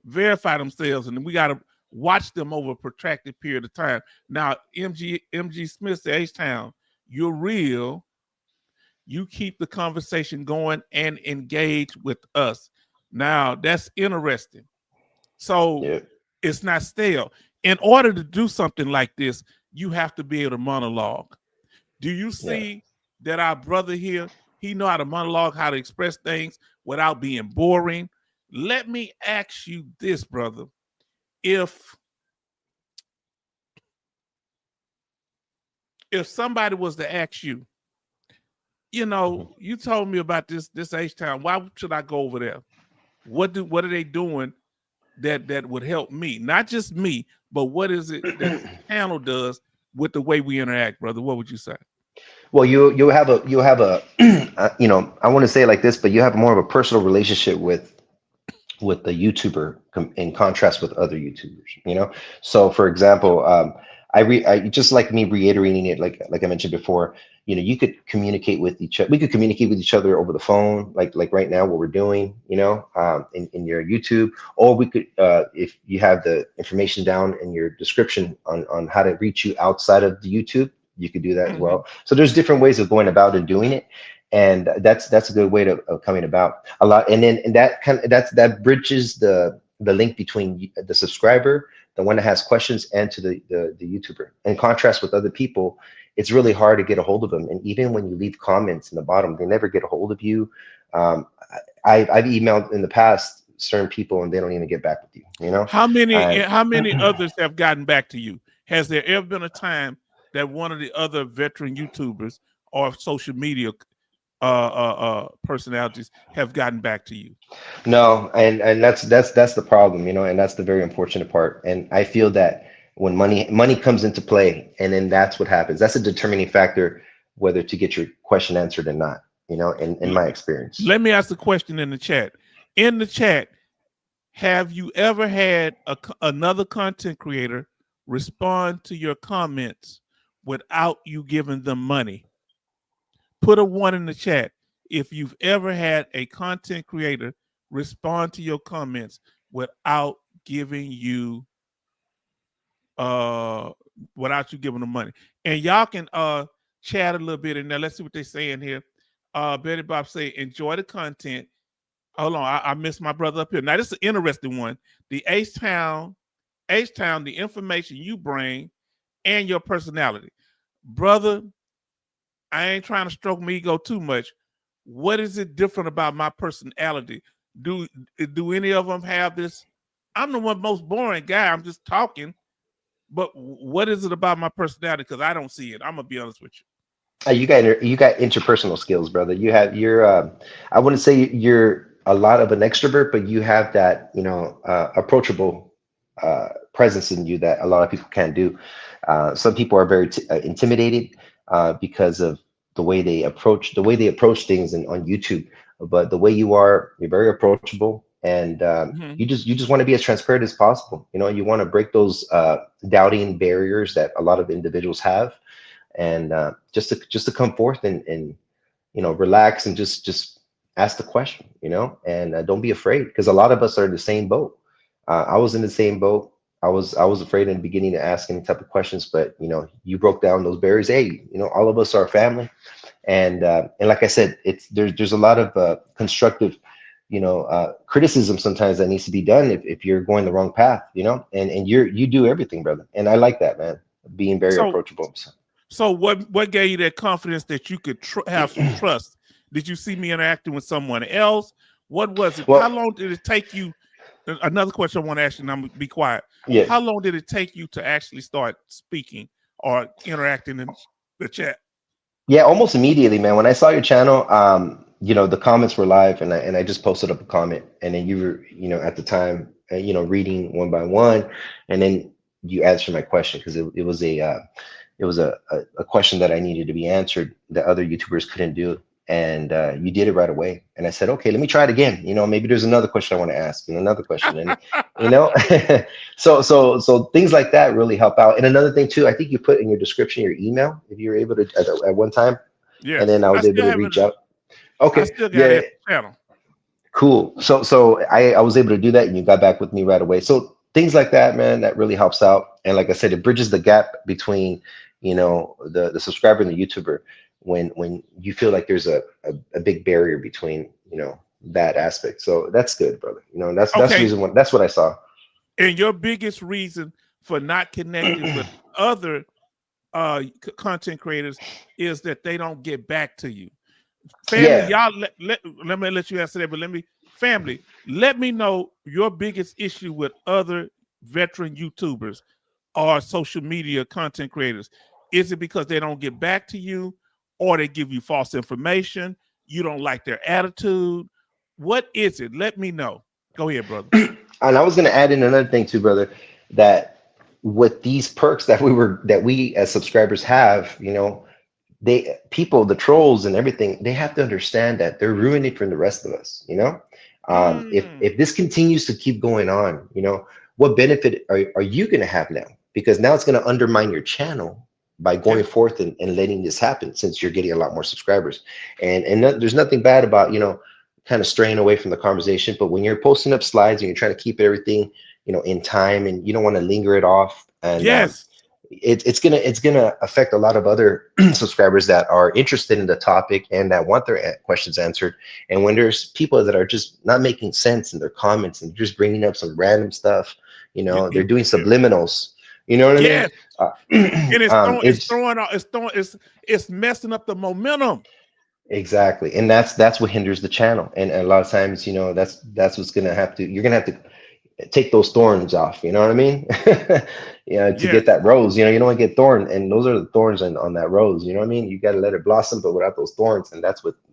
Speaker 1: verify themselves, and we gotta watch them over a protracted period of time. Now, MG Smith said, H-Town, you're real. You keep the conversation going and engage with us. Now, that's interesting. So it's not stale. In order to do something like this, you have to be able to monologue. Do you see that our brother here, he know how to monologue, how to express things without being boring? Let me ask you this, brother. If if somebody was to ask you, you know, you told me about this H-Town. Why should I go over there? What are they doing that would help me? Not just me, but what is it that the channel does with the way we interact, brother? What would you say?
Speaker 18: Well, you have a you know, I want to say it like this, but you have more of a personal relationship with the YouTuber in contrast with other YouTubers, you know? So for example, I just like me reiterating it, like I mentioned before, you know, you could communicate with each other. We could communicate with each other over the phone, like right now, what we're doing, you know, in your YouTube, or we could, if you have the information down in your description on how to reach you outside of the YouTube, you could do that as well. So there's different ways of going about and doing it. And that's a good way of coming about a lot. And then that bridges the link between the subscriber, the one that has questions, and to the YouTuber. In contrast with other people, it's really hard to get a hold of them. And even when you leave comments in the bottom, they never get a hold of you. I've emailed in the past certain people and they don't even get back with you. You know,
Speaker 1: how many others have gotten back to you? Has there ever been a time that one of the other veteran YouTubers or social media personalities have gotten back to you?
Speaker 18: No, and that's the problem, you know, and that's the very unfortunate part. And I feel that when money comes into play, and then that's what happens. That's a determining factor whether to get your question answered or not, you know, in my experience.
Speaker 1: Let me ask the question in the chat. In the chat, have you ever had another content creator respond to your comments without you giving them money? Put a 1 in the chat if you've ever had a content creator respond to your comments without giving you them money. And y'all can chat a little bit in there. Let's see what they're saying here. Betty Bob say, enjoy the content. Hold on, I missed my brother up here. Now, this is an interesting one. The H-Town, the information you bring, and your personality. Brother, I ain't trying to stroke my ego too much. What is it different about my personality? Do any of them have this? I'm the most boring guy. I'm just talking. But what is it about my personality? Because I don't see it. I'm gonna be honest with you.
Speaker 18: You got interpersonal skills, brother. I wouldn't say you're a lot of an extrovert, but you have that, you know, approachable presence in you that a lot of people can't do. Some people are very intimidated because of the way they approach things on YouTube. But the way you are, you're very approachable, and you just want to be as transparent as possible. You know, you want to break those doubting barriers that a lot of individuals have, and just to come forth and you know, relax and just ask the question, you know, and don't be afraid, because a lot of us are in the same boat. I was in the same boat. I was afraid in the beginning to ask any type of questions, but you know, you broke down those barriers. Hey, you know, all of us are family, and like I said, there's a lot of constructive, you know, criticism sometimes that needs to be done if you're going the wrong path, you know, and you do everything, brother, and I like that, man, being very approachable.
Speaker 1: So what gave you that confidence that you could have some trust? Did you see me interacting with someone else? What was it? How long did it take you? Another question I want to ask you, and I'm going to be quiet.
Speaker 18: Yeah.
Speaker 1: How long did it take you to actually start speaking or interacting in the chat?
Speaker 18: Yeah, almost immediately, man. When I saw your channel, you know, the comments were live, and I just posted up a comment, and then you were, you know, at the time, you know, reading one by one, and then you answered my question, because it was a question that I needed to be answered that other YouTubers couldn't do, and you did it right away. And I said, okay, let me try it again. You know, maybe there's another question I want to ask, and another question, and you know, so things like that really help out. And another thing too, I think you put in your description your email if you were able to at one time.
Speaker 1: Yes.
Speaker 18: And then I was able to reach out. Okay.
Speaker 1: I still got it channel.
Speaker 18: Cool. So I was able to do that, and you got back with me right away. So things like that, man, that really helps out. And like I said, it bridges the gap between, you know, the subscriber and the YouTuber when you feel like there's a big barrier between, you know, that aspect. So that's good, brother. You know, that's the reason that's what I saw.
Speaker 1: And your biggest reason for not connecting with other content creators is that they don't get back to you. Family, y'all, let me let you answer that, but let me know your biggest issue with other veteran YouTubers or social media content creators. Is it because they don't get back to you, or they give you false information? You don't like their attitude? What is it? Let me know. Go ahead, brother.
Speaker 18: And I was going to add in another thing too, brother, that with these perks that we as subscribers have, the trolls and everything, they have to understand that they're ruining for the rest of us. If this continues to keep going on, what benefit are you going to have now? Because now it's going to undermine your channel by going forth and letting this happen, since you're getting a lot more subscribers. And there's nothing bad about, kind of straying away from the conversation, but when you're posting up slides and you're trying to keep everything, in time, and you don't want to linger it off, and it's gonna affect a lot of other subscribers that are interested in the topic and that want their questions answered. And when there's people that are just not making sense in their comments and just bringing up some random stuff, they're doing subliminals. You know what I mean?
Speaker 1: And it's messing up the momentum.
Speaker 18: Exactly. And that's what hinders the channel. And a lot of times, that's what's gonna have to, you're gonna have to take those thorns off, you know what I mean? To get that rose, you don't want to get thorn, and those are the thorns on that rose, you know what I mean? You got to let it blossom, but without those thorns. And that's what the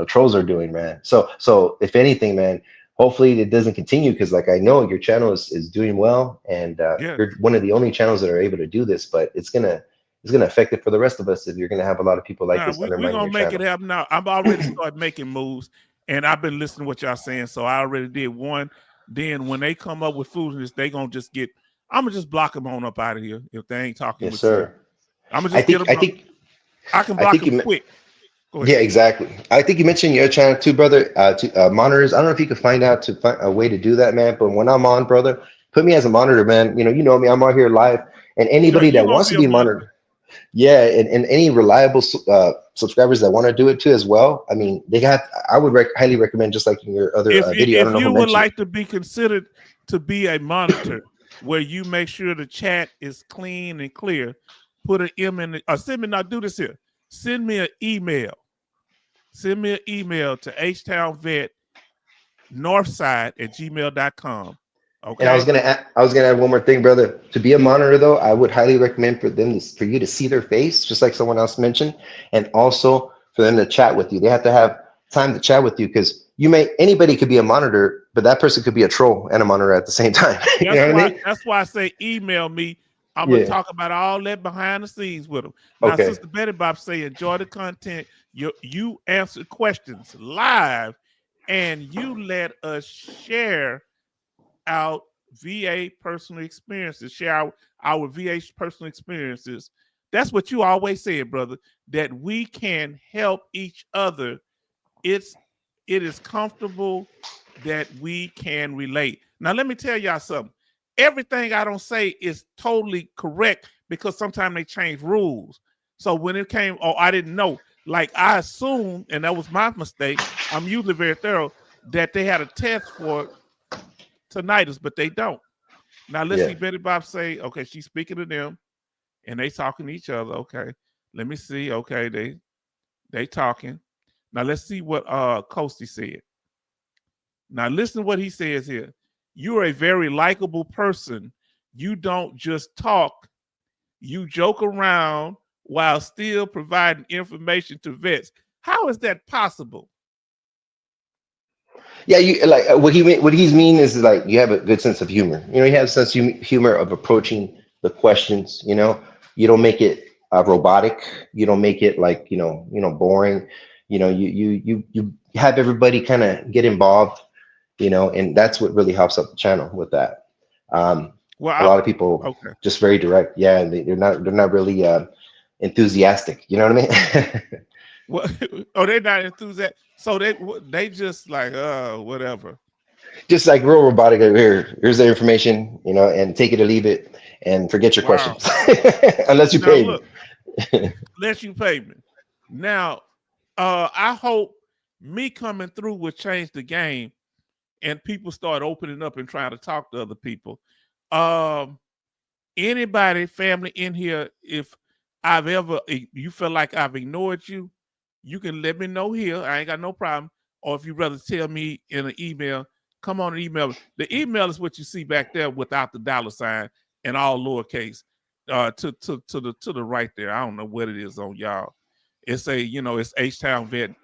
Speaker 18: trolls are doing, man. So if anything, man, hopefully it doesn't continue, because like I know your channel is doing well, and you're one of the only channels that are able to do this, but it's gonna affect it for the rest of us if you're gonna have a lot of people like this undermining
Speaker 1: we're gonna
Speaker 18: your
Speaker 1: make
Speaker 18: channel.
Speaker 1: it happen now. I've already started making moves, and I've been listening to what y'all saying, so I already did one. Then when they come up with foolishness, they gonna just get. I'm gonna just block them on up out of here if they ain't talking with
Speaker 18: sir.
Speaker 1: sense. I'm gonna just get them. I can block them quick.
Speaker 18: Yeah, exactly. I think you mentioned your channel too, brother. To monitors. I don't know if you could find a way to do that, man. But when I'm on, brother, put me as a monitor, man. You know me. I'm out here live, and anybody that wants to be monitored. Yeah, and any reliable subscribers that want to do it too as well. I mean, I would highly recommend, just like in your other video. I don't know
Speaker 1: If
Speaker 18: who
Speaker 1: you would
Speaker 18: mentioned
Speaker 1: like to be considered to be a monitor, where you make sure the chat is clean and clear, put an M in it, or send me. Now do this here. Send me an email. Send me an email to htownvetnorthside@gmail.com. Okay.
Speaker 18: And I was gonna add one more thing, brother. To be a monitor, though, I would highly recommend for you to see their face, just like someone else mentioned, and also for them to chat with you. They have to have time to chat with you, because anybody could be a monitor, but that person could be a troll and a monitor at the same time. You know what I mean?
Speaker 1: That's why I say email me. I'm gonna talk about all that behind the scenes with them. Now, Sister Betty Bob say, enjoy the content. You answer questions live, and you let us share out VA personal experiences, share our VA personal experiences. That's what you always said, brother, that we can help each other. It is comfortable that we can relate. Now, let me tell y'all something. Everything I don't say is totally correct, because sometimes they change rules. So when it came, I didn't know. Like I assumed, and that was my mistake. I'm usually very thorough, that they had a test for tinnitus, but they don't. Now let's see Betty Bob say, okay, she's speaking to them and they talking to each other. Okay. Let me see. Okay, they talking. Now let's see what Coasty said. Now listen to what he says here. You're a very likable person. You don't just talk, you joke around while still providing information to vets. How is that possible?
Speaker 18: Yeah, you like what he's mean is like you have a good sense of humor. You have a sense of humor of approaching the questions. You don't make it robotic. You don't make it like boring. You have everybody kind of get involved. And that's what really helps out the channel with that. A lot of people just very direct. Yeah, and they're not really enthusiastic. You know what I mean?
Speaker 1: Well, they're not enthusiastic. So they just like whatever.
Speaker 18: Just like real robotic. Here's the information, and take it or leave it, and forget your questions, unless you pay me.
Speaker 1: Unless you pay me. Now, I hope me coming through will change the game, and people start opening up and trying to talk to other people. Anybody, family in here, if you feel like I've ignored you, you can let me know here. I ain't got no problem. Or if you'd rather tell me in an email, come on and email. The email is what you see back there without the $ and all lowercase. to the right there. I don't know what it is on y'all. It's it's H-Town Vet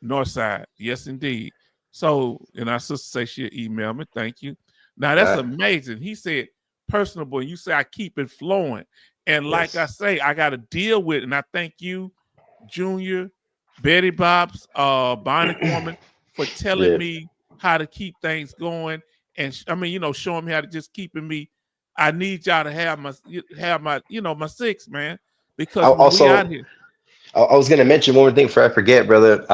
Speaker 1: Northside. Yes, indeed. So, and our sister say she'll email me. Thank you. Now that's amazing. He said personable. You say I keep it flowing. And like I say, I got to deal with, and I thank you, Junior, Betty Bob's, Bionic Woman, for telling me how to keep things going. And showing me how to just keeping me. I need y'all to have my my six, man, because when we out here.
Speaker 18: I was going to mention one more thing before I forget, brother.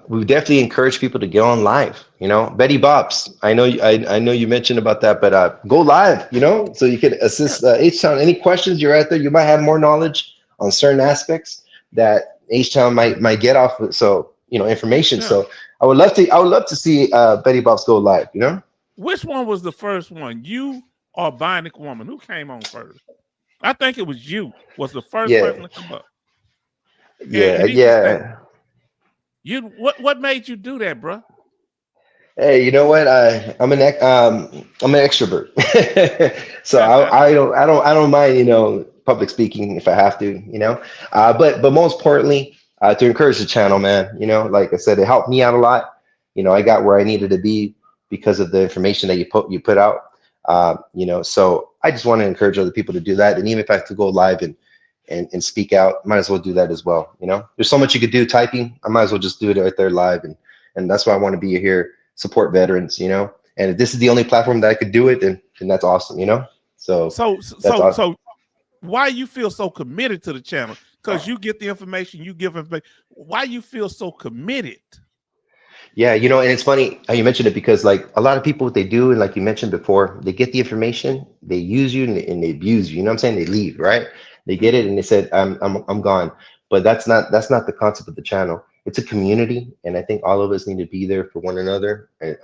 Speaker 18: We definitely encourage people to get on live. Betty Bops. I know you mentioned about that, but go live. So you can assist H-Town. Any questions you're out there? You might have more knowledge on certain aspects that H-Town might get off. So information. Yeah. So I would love to see Betty Bops go live.
Speaker 1: Which one was the first one? You or Bionic Woman? Who came on first? I think it was you. Was the first person to come up.
Speaker 18: Yeah.
Speaker 1: What made you do that, bro?
Speaker 18: Hey, you know what? I'm an extrovert, so I don't mind public speaking if I have to, but most importantly to encourage the channel, man. Like I said, it helped me out a lot. I got where I needed to be because of the information that you put out. So I just want to encourage other people to do that, and even if I have to go live and speak out, might as well do that as well. There's so much you could do typing. I might as well just do it right there live, and that's why I want to be here, support veterans, and if this is the only platform that I could do it, then that's awesome, so awesome.
Speaker 1: So why you feel so committed to the channel? Because you get the information, you give information. Why you feel so committed?
Speaker 18: Yeah, and it's funny how you mentioned it, because like a lot of people, what they do, and like you mentioned before, they get the information, they use you, and they abuse you. You know what I'm saying? They leave, right? They get it and they said, I'm gone. But that's not the concept of the channel. It's a community, and I think all of us need to be there for one another, and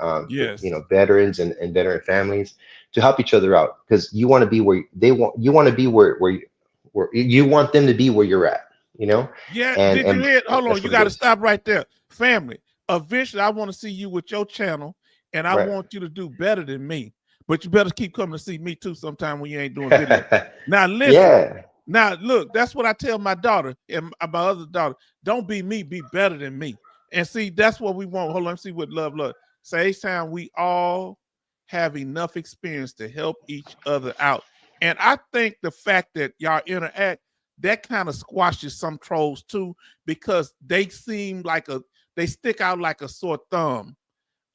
Speaker 18: veterans and veteran families, to help each other out, because you want to be where they want. You want to be where you want them to be where you're at.
Speaker 1: Yeah. Did you hear? Hold on, you got to stop right there, family. Eventually, I want to see you with your channel, and I want you to do better than me. But you better keep coming to see me too sometime when you ain't doing video. Now listen. Yeah. Now look, that's what I tell my daughter and my other daughter. Don't be me, be better than me. And see, that's what we want. Hold on, let's see what love. Say each time we all have enough experience to help each other out. And I think the fact that y'all interact, that kind of squashes some trolls too, because they seem like they stick out like a sore thumb.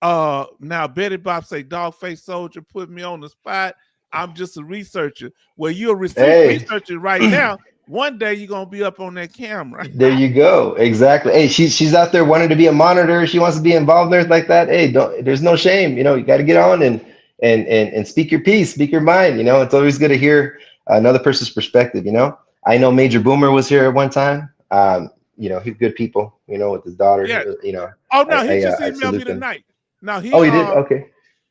Speaker 1: Now Betty Bob say, "Dog-faced soldier put me on the spot. I'm just a researcher." Well, you're a researcher right now. One day you're gonna be up on that camera.
Speaker 18: There you go. Exactly. Hey, she's out there wanting to be a monitor. She wants to be involved there like that. Hey, there's no shame. You got to get on and speak your piece, speak your mind. It's always good to hear another person's perspective. I know Major Boomer was here at one time. He's good people. With his daughter.
Speaker 1: Yeah. Oh no, he just emailed me tonight. Now he
Speaker 18: did? Okay.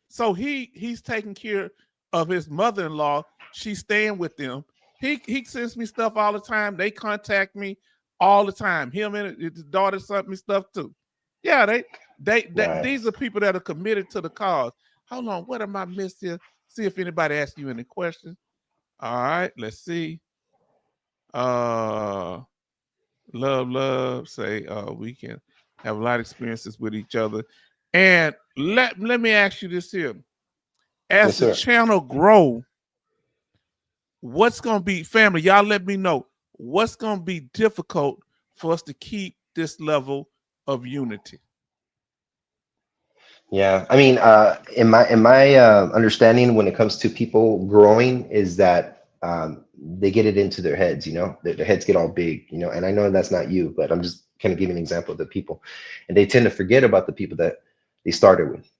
Speaker 1: So he's taking care of his mother-in-law. She's staying with them. He sends me stuff all the time. They contact me all the time. Him and his daughter sent me stuff too. Yeah, these are people that are committed to the cause. Hold on, what am I missing here? See if anybody asks you any questions. All right, let's see. Love say we can have a lot of experiences with each other. And let me ask you this here. As the channel grow, what's going to be, family, y'all let me know, what's going to be difficult for us to keep this level of unity?
Speaker 18: Yeah, I mean, in my understanding, when it comes to people growing, is that they get it into their heads, their heads get all big, and I know that's not you, but I'm just kind of giving an example of the people, and they tend to forget about the people that they started with.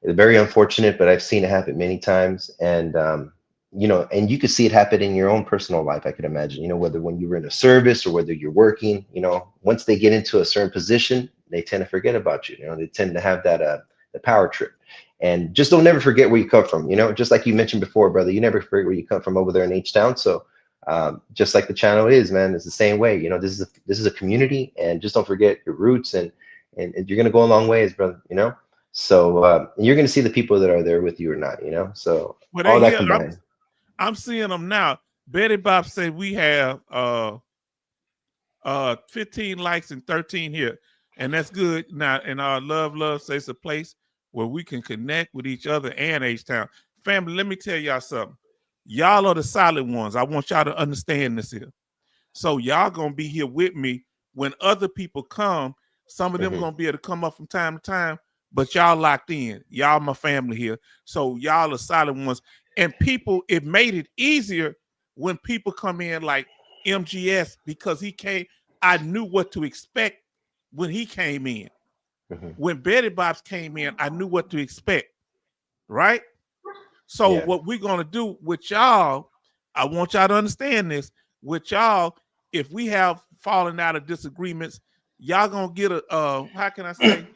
Speaker 18: It's very unfortunate, but I've seen it happen many times, and and you could see it happen in your own personal life. I could imagine, whether when you were in a service or whether you're working, once they get into a certain position, they tend to forget about you. They tend to have that the power trip, and just don't never forget where you come from. Just like you mentioned before, brother, you never forget where you come from over there in H-Town. So just like the channel is, man, it's the same way. This is a community, and just don't forget your roots, and you're gonna go a long ways, brother. So you're gonna see the people that are there with you or not. So all that combined.
Speaker 1: I'm seeing them now. Betty Bob said we have 15 likes and 13 here. And that's good. Now, and our love says it's a place where we can connect with each other and H-Town. Family, let me tell y'all something. Y'all are the solid ones. I want y'all to understand this here. So y'all gonna be here with me when other people come. Some of them gonna be able to come up from time to time, but y'all locked in. Y'all my family here. So y'all are solid ones. And people, it made it easier when people come in like MGS because he came. I knew what to expect when he came in. When Betty Bob's came in, I knew what to expect. Right? So what we're gonna do with y'all, I want y'all to understand this. With y'all, if we have fallen out of disagreements, y'all gonna get a how can I say?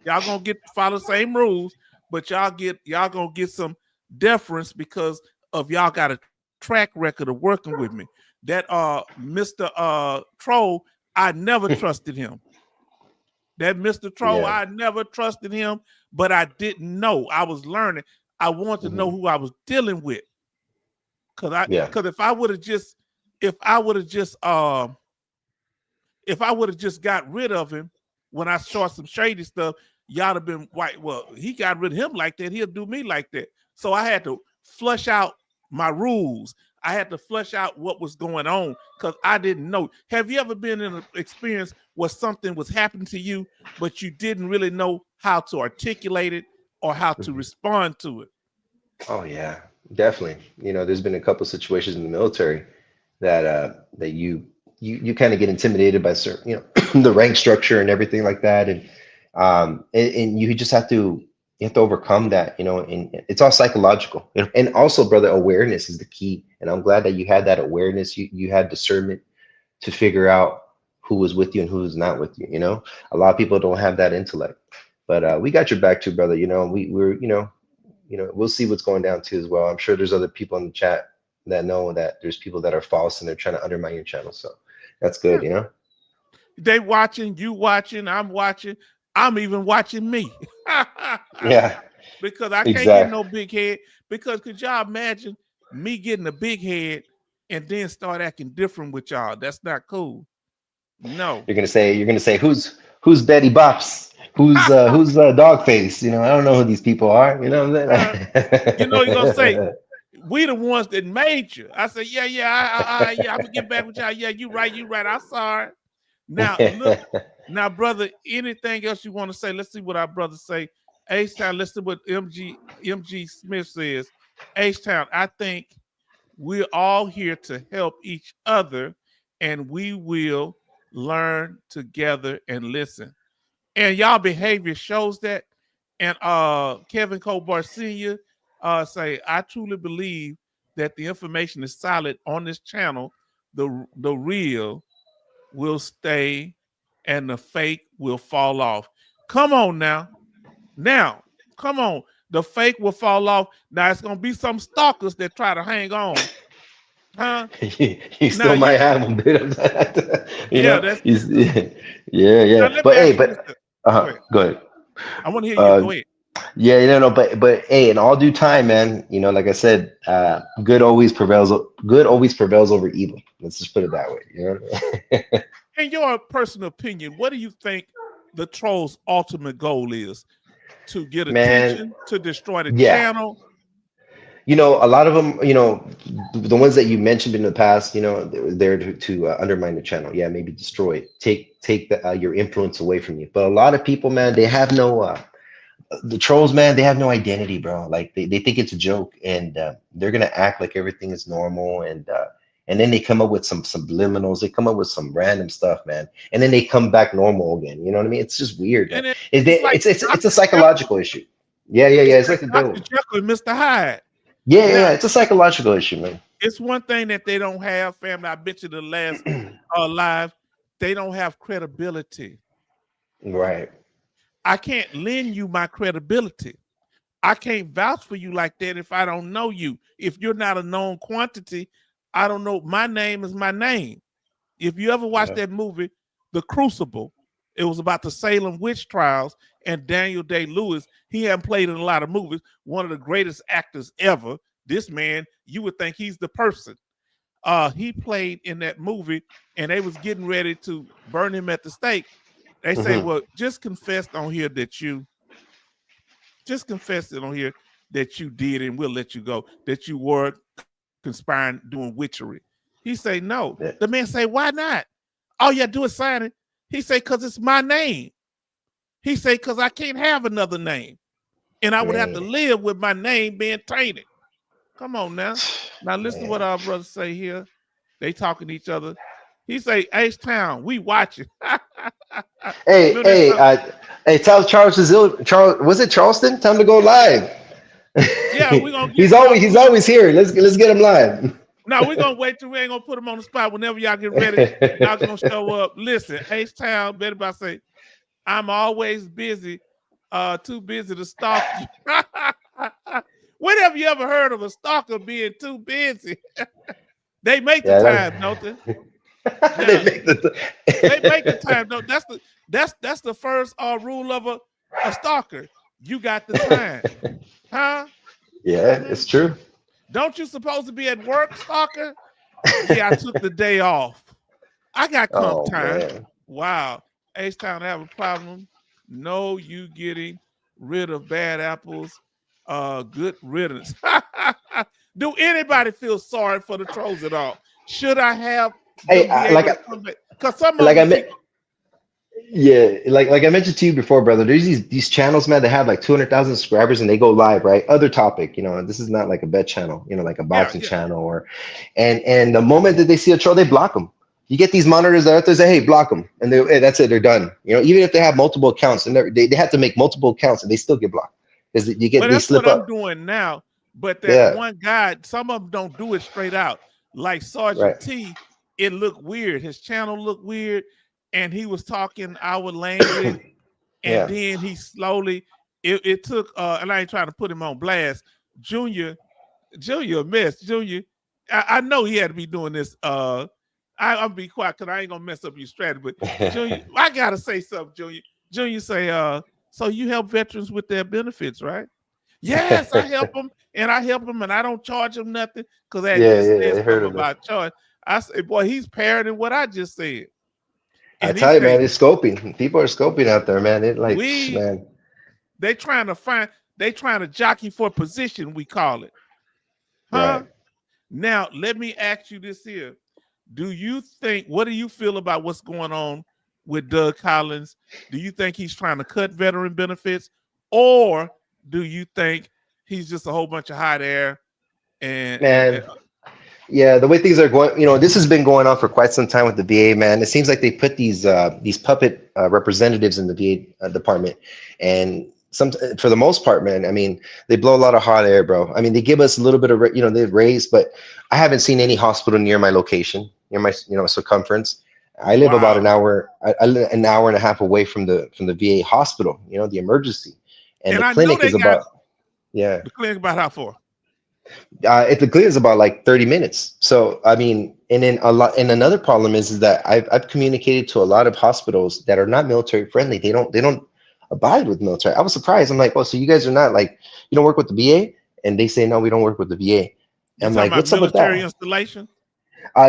Speaker 1: Y'all gonna follow the same rules, but y'all gonna get some deference because of y'all got a track record of working with me. That Mr. Troll, I never trusted him. That Mr. Troll, I never trusted him, but I didn't know. I was learning. I wanted to know who I was dealing with. Cause if I would have just got rid of him when I saw some shady stuff, y'all have been white. Well, he got rid of him like that. He'll do me like that. So I had to flush out my rules. I had to flush out what was going on because I didn't know. Have you ever been in an experience where something was happening to you, but you didn't really know how to articulate it or how to respond to it?
Speaker 18: Oh yeah, definitely. You know, there's been a couple situations in the military that that you kind of get intimidated by certain, the rank structure and everything like that, and you just have to overcome that, and it's all psychological. And also, brother, awareness is the key. And I'm glad that you had that awareness. You had discernment to figure out who was with you and who was not with you. A lot of people don't have that intellect, but we got your back too, brother. We'll see what's going down too as well. I'm sure there's other people in the chat that know that there's people that are false and they're trying to undermine your channel. So that's good,
Speaker 1: They watching, you watching, I'm watching. I'm even watching me.
Speaker 18: Yeah.
Speaker 1: Because I can't get
Speaker 18: Exactly.
Speaker 1: no big head. Because could y'all imagine me getting a big head and then start acting different with y'all? That's not cool. No.
Speaker 18: You're gonna say who's Betty Bops? Who's Dogface? I don't know who these people are. You know what I'm saying?
Speaker 1: You're gonna say we the ones that made you. I said, yeah, I'm gonna get back with y'all. Yeah, you right. I'm sorry. Now look, now brother, anything else you want to say? Let's see what our brothers say. H-Town, let's see what MG Smith says. H-Town, I think we're all here to help each other, and we will learn together and listen. And y'all behavior shows that. And Kevin Colbert Sr. Say, I truly believe that the information is solid on this channel. The real will stay and the fake will fall off. Come on now. Now, come on. The fake will fall off. Now it's gonna be some stalkers that try to hang on. Huh?
Speaker 18: You still might have a bit of that.
Speaker 1: That's
Speaker 18: yeah.
Speaker 1: Now,
Speaker 18: But hey,
Speaker 1: go ahead.
Speaker 18: go ahead.
Speaker 1: I want to hear you. Go ahead.
Speaker 18: Yeah, but hey, in all due time, man, like I said, good always prevails over evil. Let's just put it that way.
Speaker 1: In your personal opinion, what do you think the troll's ultimate goal is? To get attention, to destroy the channel?
Speaker 18: A lot of them, the ones that you mentioned in the past, they're there to undermine the channel. Yeah, maybe destroy it, take your influence away from you. But a lot of people, man, they have no the trolls, man, they have no identity, bro. Like they think it's a joke, and they're gonna act like everything is normal, and then they come up with some subliminals. They come up with some random stuff, man, and then they come back normal again. You know what I mean? It's just weird. Man. It's a psychological issue. Yeah. It's like the devil.
Speaker 1: Dr. Jekyll and Mr. Hyde.
Speaker 18: Yeah. It's a psychological issue, man.
Speaker 1: It's one thing that they don't have, family. I bet you the last live, they don't have credibility.
Speaker 18: Right.
Speaker 1: I can't lend you my credibility. I can't vouch for you like that if I don't know you. If you're not a known quantity, I don't know. My name is my name. If you ever watched that movie, The Crucible, it was about the Salem witch trials, and Daniel Day-Lewis, he hadn't played in a lot of movies, one of the greatest actors ever. This man, you would think he's the person. he played in that movie, and they was getting ready to burn him at the stake. They say,
Speaker 18: Mhm.
Speaker 1: well, just confess on here that you did, and we'll let you go, that you were conspiring, doing witchery. He say, no.
Speaker 18: Yeah.
Speaker 1: The man say, why not? All you do is sign it. He say, because it's my name. He say, because I can't have another name. And I would have to
Speaker 18: Man.
Speaker 1: live with my name being tainted. Come on now. Now listen to what our brothers say here. They talking to each other. He say, H-Town, we watching.
Speaker 18: Hey,
Speaker 1: Remember that
Speaker 18: hey,
Speaker 1: song?
Speaker 18: hey, tell Charles was it Charleston? Time to go live.
Speaker 1: Yeah, we're gonna get
Speaker 18: he's
Speaker 1: Charles.
Speaker 18: always here. Let's get him live.
Speaker 1: No, we're gonna wait till we ain't gonna put him on the spot. Whenever y'all get ready, y'all gonna show up. Listen, H-Town, better about say, I'm always busy, too busy to stalk you. When have you ever heard of a stalker being too busy? They make the
Speaker 18: Yeah,
Speaker 1: time, don't they?
Speaker 18: they
Speaker 1: Now,
Speaker 18: make the
Speaker 1: they make the time. Though. That's the first rule of a stalker. You got the time, huh?
Speaker 18: Yeah, it's true.
Speaker 1: Don't you supposed to be at work, stalker? Yeah, I took the day off. I got comp
Speaker 18: Oh
Speaker 1: time.
Speaker 18: man.
Speaker 1: Wow. H-Town have a problem. No, you getting rid of bad apples. Good riddance. Do anybody feel sorry for the trolls at all? Should I have
Speaker 18: Hey,
Speaker 1: them be able to come back? Because some of
Speaker 18: like I
Speaker 1: them
Speaker 18: meant,
Speaker 1: keep.
Speaker 18: yeah, like I mentioned to you before, brother. There's these channels, man, that have like 200,000 subscribers and they go live, right? Other topic, this is not like a bet channel, like a
Speaker 1: Yeah,
Speaker 18: boxing
Speaker 1: yeah.
Speaker 18: channel and the moment that they see a troll, they block them. You get these monitors that out there say, hey, block them, and hey, that's it, they're done. Even if they have multiple accounts and they have to make multiple accounts and they still get blocked because
Speaker 1: Well,
Speaker 18: they
Speaker 1: that's
Speaker 18: slip
Speaker 1: what I'm
Speaker 18: up.
Speaker 1: doing now. But that
Speaker 18: Yeah,
Speaker 1: one guy, some of them don't do it straight out. Like
Speaker 18: right.
Speaker 1: Sergeant T, it looked weird. His channel looked weird, and he was talking our language, and
Speaker 18: Yeah.
Speaker 1: then he slowly. It took, and I ain't trying to put him on blast. Junior, a mess. Junior, I know he had to be doing this. I'll be quiet because I ain't gonna mess up your strategy. But Junior, I gotta say something. Junior, say, so you help veterans with their benefits, right? Yes, I help them, and I don't charge them nothing because I had just
Speaker 18: Yeah,
Speaker 1: said
Speaker 18: I heard
Speaker 1: something
Speaker 18: of this.
Speaker 1: about charge. I say, boy, he's parroting what I just said,
Speaker 18: I
Speaker 1: and he
Speaker 18: tell you,
Speaker 1: say,
Speaker 18: man, it's scoping. People are scoping out there, man. It like, man.
Speaker 1: they trying to jockey for position. We call it, huh?
Speaker 18: Right.
Speaker 1: Now, let me ask you this here: what do you feel about what's going on with Doug Collins? Do you think he's trying to cut veteran benefits, or do you think he's just a whole bunch of hot air? And
Speaker 18: Man, yeah, the way things are going, this has been going on for quite some time with the VA, man. It seems like they put these puppet representatives in the VA department, and for the most part, man, I mean, they blow a lot of hot air, bro. I mean, they give us a little bit of, they raise, but I haven't seen any hospital near my location, near my, circumference. I live about
Speaker 1: wow.
Speaker 18: I live an hour and a half away from the VA hospital, the emergency, and
Speaker 1: And
Speaker 18: the
Speaker 1: I know
Speaker 18: clinic
Speaker 1: they
Speaker 18: is
Speaker 1: got
Speaker 18: about, yeah.
Speaker 1: the clinic about how far?
Speaker 18: If the clear is about like 30 minutes. So I mean, and then another problem is that I've communicated to a lot of hospitals that are not military friendly. They don't abide with military. I was surprised. I'm like, oh, so you guys are not like, you don't work with the VA? And they say, no, we don't work with the VA.
Speaker 1: You
Speaker 18: I'm
Speaker 1: talking
Speaker 18: like,
Speaker 1: about
Speaker 18: what's up with
Speaker 1: military
Speaker 18: that?
Speaker 1: installation?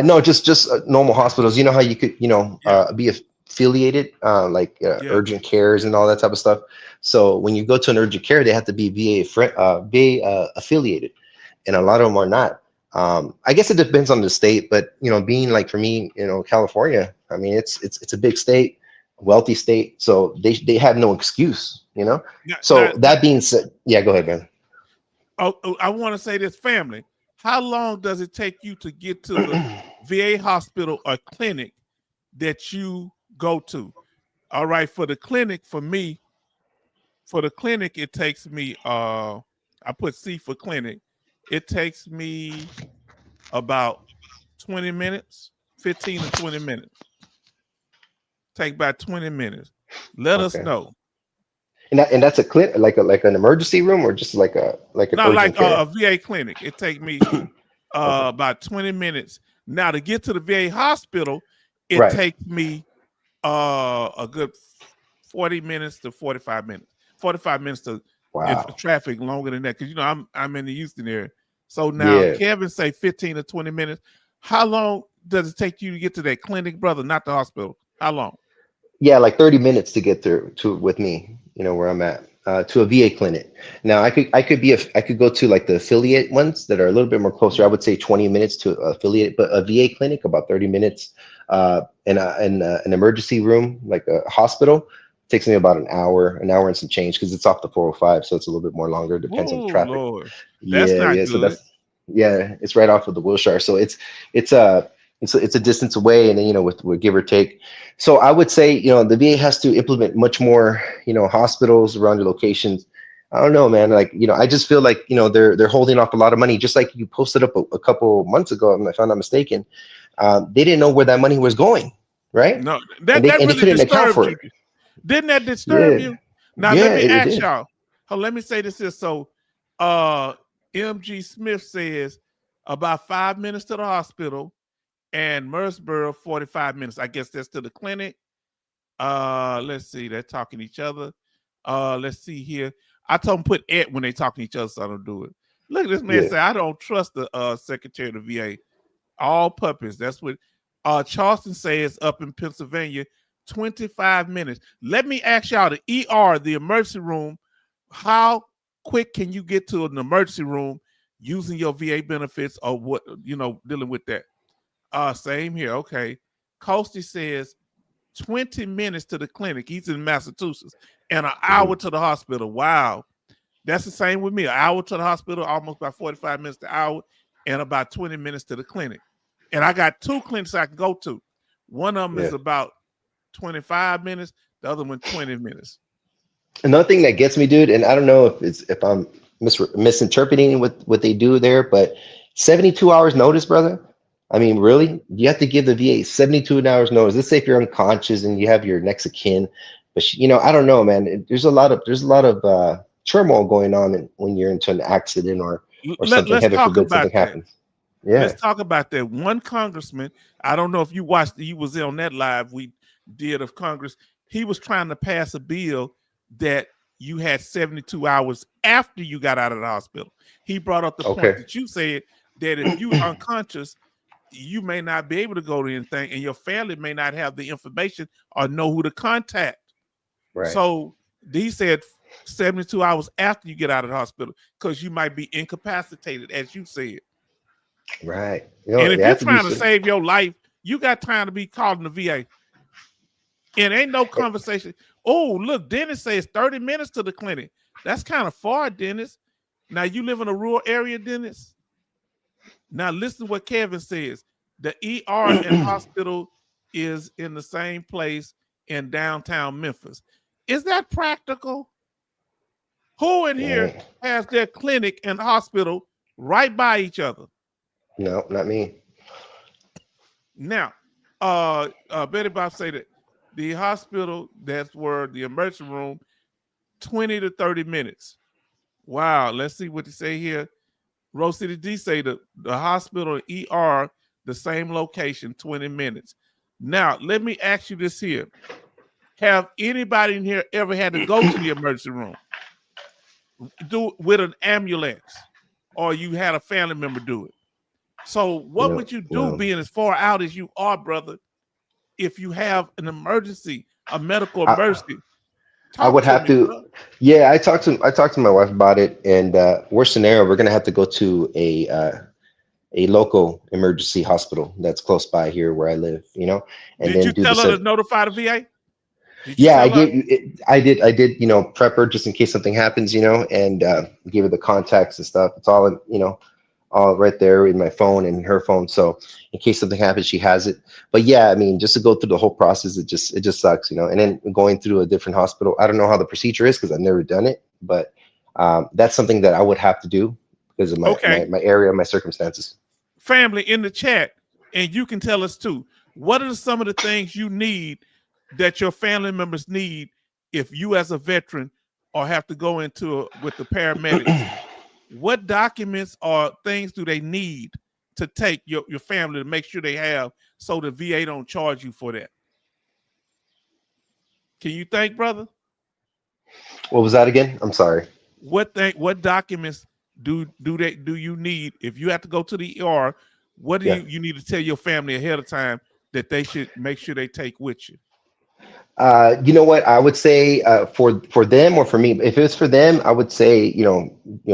Speaker 18: No, just normal hospitals. You know how you could,
Speaker 1: Yeah.
Speaker 18: be affiliated, like
Speaker 1: Yeah.
Speaker 18: urgent cares and all that type of stuff. So when you go to an urgent care, they have to be VA affiliated, and a lot of them are not. I guess it depends on the state, but being like for me, California, I mean, it's a big state, wealthy state, so they have no excuse, So that being said, yeah, go ahead, man.
Speaker 1: Oh, I want to say this, family. How long does it take you to get to the VA hospital or clinic that you go to? All right, for the clinic, it takes me, I put C for clinic. It takes me about 20 minutes, 15 to 20 minutes. Take about 20 minutes. Let us
Speaker 18: Okay.
Speaker 1: know.
Speaker 18: And that's a clinic, like an emergency room, or just like an
Speaker 1: No,
Speaker 18: urgent
Speaker 1: like
Speaker 18: care.
Speaker 1: a VA clinic. It take me about 20 minutes. Now to get to the VA hospital, it
Speaker 18: Right.
Speaker 1: takes me a good 40 minutes to 45 minutes. 45 minutes to if
Speaker 18: Wow.
Speaker 1: traffic longer than that. Because I'm in the Houston area. So now
Speaker 18: Yeah.
Speaker 1: Kevin say 15 to 20 minutes. How long does it take you to get to that clinic, brother? Not the hospital. How long?
Speaker 18: Yeah, like 30 minutes to get there to with me, where I'm at, to a VA clinic. Now I could go to like the affiliate ones that are a little bit more closer. I would say 20 minutes to affiliate, but a VA clinic about 30 minutes. And an emergency room, like a hospital, takes me about an hour and some change because it's off the 405, so it's a little bit more longer. Depends on the
Speaker 1: Oh
Speaker 18: traffic.
Speaker 1: Lord, that's
Speaker 18: Yeah,
Speaker 1: not
Speaker 18: yeah. So
Speaker 1: good.
Speaker 18: it's right off of the Wilshire. So it's a distance away, and then with give or take. So I would say the VA has to implement much more hospitals around your locations. I don't know, man. Like I just feel like they're holding off a lot of money. Just like you posted up a couple months ago, if I'm not mistaken, they didn't know where that money was going, right?
Speaker 1: No,
Speaker 18: And
Speaker 1: that
Speaker 18: they
Speaker 1: really
Speaker 18: couldn't account
Speaker 1: disturbed
Speaker 18: for
Speaker 1: you.
Speaker 18: it.
Speaker 1: Didn't that disturb
Speaker 18: Yeah,
Speaker 1: you? Now let
Speaker 18: yeah,
Speaker 1: me
Speaker 18: it
Speaker 1: ask
Speaker 18: did.
Speaker 1: y'all. Let me say this here. So MG Smith says about 5 minutes to the hospital and Mercersboro 45 minutes. I guess that's to the clinic. Let's see, they're talking to each other. Let's see here. I told them put "et" when they talking to each other, so I don't do it. Look at this man
Speaker 18: Yeah.
Speaker 1: say, I don't trust the secretary of the VA. All puppies. That's what Charleston says up in Pennsylvania, 25 minutes. Let me ask y'all, the ER, the emergency room, how quick can you get to an emergency room using your VA benefits or what, dealing with that? Same here. Okay. Coasty says 20 minutes to the clinic. He's in Massachusetts and an hour to the hospital. Wow. That's the same with me. An hour to the hospital, almost about 45 minutes to hour, and about 20 minutes to the clinic. And I got 2 clinics I can go to. One of them is about 25 minutes, the other one 20 minutes.
Speaker 18: Another thing that gets me, dude, and I don't know if I'm misinterpreting what they do there, but 72 hours notice, brother. I mean, really, you have to give the VA 72 hours notice. Let's say if you're unconscious and you have your next of kin, but I don't know, man. There's a lot of turmoil going on when you're into an accident or something.
Speaker 1: Let's
Speaker 18: Heaven
Speaker 1: talk
Speaker 18: forbid
Speaker 1: about
Speaker 18: something
Speaker 1: that.
Speaker 18: happens. Yeah.
Speaker 1: Let's talk about that. One congressman, I don't know if you watched, you was on that live we did of Congress. He was trying to pass a bill that you had 72 hours after you got out of the hospital. He brought up the point that you said that if you unconscious, you may not be able to go to anything and your family may not have the information or know who to contact.
Speaker 18: Right.
Speaker 1: So he said 72 hours after you get out of the hospital because you might be incapacitated, as you said.
Speaker 18: Right.
Speaker 1: And if you're trying to save your life, you got time to be calling the VA. And ain't no conversation. Oh, look, Dennis says 30 minutes to the clinic. That's kind of far, Dennis. Now, you live in a rural area, Dennis? Now, listen to what Kevin says. The ER and hospital is in the same place in downtown Memphis. Is that practical? Who in here has their clinic and hospital right by each other?
Speaker 18: No, not me.
Speaker 1: Now, Betty Bob say that the hospital, that's where the emergency room, 20 to 30 minutes. Wow. Let's see what they say here. Rose City D say the hospital ER, the same location, 20 minutes. Now, let me ask you this here. Have anybody in here ever had to go to the emergency room? Do it with an ambulance, or you had a family member do it? So what would you do being as far out as you are, brother, if you have an emergency, a medical emergency?
Speaker 18: I would have to. Yeah, I talked to my wife about it, and worst scenario, we're gonna have to go to a local emergency hospital that's close by here where I live. And
Speaker 1: Did
Speaker 18: then
Speaker 1: you
Speaker 18: do
Speaker 1: tell her
Speaker 18: the.
Speaker 1: to notify the VA?
Speaker 18: Yeah, I did, prep her just in case something happens, and give her the contacts and stuff. It's all, all right there in my phone and her phone. So in case something happens, she has it. But yeah, I mean, just to go through the whole process, it just sucks, and then going through a different hospital. I don't know how the procedure is because I've never done it, but that's something that I would have to do because of my area, my circumstances.
Speaker 1: Family in the chat, and you can tell us too. What are some of the things you need that your family members need if you as a veteran or have to go into with the paramedics? What documents or things do they need to take your family to make sure they have so the VA don't charge you for that? Can you think, brother?
Speaker 18: What was that again? I'm sorry.
Speaker 1: What documents do you need if you have to go to the ER What do
Speaker 18: Yeah.
Speaker 1: you need to tell your family ahead of time that they should make sure they take with you?
Speaker 18: You know what I would say for them or for me. If it's for them, I would say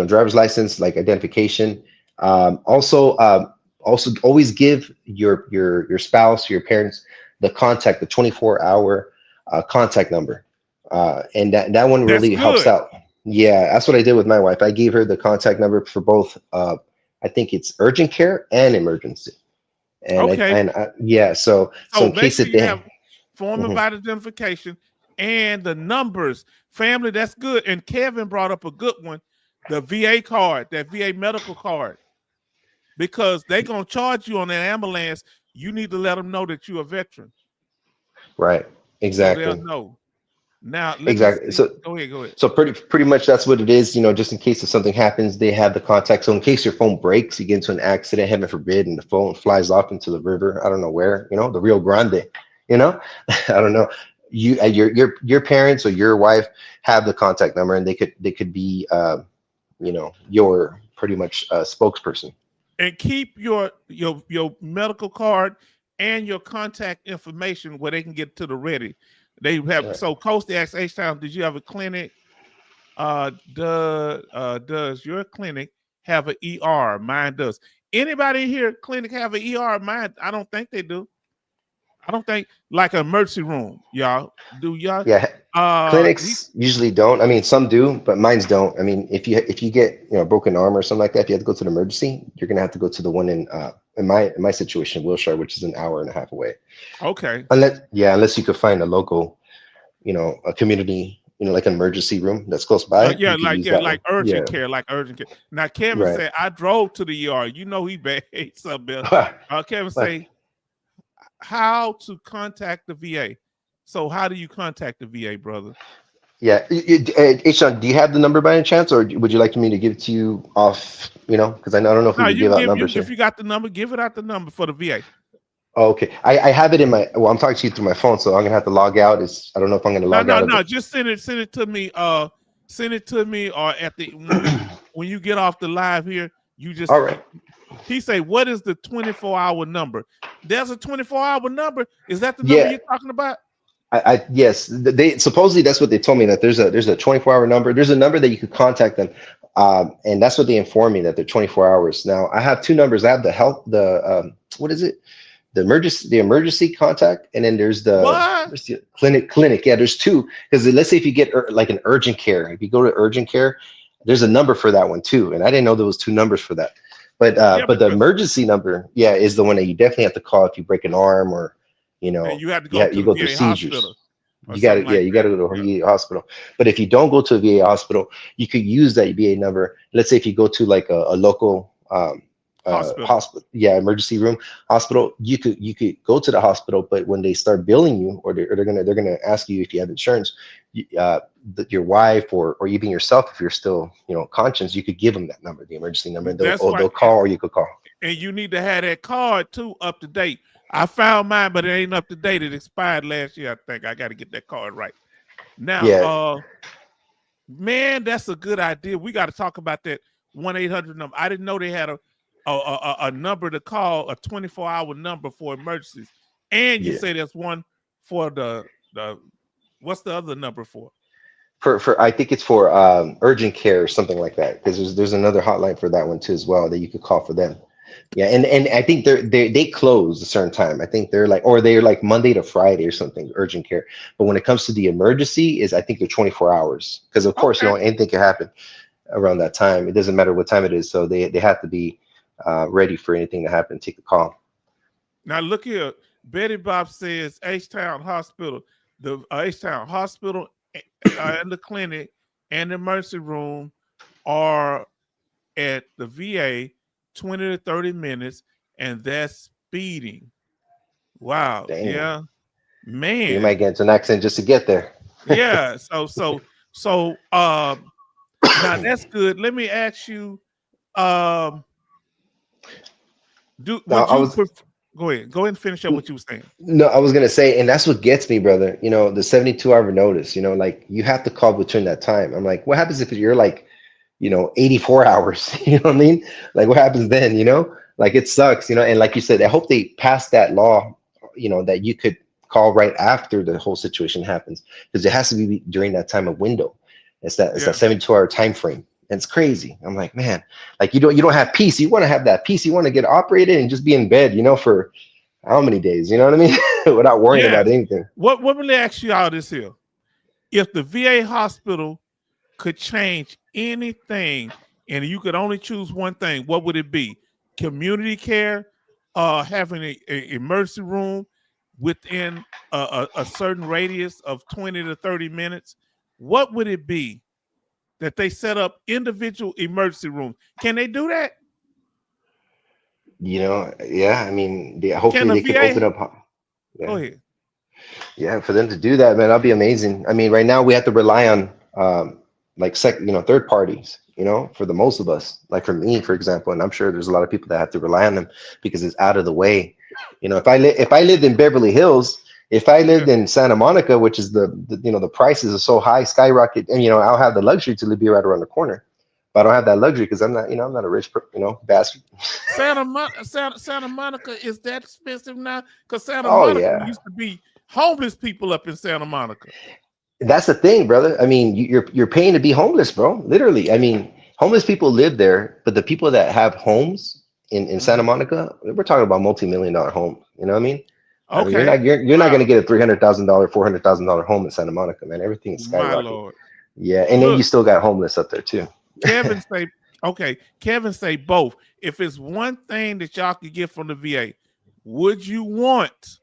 Speaker 18: driver's license, like identification. Also always give your spouse, your parents, the 24-hour contact number, and that one
Speaker 1: That's
Speaker 18: really helps
Speaker 1: good.
Speaker 18: out. Yeah, that's what I did with my wife. I gave her the contact number for both. I think it's urgent care and emergency, and
Speaker 1: Okay.
Speaker 18: yeah. So
Speaker 1: So
Speaker 18: in
Speaker 1: make
Speaker 18: case
Speaker 1: sure
Speaker 18: it
Speaker 1: you
Speaker 18: they.
Speaker 1: have form of
Speaker 18: Mhm.
Speaker 1: identification and the numbers. Family, that's good. And Kevin brought up a good one, the VA card, that VA medical card, because they're going to charge you on that ambulance. You need to let them know that you're a veteran.
Speaker 18: Right.
Speaker 1: So they'll
Speaker 18: Exactly.
Speaker 1: know. Now, let me
Speaker 18: Exactly.
Speaker 1: see.
Speaker 18: So
Speaker 1: Go ahead.
Speaker 18: so pretty much that's what it is. Just in case if something happens, they have the contact. So in case your phone breaks, you get into an accident, heaven forbid, and the phone flies off into the river. I don't know where. The Rio Grande. I don't know. You your parents or your wife have the contact number, and they could be your pretty much spokesperson.
Speaker 1: And keep your medical card and your contact information where they can get to the ready. They have
Speaker 18: Right.
Speaker 1: so Coasty asked H-Town, did you have a clinic? Does your clinic have an ER? Mine does. Anybody in here clinic have an ER? Mine, I don't think they do. I don't think like an emergency room, y'all. Do y'all?
Speaker 18: Yeah. Clinics usually don't. I mean, some do, but mine's don't. I mean, if you get a broken arm or something like that, if you have to go to the emergency, you're gonna have to go to the one in my situation, Wilshire, which is an hour and a half away.
Speaker 1: Okay.
Speaker 18: Unless you could find a local, a community, like an emergency room that's close by. You could use that
Speaker 1: like
Speaker 18: one.
Speaker 1: urgent care, like urgent care. Now Kevin
Speaker 18: Right.
Speaker 1: said I drove to the ER. He behaved something else. Kevin say how to contact the VA. So how do you contact the VA, brother?
Speaker 18: Yeah. Sean, do you have the number by any chance, or would you like me to give it to you off? Because I don't know if we
Speaker 1: No,
Speaker 18: can
Speaker 1: you
Speaker 18: give
Speaker 1: can
Speaker 18: out numbers
Speaker 1: if
Speaker 18: here.
Speaker 1: you got the number, give it out the number for the VA.
Speaker 18: Oh, okay. I have it in my. Well, I'm talking to you through my phone, so I'm gonna have to log out. I don't know if I'm gonna log out of
Speaker 1: No.
Speaker 18: it.
Speaker 1: Just send it to me. Send it to me, or at the when you get off the live here, you just.
Speaker 18: All right.
Speaker 1: He say, "What is the 24-hour number?" There's a 24-hour number. Is that the number you're talking about?
Speaker 18: Yes. They supposedly that's what they told me, that there's a 24-hour number. There's a number that you could contact them, and that's what they informed me, that they're 24 hours. Now I have two numbers. I have what is it? The emergency contact, and then there's where's the clinic. Yeah, there's two, because let's say if you get like an urgent care, if you go to urgent care, there's a number for that one too, and I didn't know there was two numbers for that. But the emergency number, is the one that you definitely have to call if you break an arm, or
Speaker 1: and you have to go to
Speaker 18: you
Speaker 1: the
Speaker 18: go through
Speaker 1: VA
Speaker 18: seizures.
Speaker 1: hospital.
Speaker 18: You got to you got to go to a VA hospital. But if you don't go to a VA hospital, you could use that VA number. Let's say if you go to like a local hospital, emergency room hospital, you could go to the hospital, but when they start billing you, or they're gonna ask you if you have insurance, your wife or even yourself, if you're still conscious, you could give them that number, the emergency number, and they'll call, or you could call.
Speaker 1: And you need to have that card too up to date. I found mine, but it ain't up to date. It expired last year, I think. I got to get that card right. Now, man, that's a good idea. We got to talk about that 1-800 number. I didn't know they had a number to call, a 24-hour number for emergencies. And you say there's one for the what's the other number for?
Speaker 18: For I think it's for urgent care or something like that, because there's another hotline for that one too as well that you could call for them. Yeah, and I think they close a certain time. I think they're like Monday to Friday or something, urgent care. But when it comes to the emergency, I think they're 24 hours, because of course anything can happen around that time. It doesn't matter what time it is, so they have to be ready for anything to happen. Take the call.
Speaker 1: Now look here, Betty Bob says H-Town Hospital, the H-Town Hospital and the clinic and the emergency room are at the VA 20 to 30 minutes, and that's speeding. Wow.
Speaker 18: Dang.
Speaker 1: Yeah, man.
Speaker 18: You might get into an accident just to get there.
Speaker 1: Yeah. So now that's good. Let me ask you, go ahead and finish up what you were saying.
Speaker 18: No, I was gonna say, and that's what gets me, brother. The 72-hour notice. Like you have to call between that time. I'm like, what happens if you're like, 84 hours? You know what I mean? Like what happens then? Like it sucks, you know. And like you said, I hope they pass that law, you know, that you could call right after the whole situation happens, because it has to be during that time of window. It's that 72-hour time frame. And it's crazy. I'm like, man, like you don't have peace. You want to have that peace. You want to get operated and just be in bed, you know, for how many days? You know what I mean? Without worrying about anything.
Speaker 1: What will they ask you all this here? If the VA hospital could change anything and you could only choose one thing, what would it be? Community care, having a emergency room within a certain radius of 20 to 30 minutes. What would it be that they set up individual emergency rooms? Can they do that?
Speaker 18: You know, yeah. I mean, hopefully they can open up. Yeah.
Speaker 1: Go ahead.
Speaker 18: Yeah, for them to do that, man, that'd be amazing. I mean, right now we have to rely on like third parties, you know, for the most of us. Like for me, for example, and I'm sure there's a lot of people that have to rely on them because it's out of the way. You know, if I lived in Beverly Hills, if I lived in Santa Monica, which is the you know, the prices are so high, skyrocket, and you know, I'll have the luxury to be right around the corner. But I don't have that luxury because I'm not a rich, you know, bastard.
Speaker 1: Santa Monica is that expensive now? Because Santa Monica used to be homeless people up in Santa Monica.
Speaker 18: That's the thing, brother. I mean, you're paying to be homeless, bro. Literally. I mean, homeless people live there, but the people that have homes in Santa Monica, we're talking about multi-million-dollar homes. You know what I mean?
Speaker 1: Okay.
Speaker 18: I mean, you're not going to get a $300,000, $400,000 home in Santa Monica, man. Everything is skyrocketing.
Speaker 1: My Lord.
Speaker 18: Yeah, and then you still got homeless up there too.
Speaker 1: Kevin say both. If it's one thing that y'all could get from the VA, would you want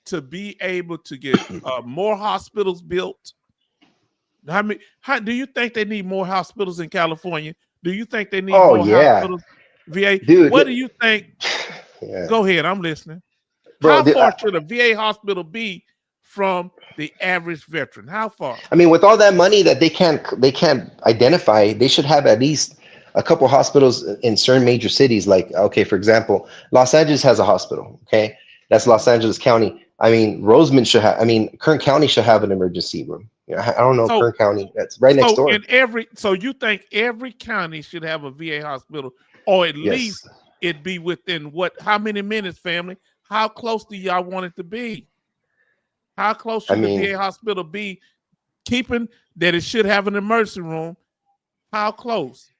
Speaker 1: to be able to get more hospitals built? How do you think they need more hospitals in California? Do you think they need more hospitals? VA,
Speaker 18: dude,
Speaker 1: what do you think? Go ahead, I'm listening. Bro, how far should a VA hospital be from the average veteran? How far?
Speaker 18: I mean, with all that money that they can't identify, they should have at least a couple hospitals in certain major cities. Like, okay, for example, Los Angeles has a hospital. Okay, that's Los Angeles County. I mean, Kern County should have an emergency room. You know, I don't know, Kern County, that's right next door.
Speaker 1: So you think every county should have a VA hospital, or at least it be within how many minutes, family? How close do y'all want it to be? How close should the VA hospital be? Keeping that it should have an emergency room. How close?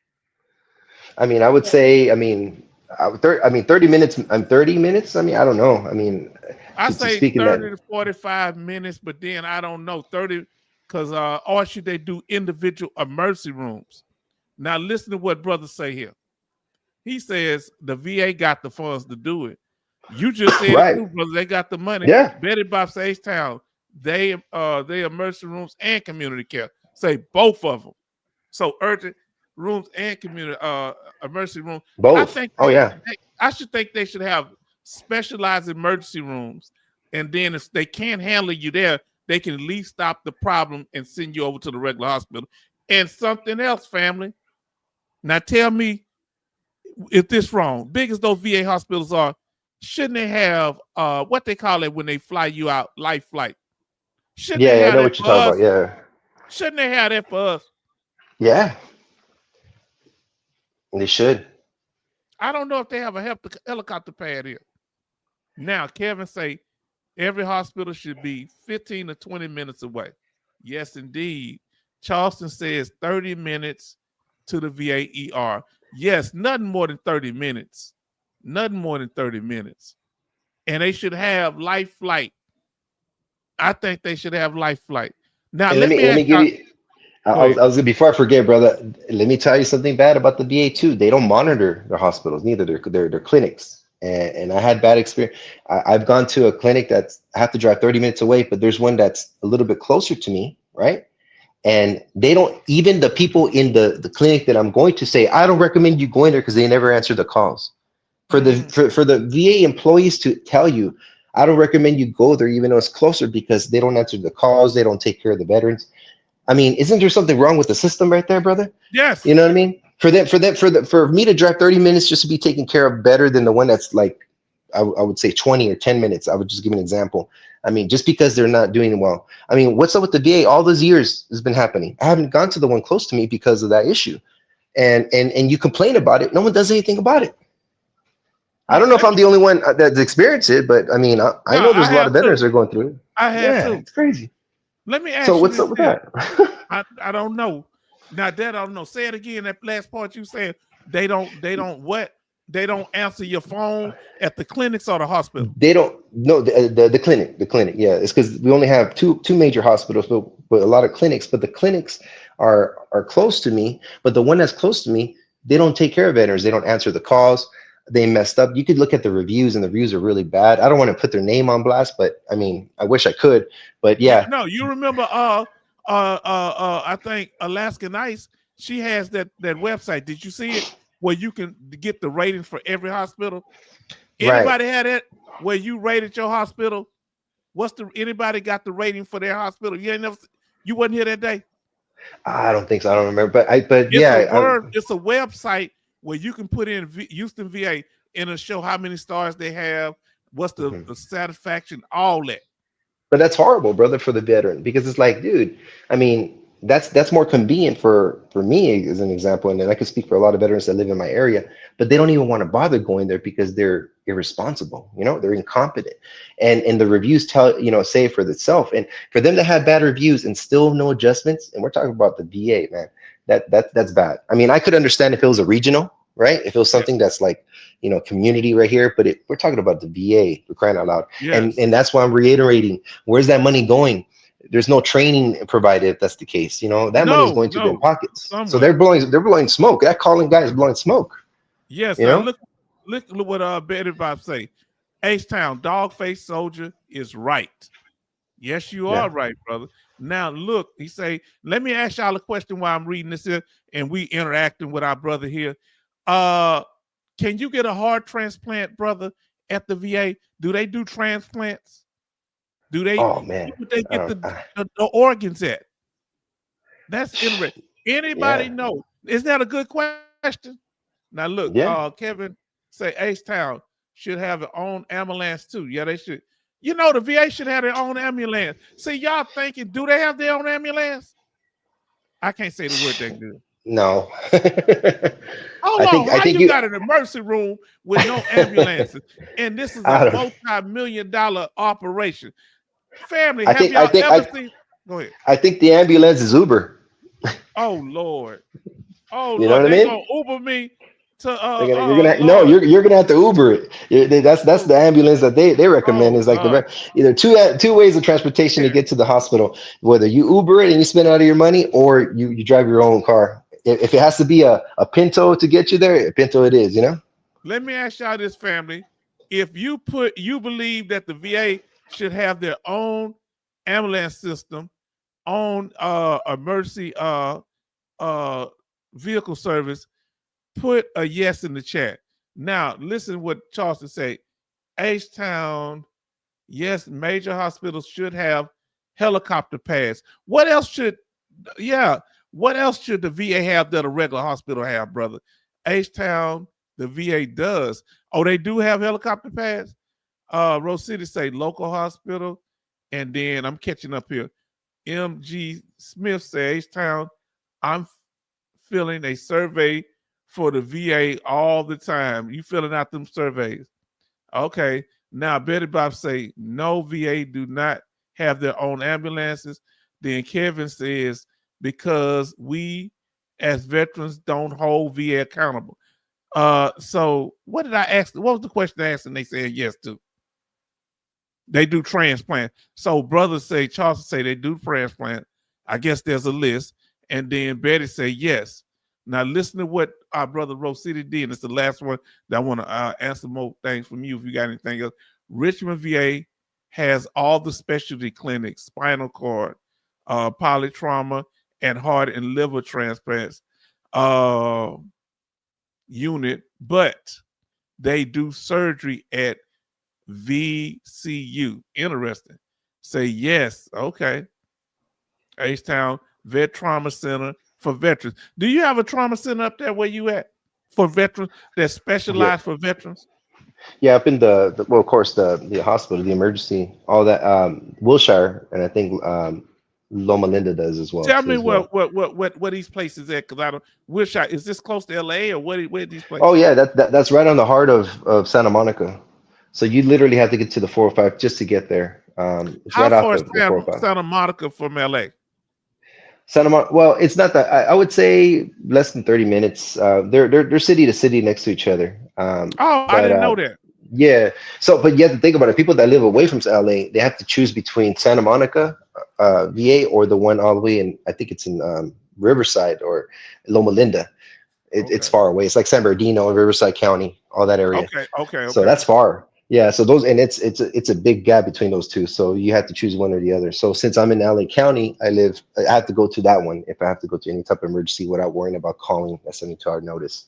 Speaker 18: I mean, I would say, 30 minutes. 30 minutes. I mean, I don't know. I mean,
Speaker 1: I say 30 to 45 minutes, but then I don't know 30 because or should they do individual emergency rooms? Now listen to what brother say here. He says the VA got the funds to do it. You just said it too, brother. They got the money.
Speaker 18: Yeah.
Speaker 1: Betty Bob's H-Town, they emergency rooms and community care. Say both of them. So urgent rooms and community emergency rooms.
Speaker 18: Both.
Speaker 1: I should think they should have specialized emergency rooms, and then if they can't handle you there, they can at least stop the problem and send you over to the regular hospital. And something else, family. Now tell me if this wrong. Big as those VA hospitals are, shouldn't they have what they call it when they fly you out, life flight? Shouldn't they have
Speaker 18: I know what you're talking about. Yeah.
Speaker 1: Shouldn't they have that for us?
Speaker 18: Yeah. They should.
Speaker 1: I don't know if they have a helicopter pad here. Now, Kevin say every hospital should be 15 to 20 minutes away. Yes, indeed. Charleston says 30 minutes to the VA ER. Yes, nothing more than 30 minutes. Nothing more than 30 minutes. And they should have life flight. I think they should have life flight. Now,
Speaker 18: let me give you. I was before I forget, brother. Let me tell you something bad about the VA too. They don't monitor their hospitals, neither their clinics. And I had bad experience. I've gone to a clinic that's I have to drive 30 minutes away, but there's one that's a little bit closer to me, right? And they don't, even the people in the clinic that I'm going to say, I don't recommend you going there because they never answer the calls. For the VA employees to tell you, I don't recommend you go there even though it's closer because they don't answer the calls, they don't take care of the veterans. I mean, isn't there something wrong with the system right there, brother?
Speaker 1: Yes.
Speaker 18: You know what I mean? For me to drive 30 minutes just to be taken care of better than the one that's like, I would say 20 or 10 minutes. I would just give an example. I mean, just because they're not doing well. I mean, what's up with the VA? All those years has been happening. I haven't gone to the one close to me because of that issue. And you complain about it. No one does anything about it. I don't know if I'm the only one that's experienced it, but I mean, I know there's a lot of veterans that are going through it.
Speaker 1: I had
Speaker 18: Yeah,
Speaker 1: to.
Speaker 18: it's crazy.
Speaker 1: Let me ask
Speaker 18: So
Speaker 1: you
Speaker 18: what's
Speaker 1: this
Speaker 18: up with
Speaker 1: here.
Speaker 18: that?
Speaker 1: I don't know. Now that I don't know. Say it again. That last part you said. They don't what? They don't answer your phone at the clinics or the hospital.
Speaker 18: They don't. No, the clinic. Yeah, it's because we only have two major hospitals, but a lot of clinics. But the clinics are close to me. But the one that's close to me, they don't take care of veterans. They don't answer the calls. They messed up. You could look at the reviews, and the reviews are really bad. I don't want to put their name on blast, but I mean, I wish I could. But yeah.
Speaker 1: You remember I think Alaskan Ice, she has that website. Did you see it? Where you can get the ratings for every hospital. Anybody had it where you rated your hospital? Anybody got the rating for their hospital? You wasn't here that day.
Speaker 18: I don't think so. I don't remember, but
Speaker 1: it's a website where you can put in Houston VA and it'll show how many stars they have, what's the satisfaction, all that.
Speaker 18: But that's horrible, brother, for the veteran, because it's like, dude, I mean, that's more convenient for me as an example, and then I can speak for a lot of veterans that live in my area, but they don't even want to bother going there because they're irresponsible, they're incompetent, and the reviews say it for itself, and for them to have bad reviews and still no adjustments, and we're talking about the VA, man, that's bad. I mean, I could understand if it was a regional, right? If it was something that's like, community right here, but we're talking about the VA, we're crying out loud.
Speaker 1: Yes.
Speaker 18: And that's why I'm reiterating, where's that money going? There's no training provided if that's the case. That money is going to their pockets. Somewhere. So they're blowing smoke. That calling guy is blowing smoke.
Speaker 1: Yes, look what Betty Bob say. H-Town, dog-faced soldier is right. Yes, you are right, brother. Now look, he say, let me ask y'all a question while I'm reading this here and we interacting with our brother here. Can you get a heart transplant, brother, at the VA? Do they do transplants? Do they?
Speaker 18: Oh man,
Speaker 1: where they get the organs at? That's interesting. Anybody know? Is that a good question? Now look, Kevin say H-Town should have their own ambulance too. Yeah, they should. The VA should have their own ambulance. See, y'all thinking, do they have their own ambulance? I can't say the word that good.
Speaker 18: No.
Speaker 1: I think you got an emergency room with no ambulances, and this is a multi-million-dollar operation. Family, have y'all ever seen? Go ahead.
Speaker 18: I think the ambulance is Uber.
Speaker 1: Oh Lord. Oh
Speaker 18: Lord.
Speaker 1: Lord,
Speaker 18: they're
Speaker 1: gonna Uber me to
Speaker 18: you're gonna have to Uber it. That's the ambulance that they recommend. Is like either two ways of transportation to get to the hospital. Whether you Uber it and you spend out of your money, or you drive your own car. If it has to be a Pinto to get you there, a Pinto it is.
Speaker 1: Let me ask y'all this, family. If you believe that the VA should have their own ambulance system, own emergency vehicle service, put a yes in the chat. Now, listen to what Charleston say. H-Town, yes, major hospitals should have helicopter pads. What else should the VA have that a regular hospital have, brother? H-Town, the VA does. Oh, they do have helicopter pads? Rose City say local hospital. And then I'm catching up here. MG Smith says H-Town, I'm filling a survey for the VA all the time. You filling out them surveys. Okay. Now Betty Bob say no, VA do not have their own ambulances. Then Kevin says because we as veterans don't hold VA accountable. So what did I ask? What was the question I asked and they said yes to? They do transplant. So brothers say, Charles say they do transplant. I guess there's a list. And then Betty say yes. Now listen to what our brother Rose City did. And it's the last one that I want to answer more things from you if you got anything else. Richmond VA has all the specialty clinics, spinal cord, polytrauma, and heart and liver transplants unit, but they do surgery at VCU. Interesting. Say yes. Okay. H-Town Vet Trauma Center for veterans. Do you have a trauma center up there where you at for veterans that specialize for veterans?
Speaker 18: Yeah, up in of course, the hospital, the emergency, all that, Wilshire, and I think Loma Linda does as well.
Speaker 1: Tell
Speaker 18: too,
Speaker 1: me
Speaker 18: as well.
Speaker 1: what these places at, because I don't wish I is this close to LA or where these places?
Speaker 18: Oh yeah, that's right on the heart of Santa Monica. So you literally have to get to the 405 just to get there. It's
Speaker 1: How
Speaker 18: right off
Speaker 1: far is
Speaker 18: the 405.
Speaker 1: Santa Monica from LA?
Speaker 18: Santa Monica. Well, it's not that. I would say less than 30 minutes. They're city to city next to each other.
Speaker 1: Oh, I
Speaker 18: But
Speaker 1: didn't know that.
Speaker 18: yeah. So, but you have to think about it. People that live away from LA, they have to choose between Santa Monica, VA, or the one all the way in. I think it's in Riverside or Loma Linda. It's far away. It's like San Bernardino, Riverside County, all that area. So that's far. Yeah. So those, and it's a big gap between those two. So you have to choose one or the other. So since I'm in LA County, I have to go to that one if I have to go to any type of emergency without worrying about calling a 72-hour notice.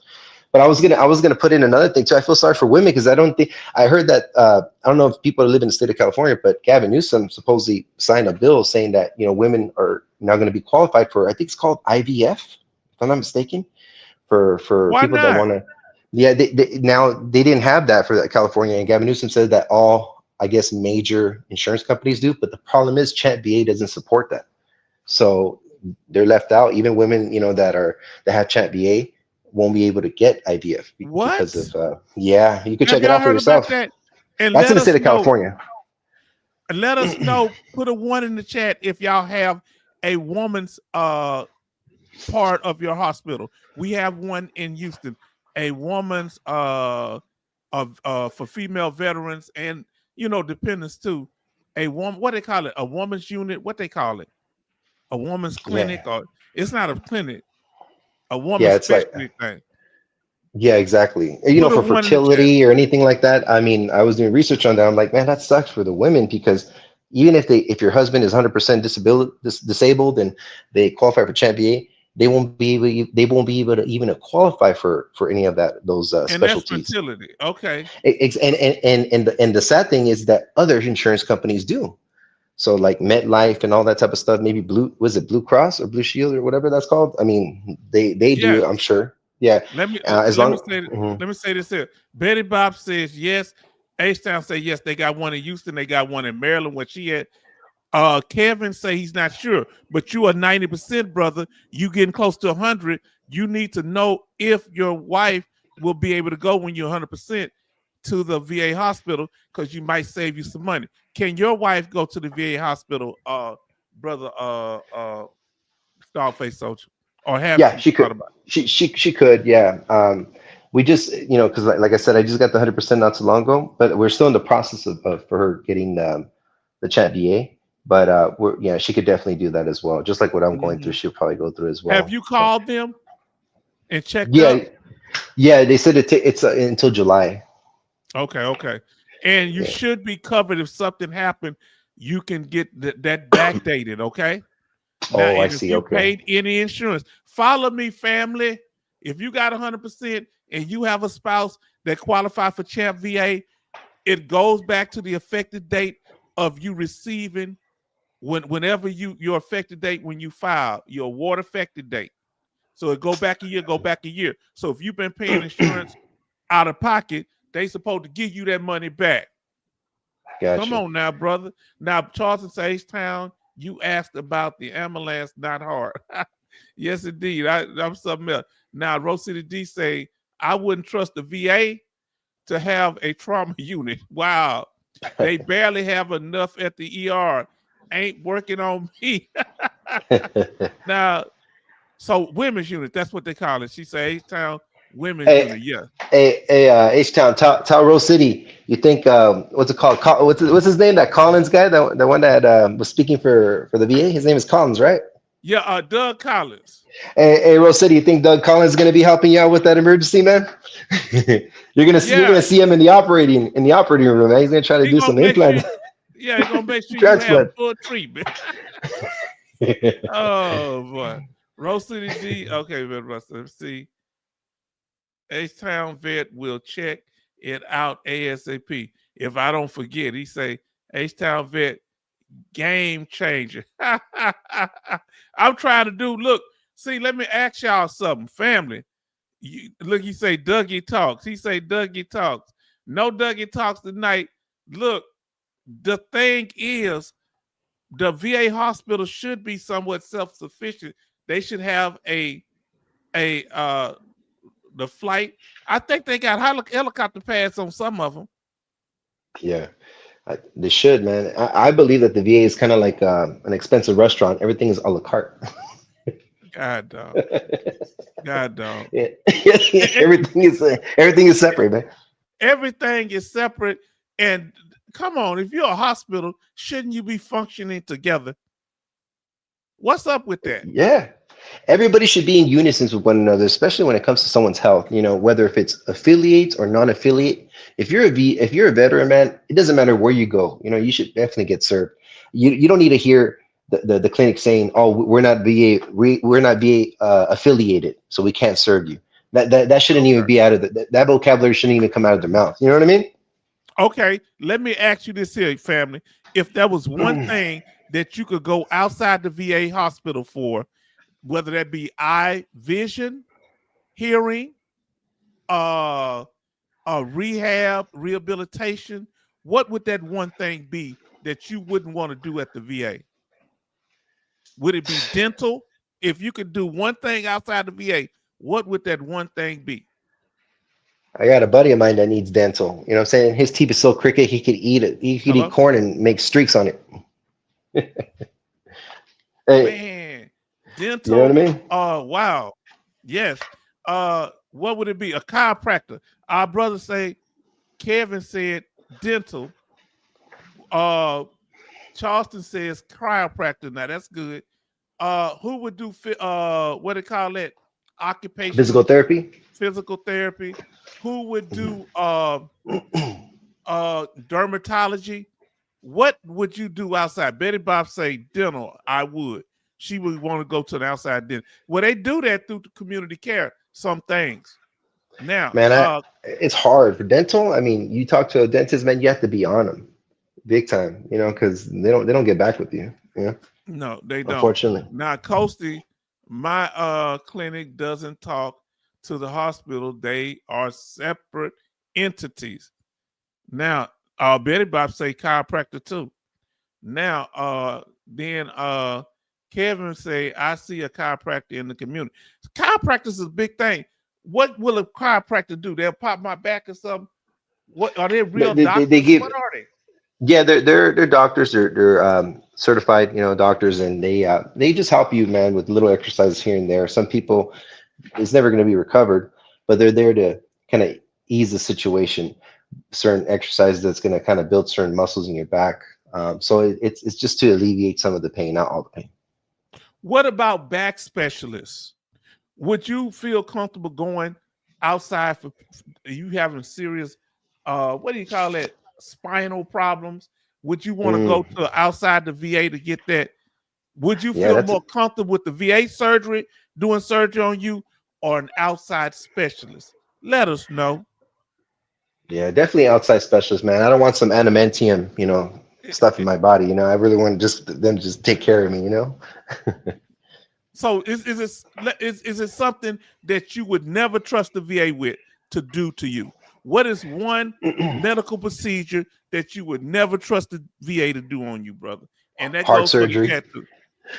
Speaker 18: But I was gonna put in another thing too. I feel sorry for women because I heard that I don't know if people live in the state of California, but Gavin Newsom supposedly signed a bill saying that women are now going to be qualified for, I think it's called IVF, if I'm not mistaken, for
Speaker 1: Why
Speaker 18: people that
Speaker 1: not?
Speaker 18: want to. Yeah, now they didn't have that for California, and Gavin Newsom said that all, I guess, major insurance companies do. But the problem is, Chat VA doesn't support that, so they're left out. Even women, that have Chat VA won't be able to get IVF because of yeah. You can
Speaker 1: Have
Speaker 18: check it
Speaker 1: y'all
Speaker 18: out for
Speaker 1: heard about
Speaker 18: yourself.
Speaker 1: that? And
Speaker 18: That's in
Speaker 1: let
Speaker 18: the
Speaker 1: us
Speaker 18: state of
Speaker 1: know.
Speaker 18: California.
Speaker 1: Let us know. Put a 1 in the chat if y'all have a woman's part of your hospital. We have one in Houston, a woman's for female veterans and dependents too. A woman, what they call it? A woman's unit. What they call it? A woman's clinic, or it's not a clinic. A woman's
Speaker 18: It's like.
Speaker 1: specialty thing.
Speaker 18: Yeah, exactly.
Speaker 1: Put a
Speaker 18: For
Speaker 1: 1 in the chat.
Speaker 18: fertility or anything like that. I mean, I was doing research on that. I'm like, man, that sucks for the women because even if your husband is 100% disabled and they qualify for Chat VA, they won't be able to even qualify for any of those
Speaker 1: And
Speaker 18: specialties.
Speaker 1: that's fertility. Okay.
Speaker 18: And the sad thing is that other insurance companies do. So like MetLife and all that type of stuff. Maybe Blue Cross or Blue Shield or whatever that's called. I mean, they do. I'm sure. Yeah.
Speaker 1: Let me
Speaker 18: Mhm.
Speaker 1: let me say this here. Betty Bob says yes. H-Town say yes. They got one in Houston. They got one in Maryland. Where she at? Kevin say he's not sure, but you are 90%, brother. You getting close to 100. You need to know if your wife will be able to go when you're 100% to the VA hospital because you might save you some money. Can your wife go to the VA hospital, brother? Starface Soldier, or have
Speaker 18: Yeah, she could. She could. Yeah. We just because like I said, I just got the 100% not too long ago, but we're still in the process of for her getting the Chat VA. But she could definitely do that as well. Just like what I'm going through, she'll probably go through as well.
Speaker 1: Have you called them and checked
Speaker 18: Yeah,
Speaker 1: up?
Speaker 18: yeah. They said it's until July.
Speaker 1: Okay. And you should be covered if something happened. You can get that backdated. Okay. Now,
Speaker 18: I
Speaker 1: and if
Speaker 18: see.
Speaker 1: you
Speaker 18: Okay.
Speaker 1: paid any insurance, follow me, family. If you got 100% and you have a spouse that qualify for Champ VA, it goes back to the effective date of you receiving whenever your effective date when you file your award effective date. So it go back a year. So if you've been paying insurance out of pocket, they supposed to give you that money back.
Speaker 18: Gotcha.
Speaker 1: Come on now, brother. Now, Charleston H-Town, you asked about the ambulance, not hard. Yes, indeed. I'm something else. Now, Rose City D say, I wouldn't trust the VA to have a trauma unit. Wow. They barely have enough at the ER. Ain't working on me. Now, so women's unit, that's what they call it. She say H-Town women's unit, yeah.
Speaker 18: Hey, H-Town, tell Rose City, you think what's it called? What's his name? That Collins guy, the one that was speaking for the VA. His name is Collins, right?
Speaker 1: Yeah, Doug Collins.
Speaker 18: Hey, Rose City, you think Doug Collins is gonna be helping you out with that emergency, man? You're gonna see him in the operating room, man. He's gonna try to do some implants.
Speaker 1: He's gonna make sure you have full treatment. Oh boy. Rose City D. Okay, let's see. H-Town vet will check it out ASAP. If I don't forget, he say H-Town vet game changer. I'm trying to do. Look, see. Let me ask y'all something, family. Look, he say Dougie talks. He say Dougie talks. No Dougie talks tonight. Look, the thing is, the VA hospital should be somewhat self-sufficient. They should have the flight. I think they got helicopter pads on some of them.
Speaker 18: Yeah, they should, man. I believe that the VA is kind of like an expensive restaurant. Everything is a la carte.
Speaker 1: God dog. God dog.
Speaker 18: Yeah. everything is separate, man.
Speaker 1: Everything is separate. And come on, if you're a hospital, shouldn't you be functioning together? What's up with that?
Speaker 18: Yeah. Everybody should be in unison with one another, especially when it comes to someone's health. You know, whether if it's affiliate or non-affiliate. If you're a veteran, man, it doesn't matter where you go. You know, you should definitely get served. You don't need to hear the clinic saying, "Oh, we're not VA affiliated, so we can't serve you." That shouldn't even be out of that vocabulary shouldn't even come out of their mouth. You know what I mean?
Speaker 1: Okay, let me ask you this here, family. If there was one thing that you could go outside the VA hospital for, whether that be eye, vision, hearing, rehab, rehabilitation, what would that one thing be that you wouldn't want to do at the VA? Would it be dental? If you could do one thing outside the VA, what would that one thing be?
Speaker 18: I got a buddy of mine that needs dental. You know what I'm saying? His teeth is so crooked he could eat it. He could eat corn and make streaks on it. Hey,
Speaker 1: man, dental.
Speaker 18: you know what I mean?
Speaker 1: Wow. Yes. What would it be? A chiropractor. Our brother say, Kevin said dental. Charleston says chiropractor. Now that's good. Who would do what they call it? Occupational
Speaker 18: Physical therapy.
Speaker 1: Physical therapy. Who would do dermatology? What would you do outside? Betty Bob say dental. I would. She would want to go to the outside dental. Well, they do that through community care. Some things. Now,
Speaker 18: man, it's hard for dental. I mean, you talk to a dentist, man, you have to be on them, big time. You know, because they don't get back with you. You know?
Speaker 1: No, they don't.
Speaker 18: Unfortunately.
Speaker 1: Now, Coasty, my clinic doesn't talk to the hospital. They are separate entities. Now, Betty Bob say chiropractor too. Now, then Kevin say, I see a chiropractor in the community. Chiropractor is a big thing. What will a chiropractor do? They'll pop my back or something? What are they real doctors? What are they?
Speaker 18: Yeah, they're doctors. They're certified, you know, doctors, and they just help you, man, with little exercises here and there. Some people, it's never going to be recovered, but they're there to kind of ease the situation. Certain exercises that's going to kind of build certain muscles in your back. So it's just to alleviate some of the pain, not all the pain.
Speaker 1: What about back specialists? Would you feel comfortable going outside for you having serious, what do you call it, spinal problems? Would you want to go to outside the VA to get that? Would you feel more comfortable with the VA surgery, doing surgery on you, or an outside specialist? Let us know.
Speaker 18: Yeah, definitely outside specialist, man. I don't want some adamantium, you know, stuff in my body. You know, I really want them to just take care of me, you know.
Speaker 1: So is it something that you would never trust the VA with to do to you? What is one medical procedure that you would never trust the VA to do on you, brother? And that
Speaker 18: heart
Speaker 1: goes
Speaker 18: surgery.
Speaker 1: For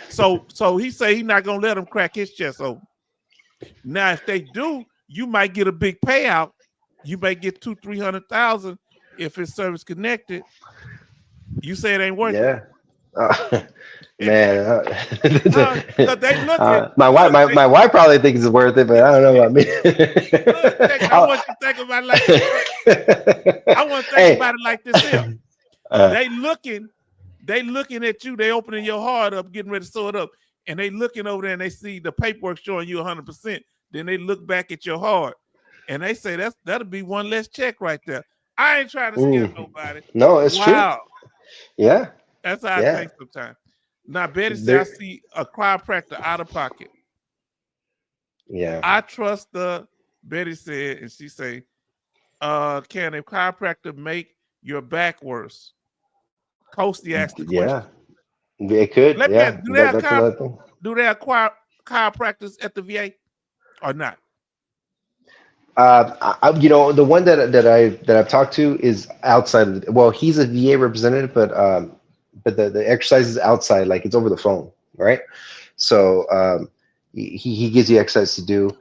Speaker 1: the so he say he's not gonna let him crack his chest open. Now, if they do, you might get a big payout. You may get 200,000-300,000 if it's service connected. You say it ain't worth it.
Speaker 18: Man,
Speaker 1: they look
Speaker 18: my wife probably thinks it's worth it, but I don't know about me.
Speaker 1: I want you to think about it like this. I want to think about it like this here. They looking at you. They opening your heart up, getting ready to sew it up, and they looking over there and they see the paperwork showing you 100%. Then they look back at your heart, and they say that'll be one less check right there. I ain't trying to scare nobody.
Speaker 18: No, it's true. Yeah.
Speaker 1: That's how I think sometimes. Now, Betty said, I see a chiropractor out of pocket.
Speaker 18: Yeah.
Speaker 1: I trust Betty said, and she say, can a chiropractor make your back worse? Coasty asked the question.
Speaker 18: Yeah, it could.
Speaker 1: Do they have chiropractors at the VA or not?
Speaker 18: You know, the one that I've talked to is outside of well, he's a VA representative, but but the exercise is outside, like it's over the phone, right? So he gives you exercise to do,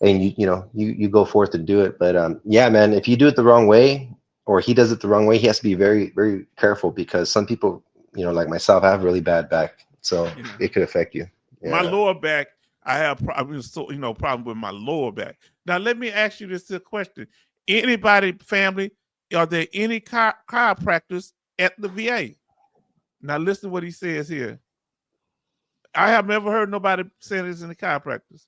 Speaker 18: and you go forth and do it. But yeah, man, if you do it the wrong way, or he does it the wrong way, he has to be very, very careful, because some people, like myself, have really bad back, so it could affect you.
Speaker 1: My
Speaker 18: Yeah.
Speaker 1: lower back, I have problem with my lower back. Now let me ask you this question: anybody, family, are there any chiropractors at the VA? Now listen to what he says here. I have never heard nobody say this in the chiropractors.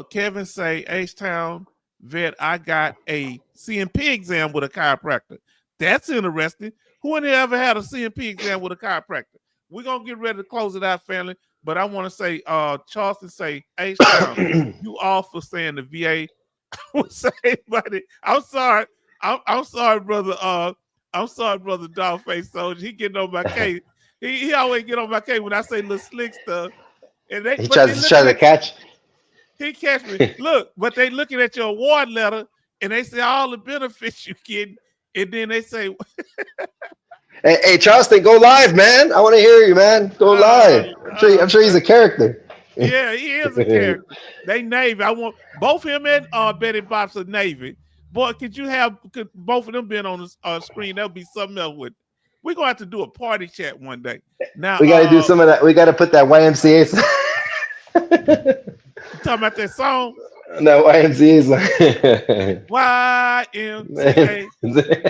Speaker 1: Kevin say, H-Town vet, I got a CMP exam with a chiropractor. That's interesting. Who in here ever had a CMP exam with a chiropractor? We're gonna get ready to close it out, family. But I want to say, Charleston say, H-Town, you all for saying the VA would say, buddy. I'm sorry. I'm sorry, brother. I'm sorry, brother Dogface Soldier. He getting on my case. He always get on my case when I say little slick stuff. And they
Speaker 18: He
Speaker 1: but they
Speaker 18: tries
Speaker 1: looking
Speaker 18: to
Speaker 1: at
Speaker 18: catch.
Speaker 1: he catch me. Look, but they looking at your award letter and they say all the benefits you get, and then they say,
Speaker 18: Hey, Charleston, go live, man. I want to hear you, man. Go live. I'm sure he's a character.
Speaker 1: yeah, he is a character. They Navy. I want both him and Betty Bop's a Navy. Boy, could both of them been on the screen? That would be something else. We're gonna have to do a party chat one day. Now
Speaker 18: We got to do some of that. We got to put that YMCA.
Speaker 1: You talking about that song?
Speaker 18: No, YMCA
Speaker 1: YMCA.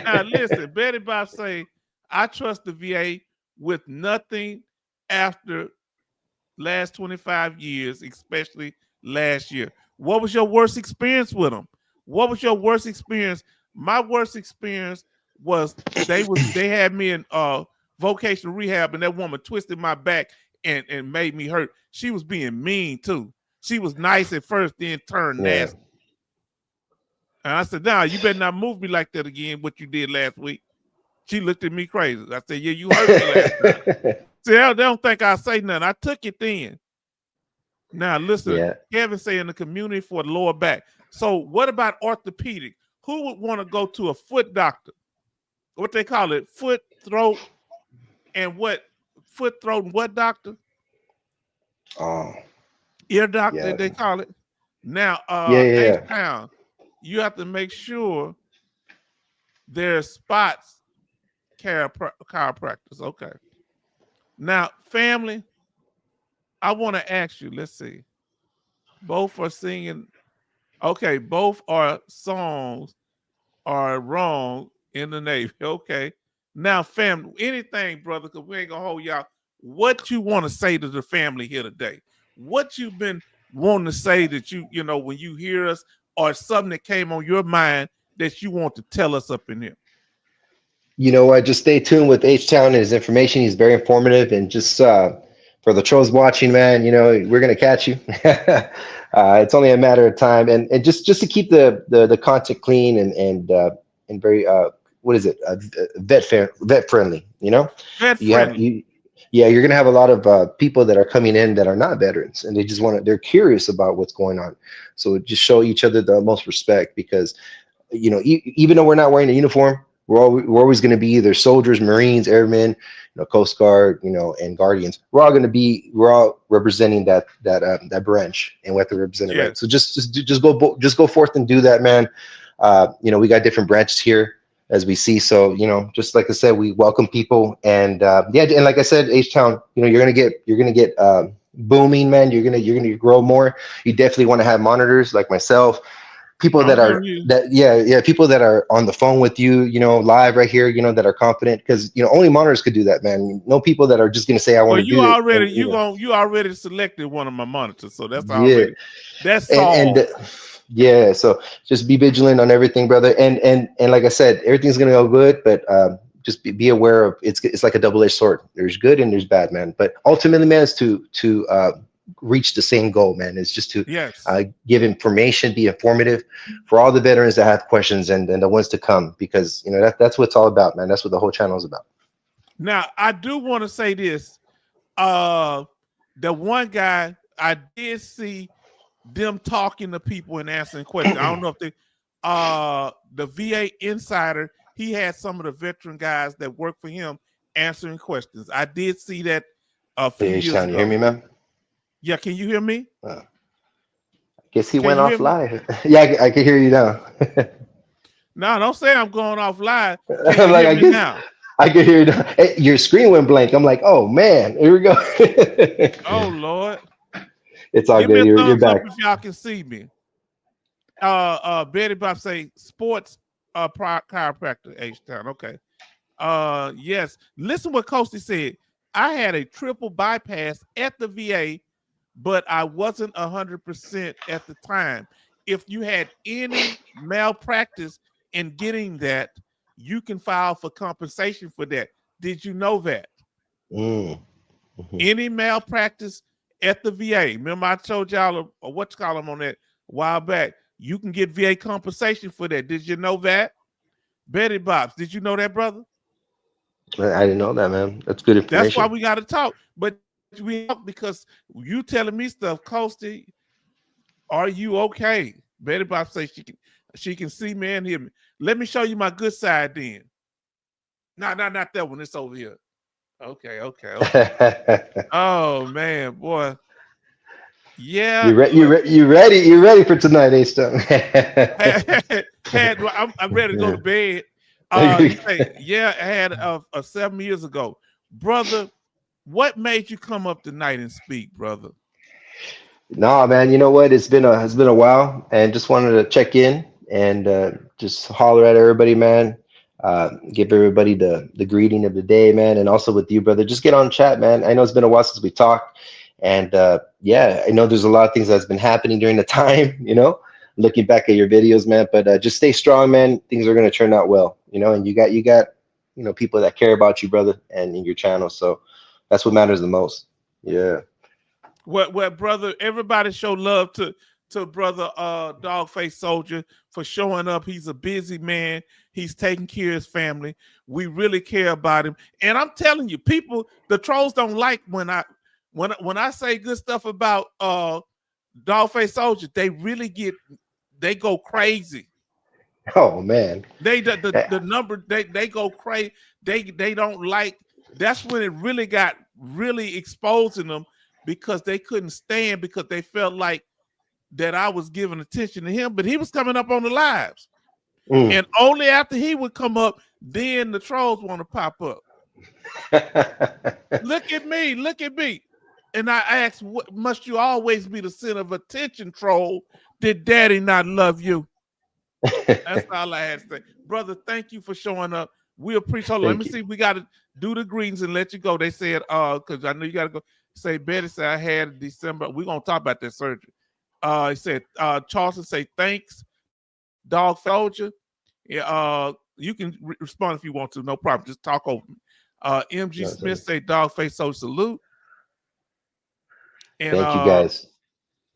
Speaker 1: Now listen, Betty Bop say, I trust the VA with nothing after last 25 years, especially last year. What was your worst experience with them? What was your worst experience? My worst experience was they had me in vocational rehab, and that woman twisted my back and made me hurt. She was being mean too. She was nice at first, then turned nasty. And I said, "Nah, you better not move me like that again. What you did last week." She looked at me crazy. I said, "Yeah, you hurt me last time." See, they don't think I say nothing. I took it then. Now listen, Kevin say in the community for the lower back. So what about orthopedic? Who would want to go to a foot doctor? What they call it? Foot, throat, and what? Foot, throat, and what doctor?
Speaker 18: Oh.
Speaker 1: Ear doctor, they call it. Now, H-Town, you have to make sure there's spots chiropractors. Okay. Now, family, I want to ask you, let's see. Both are singing. Okay, both are songs are wrong in the Navy. Okay. Now, family, anything, brother, because we ain't gonna hold y'all. What you want to say to the family here today? What you've been wanting to say that you know, when you hear us, or something that came on your mind that you want to tell us up in here?
Speaker 18: You know what? Just stay tuned with H-Town and his information. He's very informative, and just for the trolls watching, man, you know, we're gonna catch you. It's only a matter of time, and just to keep the content clean and very what is it, vet friendly, you know. You're gonna have a lot of people that are coming in that are not veterans, and they're curious about what's going on. So just show each other the most respect, because you know, even though we're not wearing a uniform, we're always going to be either soldiers, Marines, airmen, Coast Guard, and Guardians. We're all representing that branch, and we have to represent it right. So just go forth and do that, man. We got different branches here, as we see. So just like I said, we welcome people, and and like I said, H-Town, you're gonna get booming, man. You're gonna grow more. You definitely want to have monitors like myself. People people that are on the phone with you, live right here, that are confident, because only monitors could do that, man. No people that are just gonna say, I want to do it.
Speaker 1: You already selected one of my monitors, so that's already
Speaker 18: so just be vigilant on everything, brother. And like I said, everything's gonna go good, but just be aware of it's like a double-edged sword. There's good and there's bad, man. But ultimately, man, is to reach the same goal, man. Is just to give information, be informative for all the veterans that have questions and the ones to come, because that's what it's all about, man. That's what the whole channel is about.
Speaker 1: Now, I do want to say this. The one guy, I did see them talking to people and answering questions. I don't know if the VA Insider, he had some of the veteran guys that work for him answering questions. I did see that a few
Speaker 18: Hey,
Speaker 1: years
Speaker 18: Shawn,
Speaker 1: ago.
Speaker 18: you hear me, man?
Speaker 1: Yeah, can you hear me?
Speaker 18: Guess he
Speaker 1: Can
Speaker 18: went
Speaker 1: you
Speaker 18: off
Speaker 1: hear me?
Speaker 18: live. Yeah, I can hear you now.
Speaker 1: No, don't say I'm going off live. Can you
Speaker 18: I'm like,
Speaker 1: hear
Speaker 18: I
Speaker 1: me
Speaker 18: guess
Speaker 1: now?
Speaker 18: I can hear you now. Hey, your screen went blank. I'm like, oh man, here we go.
Speaker 1: Oh Lord.
Speaker 18: It's all
Speaker 1: Give me
Speaker 18: good.
Speaker 1: a
Speaker 18: You're
Speaker 1: thumbs up
Speaker 18: back.
Speaker 1: if y'all can see me. Betty Bob say sports chiropractor H-Town. Okay. Yes. Listen what Coasty said. I had a triple bypass at the VA, but I wasn't 100% at the time. If you had any malpractice in getting that, you can file for compensation for that. Did you know that? Any malpractice at the VA. Remember, I told y'all what you call them on that a while back. You can get VA compensation for that. Did you know that? Betty Bobs, did you know that, brother?
Speaker 18: I didn't know that, man. That's good
Speaker 1: That's why
Speaker 18: information.
Speaker 1: we got to talk. But we talk because you telling me stuff, Coasty. Are you okay? Betty Bob says she can see me and hear me. Let me show you my good side then. No, not that one. It's over here. Okay. Oh man, boy. Yeah.
Speaker 18: You ready? You ready for tonight, H-Town?
Speaker 1: I'm ready to go to bed. He said, yeah, I had 7 years ago. Brother, what made you come up tonight and speak, brother?
Speaker 18: Nah, man. You know what? It's been a while, and just wanted to check in and just holler at everybody, man. Give everybody the greeting of the day, man, and also with you, brother. Just get on chat, man. I know it's been a while since we talked, and yeah, I know there's a lot of things that's been happening during the time, looking back at your videos, man. But just stay strong, man. Things are gonna turn out well, and you got people that care about you, brother, and in your channel. So that's what matters the most. Yeah.
Speaker 1: Well, brother, everybody show love to brother Dogface Soldier for showing up. He's a busy man. He's taking care of his family. We really care about him. And I'm telling you, people, the trolls don't like when I say good stuff about Dogface Soldier. They go crazy.
Speaker 18: Oh man.
Speaker 1: The number they go crazy. They don't like. That's when it really got really exposing them, because they couldn't stand, because they felt like that I was giving attention to him, but he was coming up on the lives. And only after he would come up, then the trolls want to pop up. Look at me. And I asked, what must you always be the center of attention, troll? Did daddy not love you? That's all I had to say. Brother, thank you for showing up. We appreciate it. Let me see. We got to do the greens and let you go. They said, because I know you got to go. Say, Betty said, I had December. We're going to talk about that surgery. He said, Charleston say, thanks, Dog Soldier. Yeah, you can respond if you want to. No problem. Just talk over me. MG Smith say, Dog Face Soldier salute. And,
Speaker 18: thank you, guys.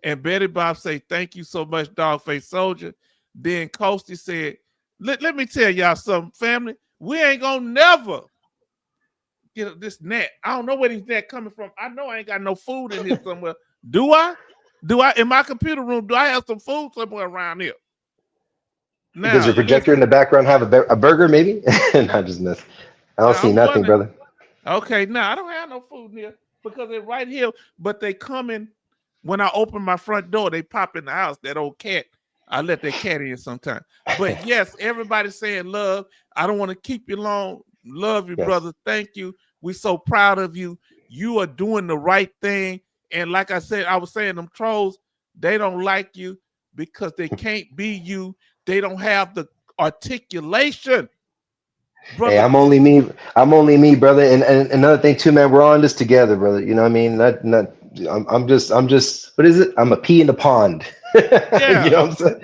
Speaker 1: And Betty Bob say, thank you so much, Dog Face Soldier. Then Coasty said, let me tell y'all something, family. We ain't going to never get this net. I don't know where this net coming from. I know I ain't got no food in here somewhere. Do I? In my computer room, do I have some food somewhere around here? Now,
Speaker 18: Does your projector in the background have a burger, maybe? No, just miss. I don't see nothing, brother.
Speaker 1: Okay, now I don't have no food here because they're right here, but they come in when I open my front door, they pop in the house. That old cat, I let that cat in sometimes. But yes, everybody's saying love. I don't want to keep you long. Love you, brother. Thank you. We're so proud of you. You are doing the right thing. And like I said, I was saying, them trolls, they don't like you because they can't be you. They don't have the articulation. Brother,
Speaker 18: hey, I'm only me, brother. And another thing too, man, we're on this together, brother. You know what I mean? I'm just what is it? I'm a pea in the pond.
Speaker 1: Yeah.
Speaker 18: You know what I'm saying?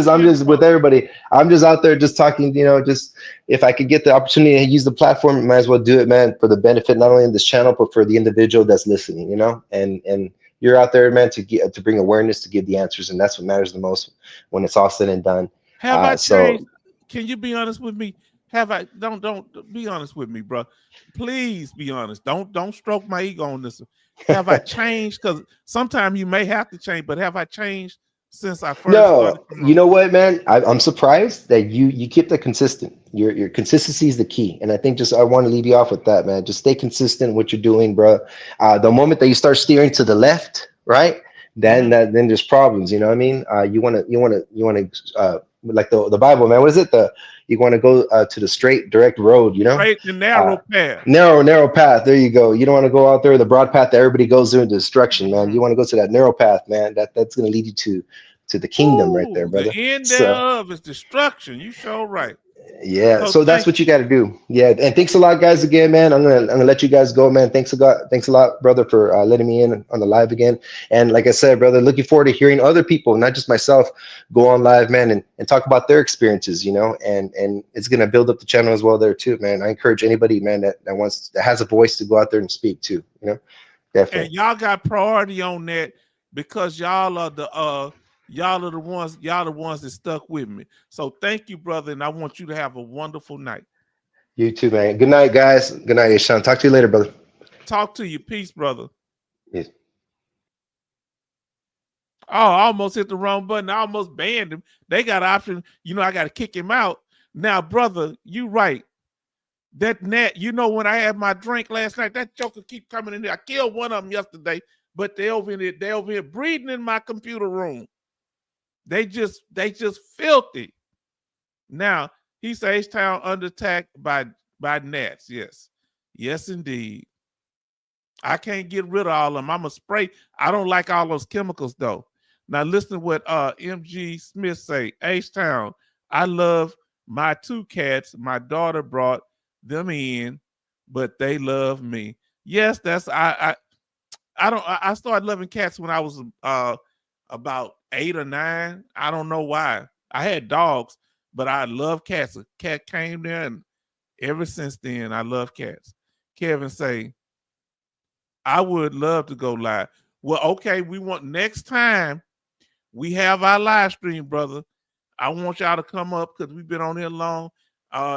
Speaker 18: I'm just with everybody. I'm just out there just talking, just if I could get the opportunity to use the platform, might as well do it, man, for the benefit not only of this channel, but for the individual that's listening, and you're out there, man, to bring awareness, to give the answers, and that's what matters the most when it's all said and done.
Speaker 1: Have I changed? Can you be honest with me? Have I don't be honest with me, bro? Please be honest. Don't stroke my ego on this. Have I changed? Because sometimes you may have to change, but have I changed since I first started?
Speaker 18: You know what, man? I'm surprised that you keep that consistent. Your consistency is the key. And I think I want to leave you off with that, man. Just stay consistent in what you're doing, bro. The moment that you start steering to the left, right, then then there's problems. You know what I mean? You want to like the Bible, man. What is it? You want to go to the straight, direct road. You know,
Speaker 1: Straight and narrow path.
Speaker 18: Narrow path. There you go. You don't want to go out there the broad path that everybody goes through into destruction, man. You want to go to that narrow path, man. That's going to lead you to the kingdom right there, brother.
Speaker 1: The end
Speaker 18: So,
Speaker 1: thereof is destruction. You sure right.
Speaker 18: yeah, so that's what you got to do. Yeah, and thanks a lot, guys. Again, man, I'm gonna let you guys go, man. Thanks a lot, brother, for letting me in on the live again. And like I said, brother, looking forward to hearing other people, not just myself, go on live, man, and talk about their experiences, you know. And it's gonna build up the channel as well there too, man. I encourage anybody, man, that has a voice to go out there and speak too, you know. Definitely.
Speaker 1: And y'all got priority on that because y'all are the ones that stuck with me. So thank you, brother, and I want you to have a wonderful night.
Speaker 18: You too, man. Good night, guys. Good night, Shawn. Talk to you later, brother.
Speaker 1: Talk to you. Peace, brother.
Speaker 18: Yes.
Speaker 1: Oh, I almost hit the wrong button. I almost banned him. They got an option. You know, I got to kick him out. Now, brother, you right. That net, you know, when I had my drink last night, that joker keep coming in there. I killed one of them yesterday, but they over here breeding in my computer room. They just filthy. Now, he says H-Town under attack by gnats. Yes, indeed. I can't get rid of all of them. I'm a spray. I don't like all those chemicals though. Now listen to what MG Smith say. H-Town, I love my 2 cats. My daughter brought them in, but they love me. Yes, that's I started loving cats when I was about 8 or 9. I don't know why. I had dogs, but I love cats. A cat came there, and ever since then, I love cats. Kevin say, I would love to go live. Well, okay, we want next time we have our live stream, brother. I want y'all to come up because we've been on here long.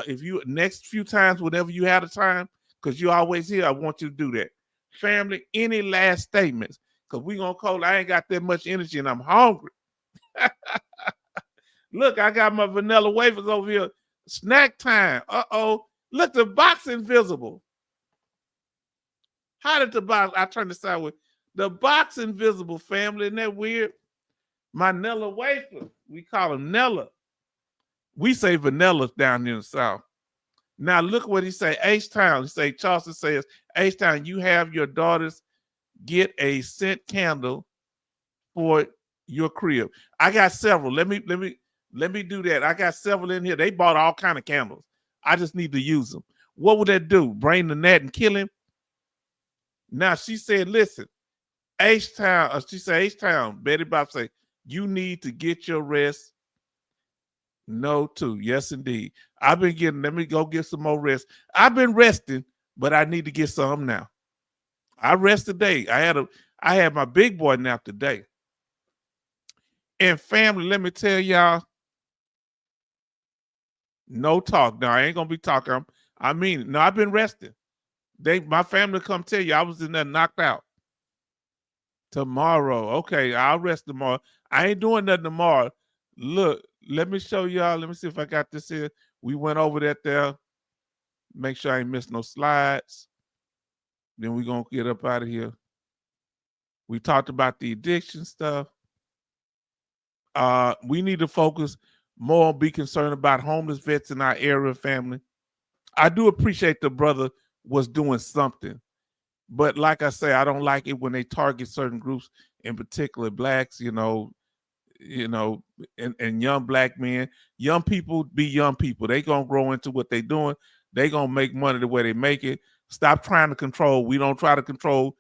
Speaker 1: If you next few times, whenever you have a time, because you're always here, I want you to do that. Family, any last statements? Because we're going to call, I ain't got that much energy and I'm hungry. Look, I got my vanilla wafers over here. Snack time. Uh-oh. Look, the box invisible. How did the box? I turned the sideways. The box invisible, family. Isn't that weird? My Nella wafer. We call them Nella. We say vanilla down in the South. Now look what he say. H-Town. He say, Charleston says, H-Town, you have your daughters get a scent candle for your crib. I got several. Let me do that. I got several in here. They bought all kind of candles. I just need to use them. What would that do? Bring the gnat and kill him? Now she said, listen, H-Town, she said, H-Town, Betty Bob say, you need to get your rest. No, too. Yes, indeed. Let me go get some more rest. I've been resting, but I need to get some now. I rest today. I had my big boy nap today. And family, let me tell y'all, no talk. Now I ain't gonna be talking. I mean, no, I've been resting. My family come tell you I was in there knocked out. Tomorrow, okay, I'll rest tomorrow. I ain't doing nothing tomorrow. Look, let me show y'all. Let me see if I got this here. We went over that there. Make sure I ain't missed no slides. Then we're gonna get up out of here. We talked about the addiction stuff. We need to focus more, be concerned about homeless vets in our area, family. I do appreciate the brother was doing something. But like I say, I don't like it when they target certain groups, in particular blacks, and young black men. Young people be young people. They gonna grow into what they doing. They gonna make money the way they make it. Stop trying to control. We don't try to control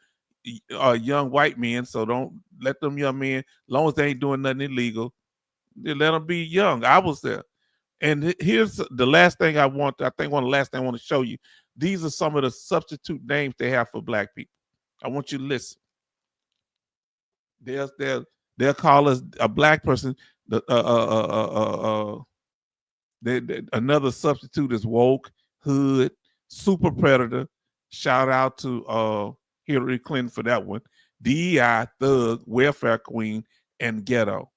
Speaker 1: young white men, so don't let them young men, as long as they ain't doing nothing illegal, they let them be young. I was there. And here's the last thing I think one of the last things I want to show you. These are some of the substitute names they have for black people. I want you to listen. They'll call us a black person. Another substitute is woke, hood, super predator. Shout out to Hillary Clinton for that one. DEI, thug, welfare queen, and ghetto.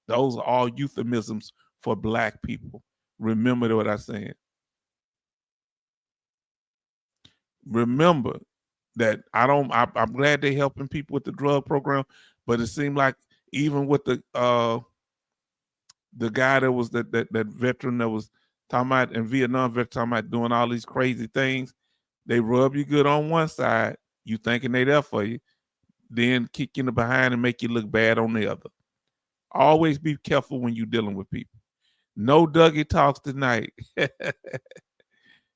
Speaker 1: Those are all euphemisms for black people. Remember what I'm saying. remember that I'm glad they're helping people with the drug program, but it seemed like even with the guy that was that veteran that was talking about in Vietnam, veteran talking about doing all these crazy things, they rub you good on one side, you thinking they there for you, then kick you in the behind and make you look bad on the other. Always be careful when you're dealing with people. No Dougie talks tonight.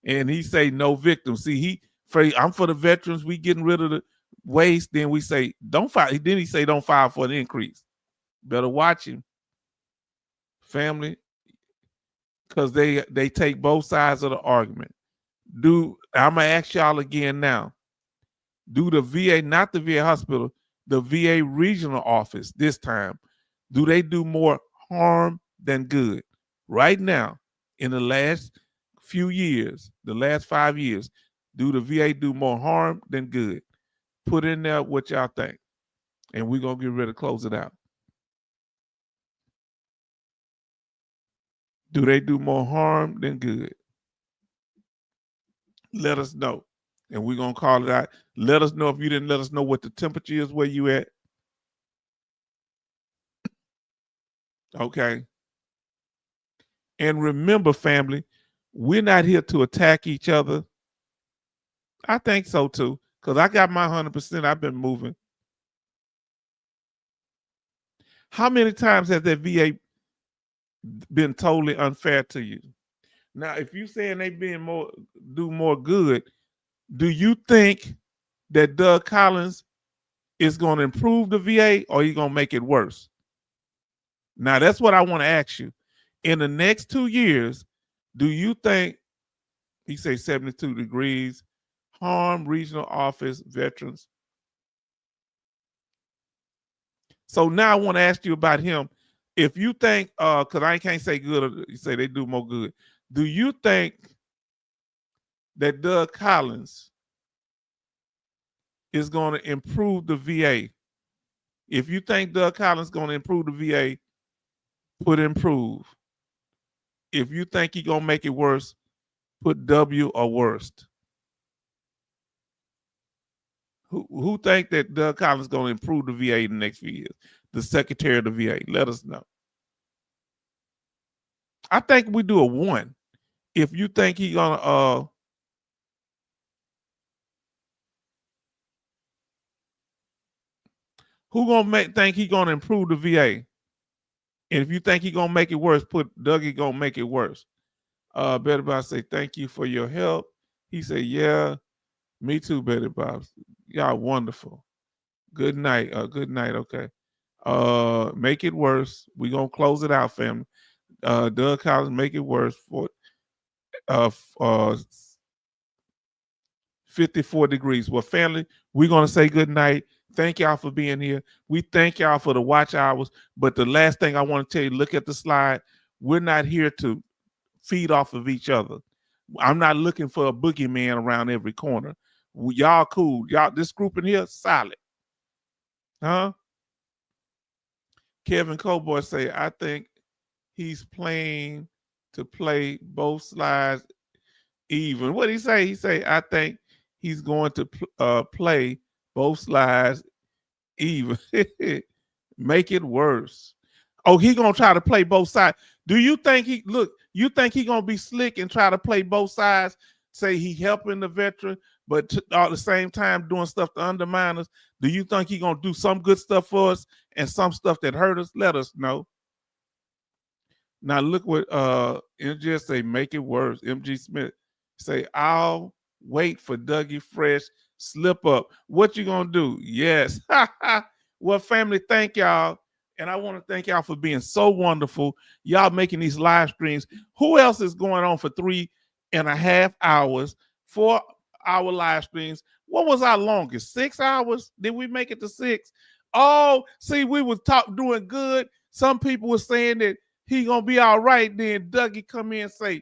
Speaker 1: And he say no victims. See, I'm for the veterans. We getting rid of the waste. Then we say don't file. Then he say don't file for the increase. Better watch him, family, because they take both sides of the argument. I'm gonna ask y'all again now. Do the VA, not the VA hospital, the VA regional office this time, do they do more harm than good? Right now, in the last few years, the last 5 years, do the VA do more harm than good? Put in there what y'all think. And we're going to get ready to close it out. Do they do more harm than good? Let us know. And we're going to call it out. Let us know if you didn't let us know what the temperature is, where you at. Okay. And remember, family, we're not here to attack each other. I think so too, because I got my 100%. I've been moving. How many times has that VA been totally unfair to you? Now, if you saying they do more good, do you think that Doug Collins is going to improve the VA or he's going to make it worse? Now, that's what I want to ask you. In the next 2 years, do you think, he say 72 degrees, harm, regional office, veterans? So now I want to ask you about him. If you think, because I can't say good, you say they do more good. Do you think that Doug Collins is going to improve the VA? If you think Doug Collins is going to improve the VA, put improve. If you think he's going to make it worse, put W or worst. Who think that Doug Collins is going to improve the VA in the next few years? The Secretary of the VA. Let us know. I think we do a 1. If you think he's gonna who gonna think he's gonna improve the VA? And if you think he's gonna make it worse, put Dougie gonna make it worse. Betty Bob say thank you for your help. He say, yeah, me too, Betty Bob. Y'all wonderful. Good night. Good night. Okay. Make it worse. We gonna close it out, family. Doug Collins, make it worse for 54 degrees. Well, family, we're going to say good night. Thank y'all for being here. We thank y'all for the watch hours. But the last thing I want to tell you, look at the slide. We're not here to feed off of each other. I'm not looking for a boogeyman around every corner. Y'all cool. Y'all, this group in here, solid. Huh? Kevin Cowboy say, I think he's playing to play both slides even. What did he say? He say, I think he's going to play both slides even. Make it worse. Oh, he gonna try to play both sides. Do you think you think he gonna be slick and try to play both sides? Say he helping the veteran, but at the same time doing stuff to undermine us? Do you think he gonna do some good stuff for us and some stuff that hurt us? Let us know. Now look what MG say, make it worse. MG Smith say, I'll wait for Dougie Fresh slip up. What you gonna do? Yes. Well, family, thank y'all. And I want to thank y'all for being so wonderful. Y'all making these live streams. Who else is going on for 3.5 hours, 4-hour live streams? What was our longest? 6 hours? Did we make it to 6? Oh, see, we were doing good. Some people were saying that he gonna be all right. Then Dougie come in and say,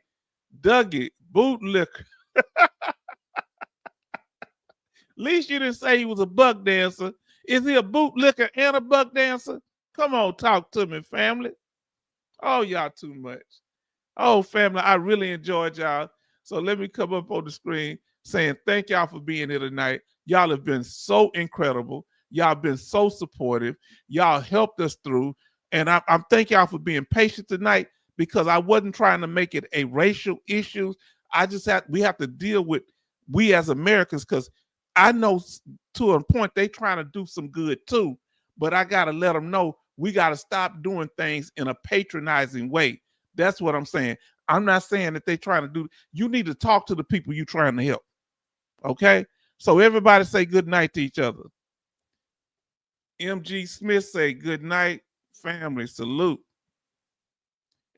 Speaker 1: Dougie, bootlicker. At least you didn't say he was a buck dancer. Is he a bootlicker and a buck dancer? Come on, talk to me, family. Oh, y'all too much. Oh, family, I really enjoyed y'all. So let me come up on the screen. saying thank y'all for being here tonight. Y'all have been so incredible. Y'all been so supportive. Y'all helped us through. And I'm thank y'all for being patient tonight, because I wasn't trying to make it a racial issue. We have to deal with we as Americans, because I know to a point they trying to do some good too, but I got to let them know we got to stop doing things in a patronizing way. That's what I'm saying. I'm not saying that they trying to do, you need to talk to the people you're trying to help. Okay? So everybody say good night to each other. MG Smith say good night, family, salute.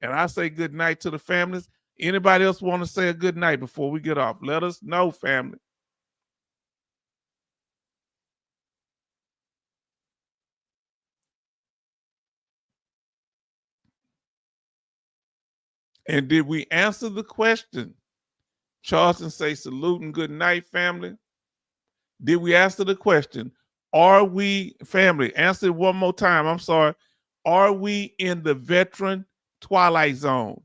Speaker 1: And I say good night to the families. Anybody else want to say a good night before we get off? Let us know, family. And did we answer the question? Charleston say salute and good night, family. Did we answer the question? Are we, family, answer it one more time. I'm sorry. Are we in the veteran twilight zone?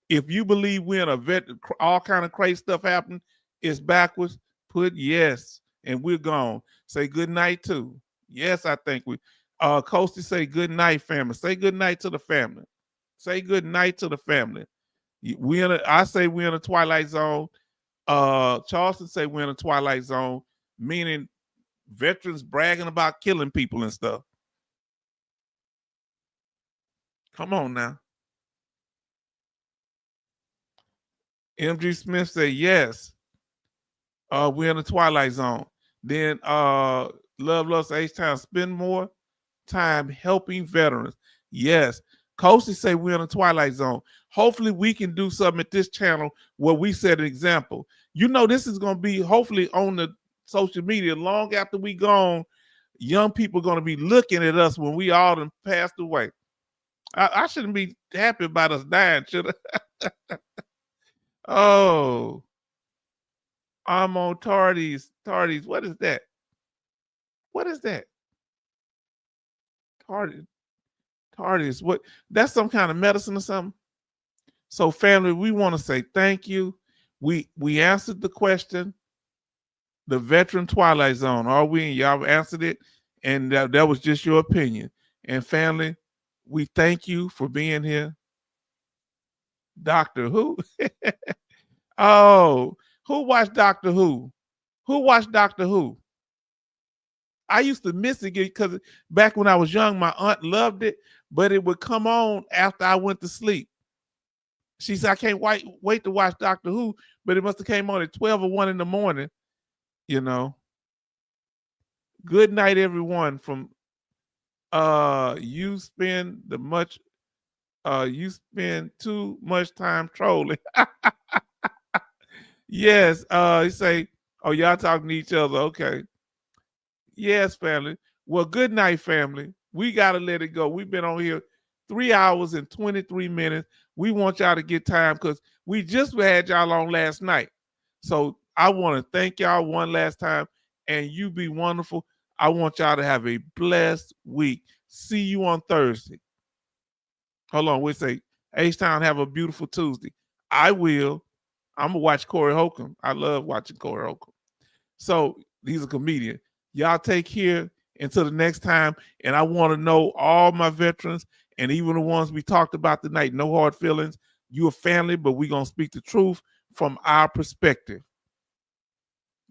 Speaker 1: If you believe we're in a all kind of crazy stuff happening, it's backwards, put yes, and we're gone. Say good night too. Yes, I think we. Coasty say good night, family. Say good night to the family. Say good night to the family. I say we're in a twilight zone. Charleston say we're in a twilight zone, meaning veterans bragging about killing people and stuff. Come on now. MG Smith say yes. We're in the twilight zone. Then Love Loves H-Town, spend more time helping veterans. Yes. Coasty say we're in a twilight zone. Hopefully we can do something at this channel where we set an example. You know, this is going to be hopefully on the social media long after we gone. Young people are going to be looking at us when we all done passed away. I shouldn't be happy about us dying, should I? Oh, I'm on tardies. Tardies. What is that? What is that? Tardies. What? That's some kind of medicine or something? So, family, we want to say thank you. We answered the question. The veteran twilight zone. Are we? Y'all answered it, and that was just your opinion. And family, we thank you for being here. Doctor Who? Oh, who watched Doctor Who? Who watched Doctor Who? I used to miss it because back when I was young, my aunt loved it, but it would come on after I went to sleep. She said, I can't wait to watch Doctor Who, but it must have came on at 12 or 1 in the morning, you know. Good night, everyone. From you spend too much time trolling. Yes, you say, oh, y'all talking to each other. Okay. Yes, family. Well, good night, family. We got to let it go. We've been on here 3 hours and 23 minutes. We want y'all to get time because we just had y'all on last night. So I want to thank y'all one last time, and you be wonderful. I want y'all to have a blessed week. See you on Thursday. Hold on, we say H-Town have a beautiful Tuesday. I will. I'm gonna watch Corey Holcomb. I love watching Corey Holcomb. So he's a comedian. Y'all take care until the next time. And I want to know all my veterans and even the ones we talked about tonight. No hard feelings. You a family, but we're gonna speak the truth from our perspective.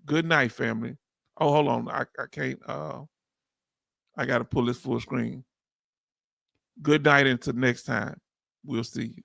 Speaker 1: Good night, family. Oh, hold on. I can't I gotta pull this full screen. Good night until next time. We'll see you.